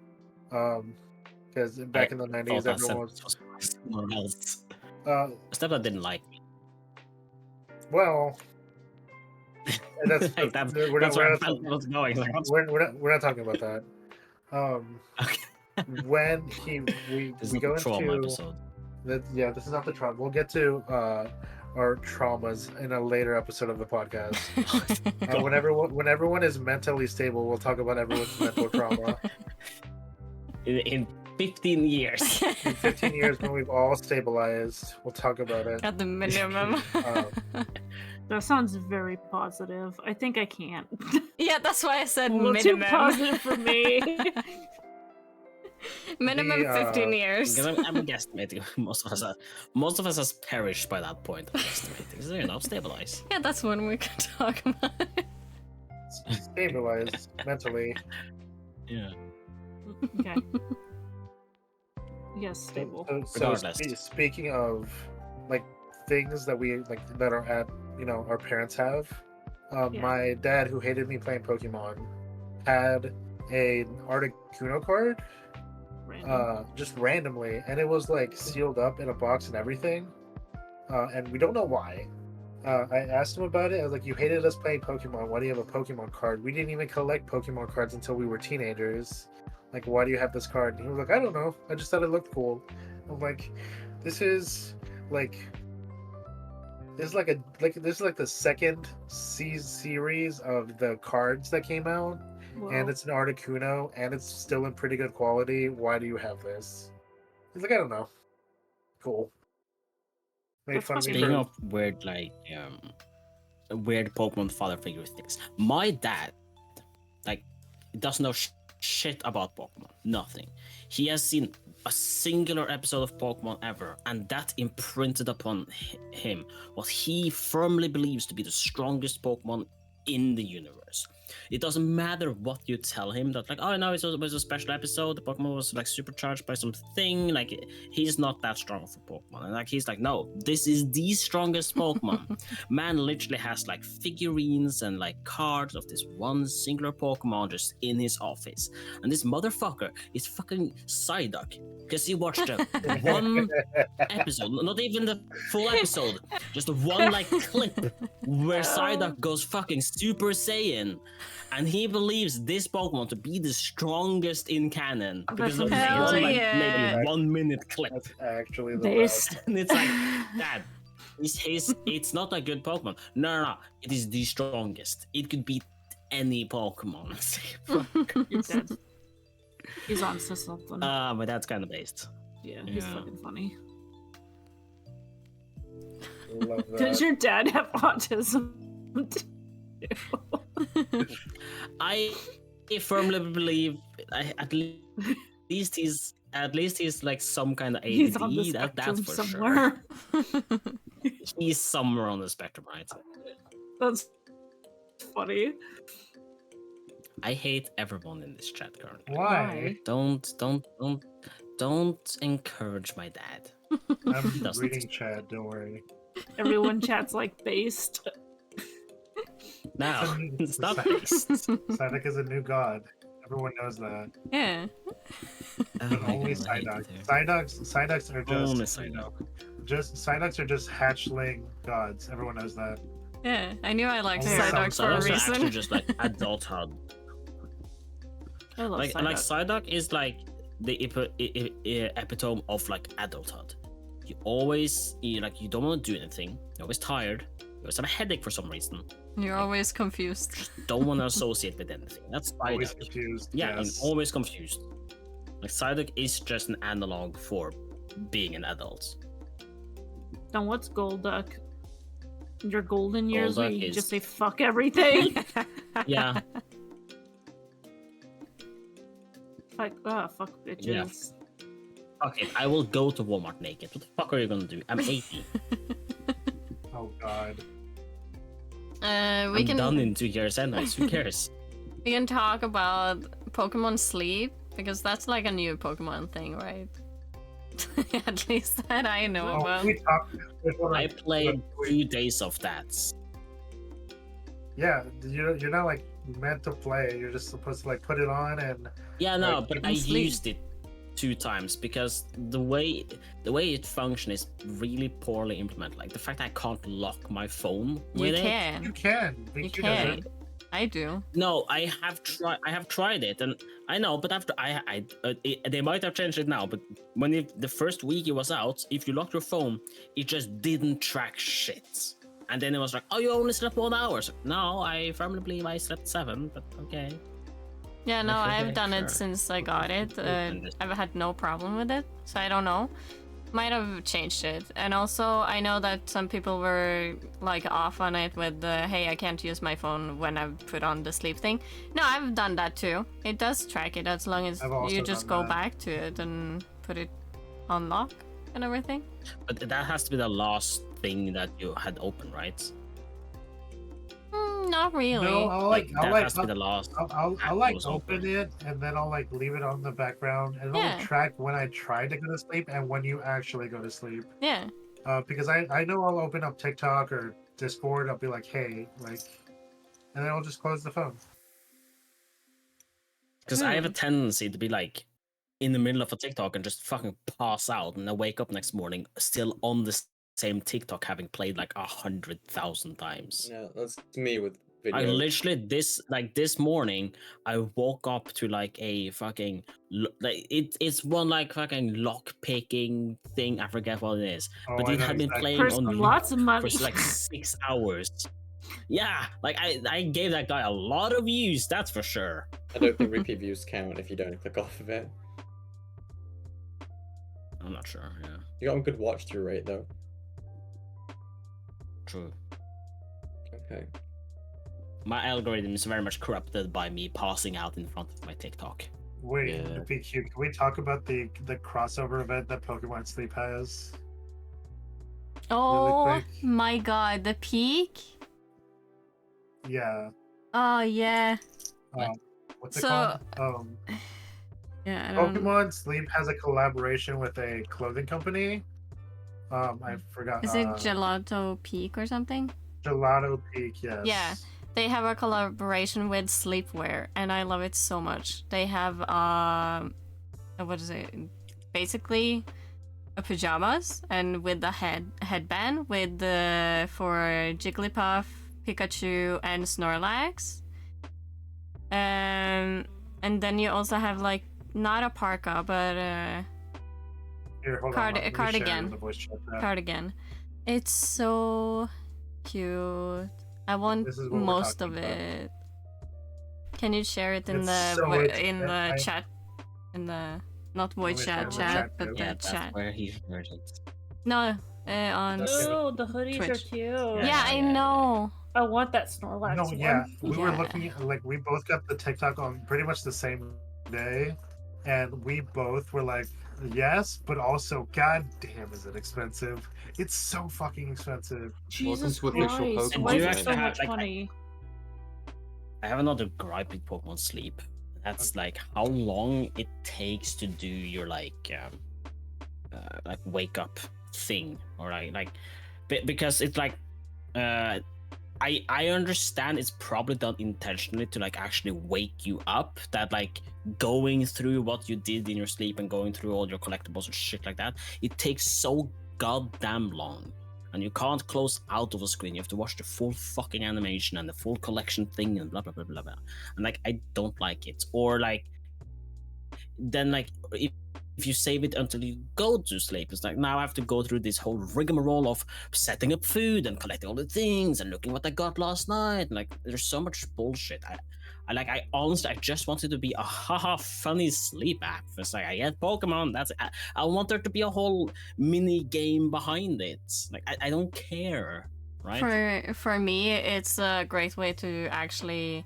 Because back in the thought '90s, that everyone was. sentence was someone else. Uh, My stepdad didn't like me. well, that's That's we're that's not, where we're I not, felt it was going. we're not talking about that. Okay. When This we is go a trauma into episode. yeah, this is not the trauma. We'll get to our traumas in a later episode of the podcast. When everyone is mentally stable, we'll talk about everyone's mental trauma. In 15 years. In 15 years, when we've all stabilized, we'll talk about it. At the minimum. That sounds very positive. I think I can't. Yeah, that's why I said A little minimum. too positive for me. Minimum 15 years. Because I'm guesstimating most of us has perished by that point. I'm estimating. So stabilize. Yeah, that's when we can talk about it. Stabilized mentally. Yeah. Okay. Yes, stable. Speaking of things that we that are at our parents have, my dad, who hated me playing Pokemon, had an Articuno card. Just randomly, and it was sealed up in a box and everything, and we don't know why. I asked him about it. I was like, "You hated us playing Pokemon. Why do you have a Pokemon card? We didn't even collect Pokemon cards until we were teenagers. Why do you have this card?" And he was like, "I don't know. I just thought it looked cool." I'm like, "This is the second series of the cards that came out." Well, And it's an Articuno, and it's still in pretty good quality. Why do you have this? He's like, I don't know. Cool. Made fun of me Speaking for of weird weird Pokemon father figure things, my dad doesn't know shit about Pokemon. Nothing. He has seen a singular episode of Pokemon ever, and that imprinted upon him what he firmly believes to be the strongest Pokemon in the universe. It doesn't matter what you tell him that oh no, it was a special episode, the Pokemon was supercharged by something, he's not that strong for Pokemon, and he's like, no, this is the strongest Pokemon. Man literally has figurines and cards of this one singular Pokemon just in his office, and this motherfucker is fucking Psyduck because he watched one episode, not even the full episode, just one clip where Psyduck goes fucking Super Saiyan, and he believes this Pokemon to be the strongest in canon because of one maybe 1 minute clip. That's actually the Based. best. And it's Dad, it's not a good Pokemon. No, it is the strongest. It could beat any Pokemon. He's on to something. My dad's kind of based. Yeah, he's fucking funny. Love that. Does your dad have autism? I firmly believe at least he's some kind of ADD. He's on the that's spectrum for somewhere. sure. He's somewhere on the spectrum, right? That's funny. I hate everyone in this chat currently. Why? Don't encourage my dad. I'm Doesn't. reading chat, don't worry. Everyone chats based. No, it's not based. Psyduck is a new god. Everyone knows that. Yeah. But only Psyduck. Psyducks are Only just Psyduck. Psyducks are just hatchling gods. Everyone knows that. Yeah, I knew I liked Only Psyduck So for a that's actually reason. just adulthold. I love Like Psyduck. Psyduck is the epitome of adulthood. You always you don't want to do anything. You're always tired. You always have a headache for some reason. You're always confused. Don't want to associate with anything. That's Always Psyduck. confused. Yeah, yes. and always confused. Like Psyduck is just an analog for being an adult. Then what's Golduck? Your golden years where Golduck you is- just say fuck everything? Yeah. Like, fuck bitches. Yeah. Fuck it, I will go to Walmart naked. What the fuck are you gonna do? I'm 80. Oh god. We I'm can done in 2 years anyways. Who cares? we can talk about Pokemon Sleep because that's like a new Pokemon thing, right? At least that I know Oh, about. we talked. I played 2 days of that. Yeah, you're not like meant to play. You're just supposed to like put it on and Yeah, no, Like, but and I sleep. used it 2 times because the way it functions is really poorly implemented. Like the fact I can't lock my phone You with it. you can. can. You Pikachu can. doesn't. I do. No, I have tried it, and I know, but after they might have changed it now. But when the first week it was out, if you locked your phone, it just didn't track shit. And then it was like, oh, you only slept 1 hour. So, no, I firmly believe I slept 7, but okay. Yeah, no, Okay, I've done sure. it since I got it. I've had no problem with it, so I don't know. Might have changed it. And also, I know that some people were like off on it with the, hey, I can't use my phone when I've put on the sleep thing. No, I've done that too. It does track it as long as I've also you just done go that. back to it and put it on lock and everything. But that has to be the last thing that you had open, right? Not really. No, That has to be the last. I'll like was open open. it and then I'll like leave it on the background and it'll Yeah. track when I try to go to sleep and when you actually go to sleep. Yeah. Because I know I'll open up TikTok or Discord. I'll be like, hey, like, and then I'll just close the phone. Because I have a tendency to be like in the middle of a TikTok and just fucking pass out, and I wake up next morning still on the same TikTok, having played like 100,000 times. Yeah, that's me with I video. literally this morning I woke up to like a fucking like it's one like fucking lock picking thing. I forget what it is, Oh, but I it know had been exactly. playing For on some loop lots of money. for like 6 hours. Yeah, like I gave that guy a lot of views, that's for sure. I don't think repeat views count if you don't click off of it. I'm not sure. Yeah, You got a good watch through rate though. true. Okay. My algorithm is very much corrupted by me passing out in front of my TikTok. Wait, Yeah. PQ, can we talk about the crossover event that Pokemon Sleep has? Oh quick. my god, the peak? Yeah. Oh yeah. What's it So- called? Yeah, I don't Pokemon Sleep has a collaboration with a clothing company. I forgot. Is it Gelato Peak or something? Gelato Peak? Yes. Yeah. They have a collaboration with sleepwear, and I love it so much. They have what is it? Basically, a pajamas, and with the headband with the for Jigglypuff, Pikachu, and Snorlax. And then you also have like not a parka, but Here, hold Card- on. let me cardigan. share it in the voice chat now. cardigan. It's so cute. I want This is what we're most talking of about. it. Can you share it in It's the so in the I- chat? In the not voice me chat, share it in the chat, chat but too. the Yeah, that's chat. where he heard it. No, on. That's it. Oh, the hoodies are Twitch. cute. Yeah, I know. I want that Snorlax No, one. yeah, we were Yeah. looking at, like, we both got the TikTok on pretty much the same day, and we both were like, yes, but also, god damn, is it expensive? It's so fucking expensive. Jesus Welcome to official Christ, Pokemon why Do is you it actually so have, much like, money? I have another gripe with Pokemon Sleep. That's like how long it takes to do your like wake up thing, or because it's like I understand it's probably done intentionally to like actually wake you up. That like going through what you did in your sleep and going through all your collectibles and shit like that, it takes so goddamn long. And you can't close out of a screen. You have to watch the full fucking animation and the full collection thing and blah blah blah blah blah. And like I don't like it. Or like then like if you save it until you go to sleep, it's like now I have to go through this whole rigmarole of setting up food and collecting all the things and looking what I got last night. And like there's so much bullshit. I honestly, I just want it to be a haha funny sleep app. It's like, I get Pokemon. I want there to be a whole mini game behind it. Like, I don't care, right? For me, it's a great way to actually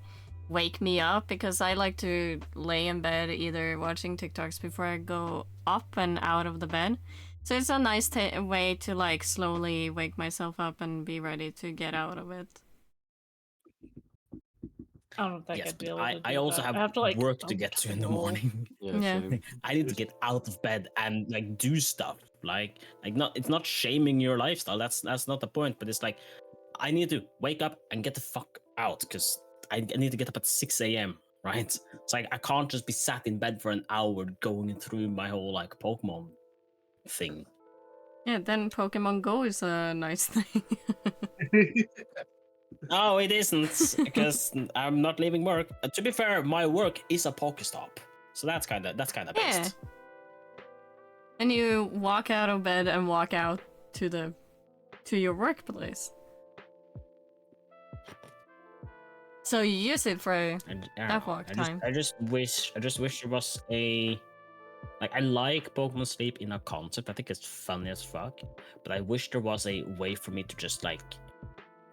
wake me up because I like to lay in bed either watching TikToks before I go up and out of the bed. So it's a nice way to like slowly wake myself up and be ready to get out of it. I don't think Yes, I'd be but able to do I also that. have I have to, like, work to get to in the morning. Yeah, Yeah. same. I need to get out of bed and like do stuff. Like not, it's not shaming your lifestyle. That's not the point. But it's like I need to wake up and get the fuck out because I need to get up at 6 a.m. Right? It's like I can't just be sat in bed for an hour going through my whole like Pokemon thing. Yeah, then Pokemon Go is a nice thing. No, it isn't because I'm not leaving work. To be fair, my work is a Pokestop, so that's kind of Yeah. best. And you walk out of bed and walk out to your workplace. So you use it for that walk time. I just wish there was a like I like Pokemon Sleep in a concept. I think it's funny as fuck, but I wish there was a way for me to just like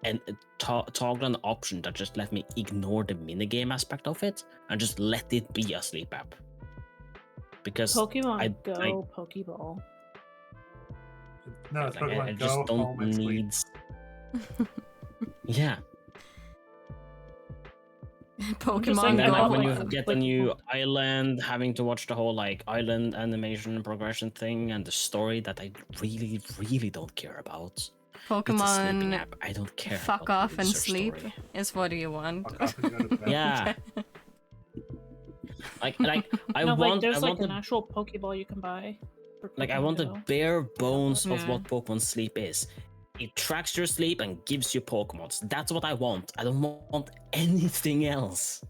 and toggle an option that just let me ignore the minigame aspect of it and just let it be a sleep app. Because Pokemon Go, Pokeball. No, it's like, Pokemon I Go, just don't home, and sleep. need. Yeah. Pokemon And then Go. like when you like, get like- a new island, having to watch the whole like island animation and progression thing and the story that I really, really don't care about. It's a sleeping Pokemon app. I don't care. fuck about off the and research sleep story. is what you want. Fuck off and go to bed. Yeah. like I No, like want there's I like want an the, actual Pokeball you can buy. For like I Pokemon want the Go. bare bones of Yeah. what Pokemon Sleep is. It tracks your sleep and gives you Pokemons. That's what I want. I don't want anything else.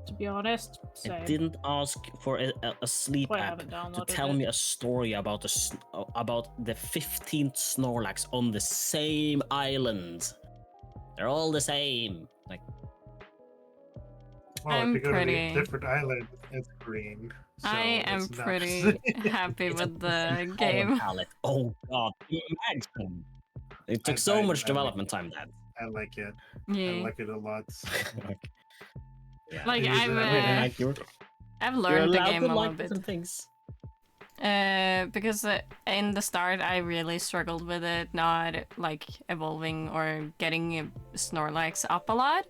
To be honest, I same. didn't ask for a sleep Why I app haven't to downloaded tell it. me a story about the 15th Snorlax on the same island. They're all the same. Like Well, I'm if you go to pretty- the different island, it's green. So I am it's not- pretty happy with the color game. palette. Oh god, imagine. It took I- so I- much I development time. That. I like it. I Yeah. like it a lot. Yeah. Like It is I've that Like, you're I've learned the allowed game to a little like bit. different things. Because in the start I really struggled with it, not like evolving or getting Snorlax up a lot,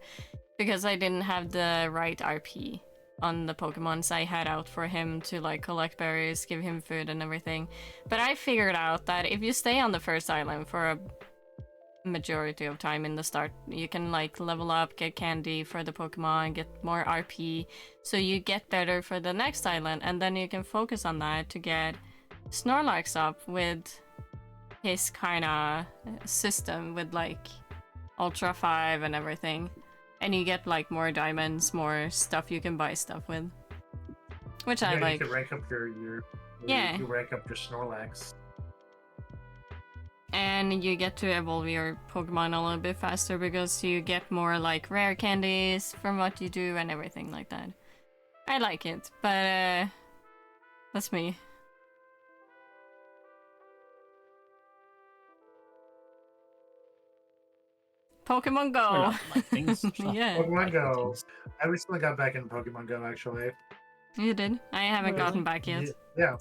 because I didn't have the right RP on the Pokemons I had out for him to like collect berries, give him food and everything. But I figured out that if you stay on the first island for a majority of time in the start, you can like level up, get candy for the Pokemon, get more RP, so you get better for the next island, and then you can focus on that to get Snorlax up with his kind of system with like Ultra 5 and everything, and you get like more diamonds, more stuff you can buy stuff with, which I Yeah, like. You can rank up your Yeah. You rank up your Snorlax. And you get to evolve your Pokemon a little bit faster because you get more like rare candies from what you do and everything like that. I like it, but that's me. Pokemon We're Go. not like things. Yeah, Pokemon Go. I recently got back into Pokemon Go actually. you did. I haven't Really? gotten back yet. Yeah.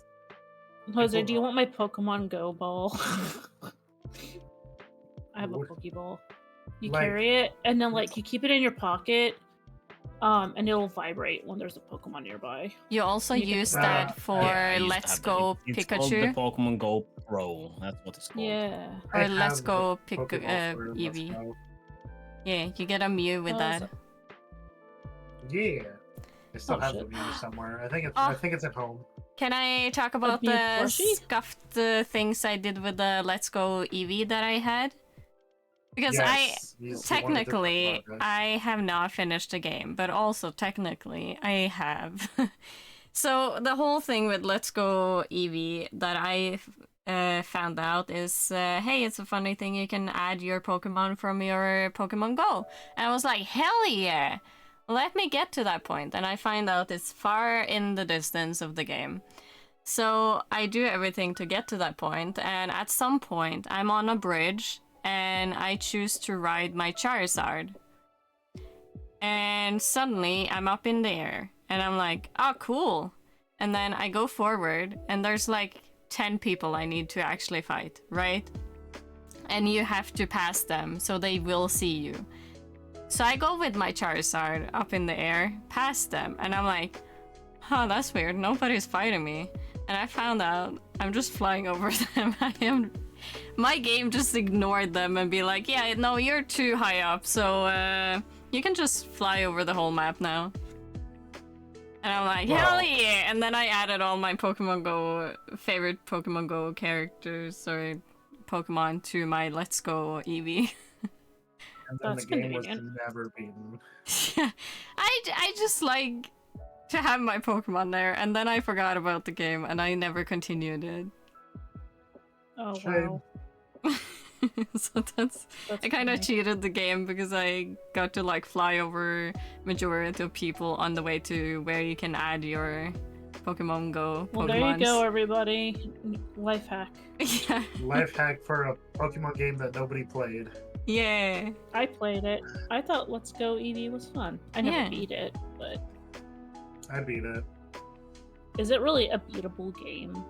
Jose, do you want my Pokemon Go ball? I have a What? Pokeball. You Like- carry it, and then like you keep it in your pocket, and it'll vibrate when there's a Pokemon nearby. You also You can- use Ah, that for Yeah, I used to Let's have that. Go It's called the Pikachu Pokemon Go Pro. That's what it's called. Yeah. or I Let's have Go the Pokeball for Let's Eevee. Go. Yeah, you get a Mew with Oh, that. so- Yeah. I still Oh, have shit. the Mew somewhere. I think it's Oh. I think it's at home. Can I talk about Mew the plushie? scuffed things I did with the Let's Go Eevee that I had? Because Yes, you wanted to technically, talk about it. I have not finished the game, but also technically, I have. So the whole thing with Let's Go Eevee that I found out is, hey, it's a funny thing, you can add your Pokemon from your Pokemon Go. And I was like, hell yeah! Let me get to that point. And I find out it's far in the distance of the game. So I do everything to get to that point, and at some point I'm on a bridge and I choose to ride my Charizard. And suddenly I'm up in the air and I'm like, oh cool. And then I go forward and there's like 10 people I need to actually fight, right? And you have to pass them so they will see you. So I go with my Charizard up in the air, past them, and I'm like, oh, that's weird, nobody's fighting me. And I found out I'm just flying over them. My game just ignored them and be like, yeah, no, you're too high up, so you can just fly over the whole map now. And I'm like, hell yeah! And then I added all my Pokemon Go, favorite Pokemon Go characters or Pokemon to my Let's Go Eevee. And then That's the game was convenient. never beaten. Yeah, I just like to have my Pokemon there, and then I forgot about the game and I never continued it. Oh Shame. wow. So that's I kind of funny. cheated the game because I got to like fly over majority of people on the way to where you can add your Pokemon Go Pokemons. Well, there you go, everybody. Life hack. Yeah. Life hack for a Pokemon game that nobody played. Yeah. I played it. I thought Let's Go Eevee was fun. I never Yeah. beat it, but I beat it. is it really a beatable game?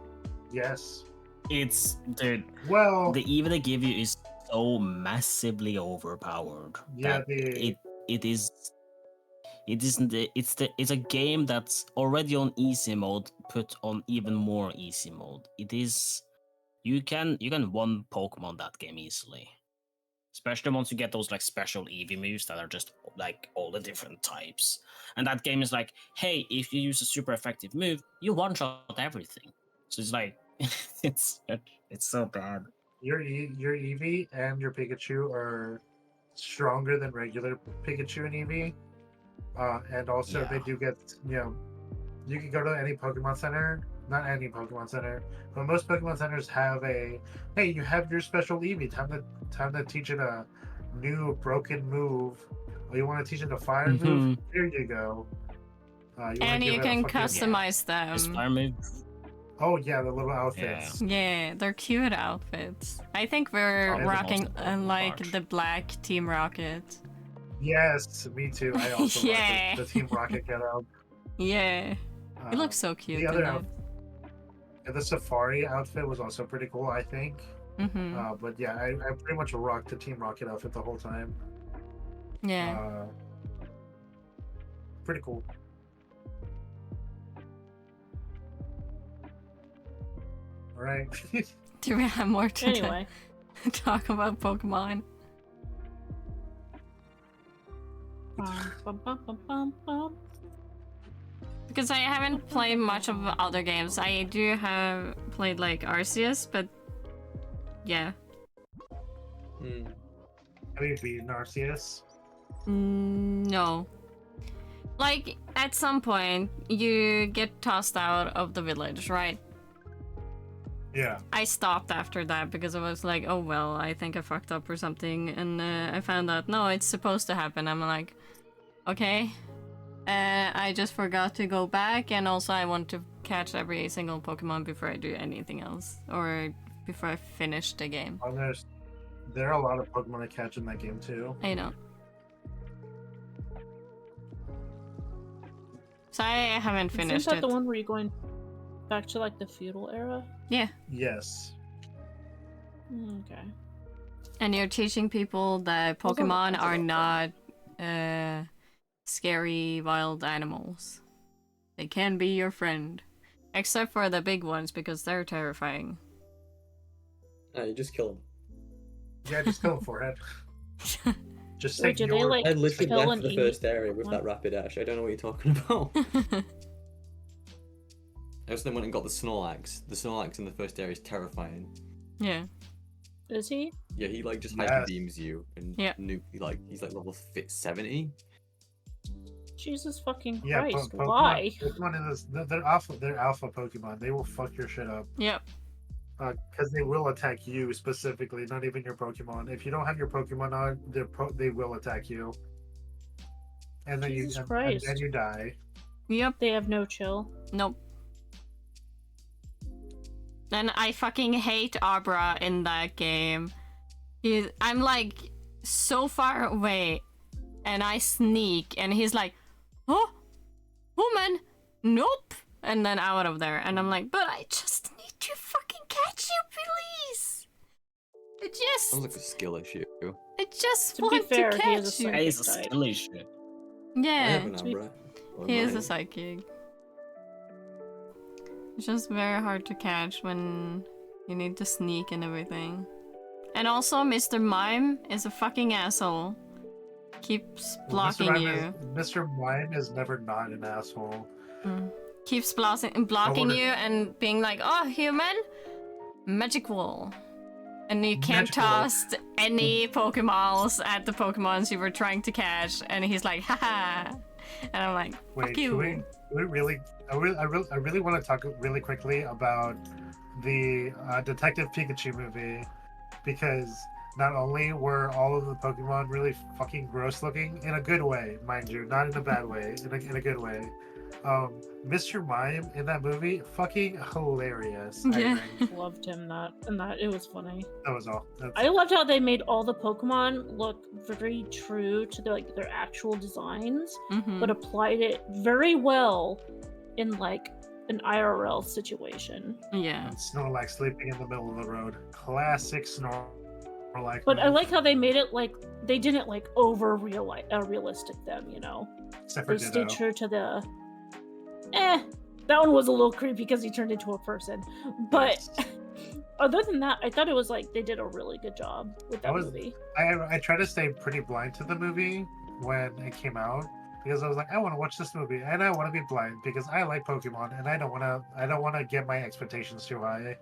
Yes. It's dude. Well, The Eevee they give you is so massively overpowered. yeah, that it's a game that's already on easy mode put on even more easy mode. It is you can one Pokemon that game easily. Especially once you get those like special Eevee moves that are just like all the different types. And that game is like, hey, if you use a super effective move, you one-shot everything. So it's like it's so bad. your Eevee and your Pikachu are stronger than regular Pikachu and Eevee. And also Yeah. they do get, you can go to any Pokemon Center, not any Pokemon Center, but most Pokemon Centers have a, hey, you have your special Eevee, time to teach it a new broken move, or you want to teach it a fire move, here you go. wanna And give you it a can fucking- customize This them. fire move. Oh yeah, the little outfits. Yeah, they're cute outfits. I think we're Oh, they're the rocking most important like part. the black Team Rocket. Yes, me too. I also Yeah. like the Team Rocket get up. Yeah, it looks so cute. The other in outfit, the Safari outfit was also pretty cool, I think. it. Mhm. But yeah, I pretty much rocked the Team Rocket outfit the whole time. Yeah. Pretty cool. All right. Do we have more to Anyway, talk about Pokemon? bum, bum, bum, bum, bum. Because I haven't played much of other games. I do have played like Arceus, but yeah. Have you beaten Arceus? No. Like, at some point, you get tossed out of the village, right? Yeah. I stopped after that because I was like, oh well, I think I fucked up or something. And I found out, no, it's supposed to happen. I'm like, okay. I just forgot to go back, and also I want to catch every single Pokemon before I do anything else. Or before I finish the game. Oh, there are a lot of Pokemon to catch in that game too. I know. So I haven't finished Isn't that it. the one where you're going back to like the feudal era? Yeah. Yes. Okay. And you're teaching people that Those are the Pokemon ones I are love. not scary wild animals. They can be your friend. Except for the big ones because they're terrifying. You just kill him. Yeah, just kill him forehead. Just Wait, take do they, your. like, I literally kill left an the Eevee? first area with What? that rapid dash. I don't know what you're talking about. I also then went and got the Snorlax. The Snorlax in the first area is terrifying. Yeah. Is he? Yeah, he like just Yes. hyper beams you and Yeah. he's like level 70. Jesus fucking Yeah, Christ! Pokemon, Why? Pokemon in this, they're alpha Pokemon. They will fuck your shit up. Yep. Because they will attack you specifically, not even your Pokemon. If you don't have your Pokemon on, they will attack you. And then Jesus and Christ. then you die. Yep. They have no chill. Nope. And I fucking hate Abra in that game. I'm like so far away, and I sneak, and he's like, "Oh, woman, nope," and then out of there, and I'm like, "But I just need to fucking catch you, please. Sounds like a skill issue. I just To be want fair, to he is a catch you." psychic. It's a skill issue. I Yeah, have an Abra. he is a psychic. It's just very hard to catch when you need to sneak and everything. And also, Mr. Mime is a fucking asshole. Keeps blocking Mr. Mime is never not an asshole. Keeps blocking you and being like, "Oh, human, magic wall." And you can't Magic wall. toss any Pokeballs at the Pokemons you were trying to catch. And he's like, "Haha." And I'm like, Wait, "Fuck can you." we really? I really want to talk really quickly about the Detective Pikachu movie, because not only were all of the Pokemon really fucking gross looking in a good way, mind you, not in a bad way, in a good way. Mr. Mime in that movie, fucking hilarious. Yeah. I think. Loved him in that. It was funny. That was all. I loved how they made all the Pokemon look very true to their actual designs, but applied it very well in like an IRL situation. Yeah. And Snorlax sleeping in the middle of the road. Classic Snorlax. But I move. like how they made it like they didn't like over realistic them, you know. Except for They Ditto. stayed true to the. That one was a little creepy because he turned into a person. But other than that, I thought it was like they did a really good job with that movie. I tried to stay pretty blind to the movie when it came out, because I was like, I want to watch this movie and I want to be blind because I like Pokemon and I don't want to get my expectations too high.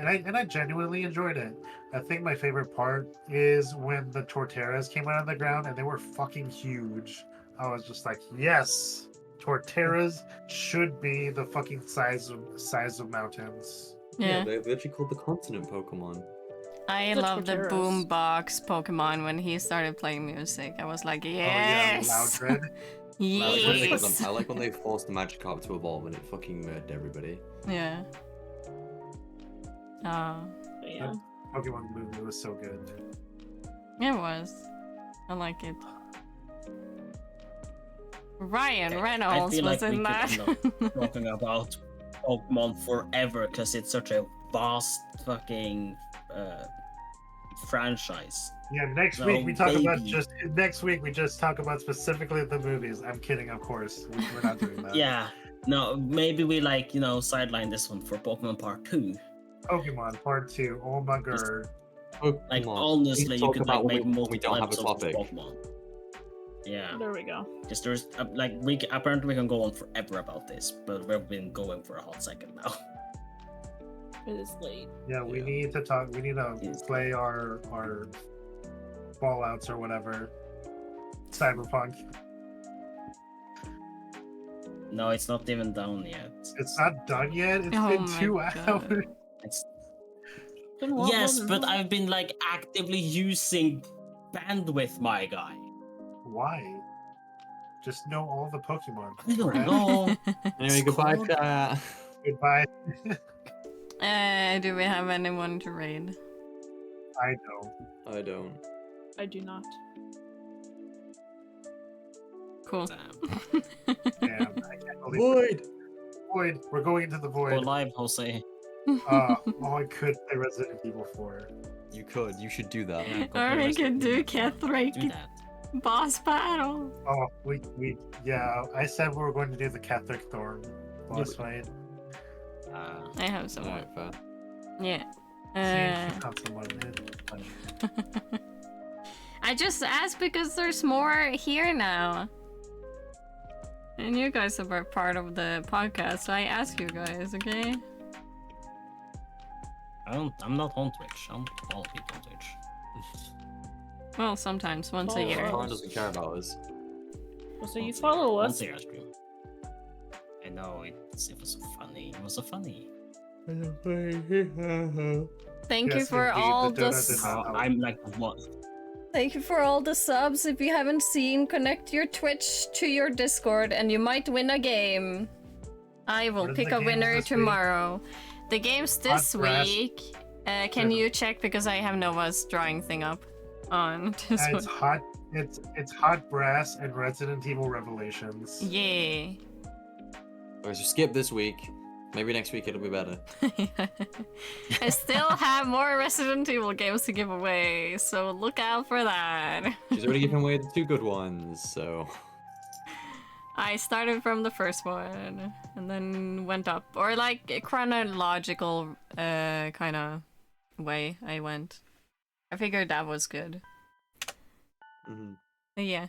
And I genuinely enjoyed it. I think my favorite part is when the Torterras came out of the ground and they were fucking huge. I was just like, yes, Torterras should be the fucking size of mountains. Yeah. They're literally called the continent Pokemon. I The love the Torterras. boombox Pokemon when he started playing music. I was like, Oh yes! yeah, Loudred. Yes! I like when they forced the Magikarp to evolve and it fucking murdered everybody. Yeah. Oh, But yeah. Pokemon movie was so good. it was. I like it. Ryan I Reynolds feel was like we in could that. end up talking about Pokemon forever because it's such a vast fucking franchise. Yeah, next No, week we talk about baby. just talk about specifically the movies. I'm kidding, of course. We're not doing that. Yeah. No, maybe we sideline this one for Pokemon Part 2. Pokemon Part 2. Oh my god. Like Pokemon. honestly, We you talk could about make when we multiple don't have a episodes of topic. Pokemon. Yeah, There we go. because there's apparently we can go on forever about this, but we've been going for a hot second now. It is late. Yeah, we Yeah. need to talk. We need to Yes. play our Fallouts or whatever. Cyberpunk. No, it's not even down yet. It's not done yet. It's Oh been my 2 God. hours. It's Been a lot yes, more but than I've been like actively using bandwidth, my guy. Why? Just know all the Pokemon. I don't Right? know. Anyway, It's goodbye, called- chat. Goodbye. Do we have anyone to raid? I know. I don't. I do not. Cool. Damn, I can't believe Void! Void. We're going into the Go void. live, Jose. Oh, I could play Resident Evil 4. You could. You should do that. Yeah, go Or play we Resident could do Evil. Cathrake Do that. boss battle. Oh, yeah. I said we were going to do the Catholic Thorn boss fight. I have someone. Alright, fair. Yeah. See, she found someone. It's fine. I just asked because there's more here now. And you guys are part of the podcast, so I ask you guys, okay? I'm not on Twitch. I'm all people on Twitch. Well, sometimes, once a Oh, year. Lauren doesn't care about us. So you follow Once us. a year I stream. I know it was funny. It was so funny. Thank you Yes, for indeed, all the the donut did not help. I'm like what? Thank you for all the subs. If you haven't seen, connect your Twitch to your Discord and you might win a game. I will What are pick the a games winner this week? tomorrow. The games this Hot Brass. week. Can you check because I have Nova's drawing thing up on Discord. It's hot. It's Hot Brass and Resident Evil Revelations. Yeah. Okay, so skip this week. Maybe next week it'll be better. I still have more Resident Evil games to give away, so look out for that. She's already given away the 2 good ones, so. I started from the first one and then went up, or like a chronological kind of way I went. I figured that was good. But yeah,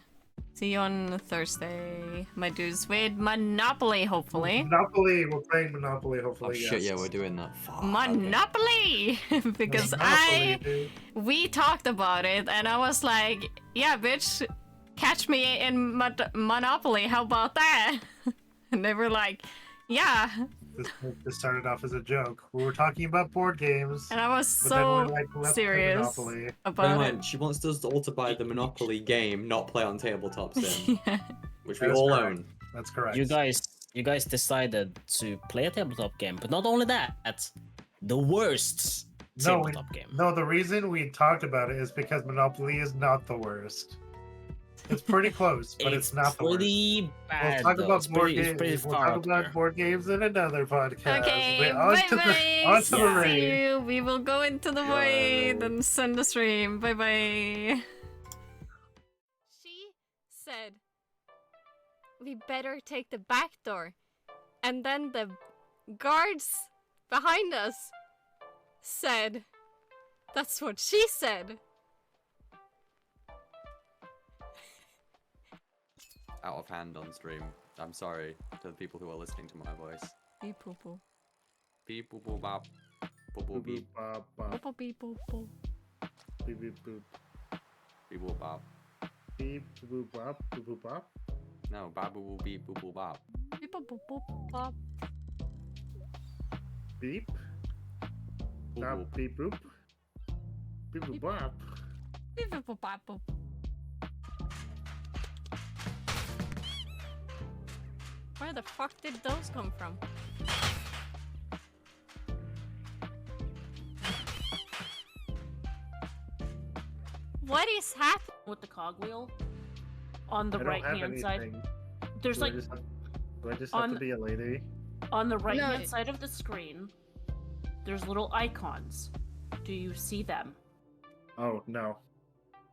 see you on Thursday, my dudes, with Monopoly, hopefully. Monopoly. We're playing Monopoly. Oh Hopefully. shit, yes. yeah, we're doing that. Fuck, Monopoly! Because Monopoly, dude. we talked about it and I was like, yeah, bitch, catch me in Monopoly, how about that? And they were like, yeah. This started off as a joke. We were talking about board games. And I was but then so we're like, let's play serious Monopoly. Bear in about it. mind, she wants us all to buy the Monopoly game, not play on tabletop sim, Yeah. which we That is all correct. own. That's correct. You guys decided to play a tabletop game, but not only that, the worst No, tabletop game. No, the reason we talked about it is because Monopoly is not the worst. It's pretty close, but it's not the worst. pretty bad. We'll talk though. about It's board pretty, it's games. pretty We'll far talk up about there. board games in another podcast. Okay, Wait, bye on bye. to the raid. See you. We will go into the void Yo. and send the stream. Bye bye. She said, we better take the back door. And then the guards behind us said, that's what she said. Out of hand on stream. I'm sorry to the people who are listening to my voice. Beep poo poo. Beep boop boop bop. Boop boop beep. Bop, bop, Poo poo beep poo poo. beep, beep, boop. Beep boop bop. Beep, boop, bop, boop, boop, bop. No, bop boop boop beep boop boop bop. Beep poo poo poo pop. Beep, Boop bop, boop. beep, boop. Beep, boop, bop. Beep poo poo pop poo. Where the fuck did those come from? What is happening? With the cogwheel on the I don't right have hand side. anything. There's Do I like just have on to be a lady? on the right hand it- side of the screen. There's little icons. Do you see them? Oh, no.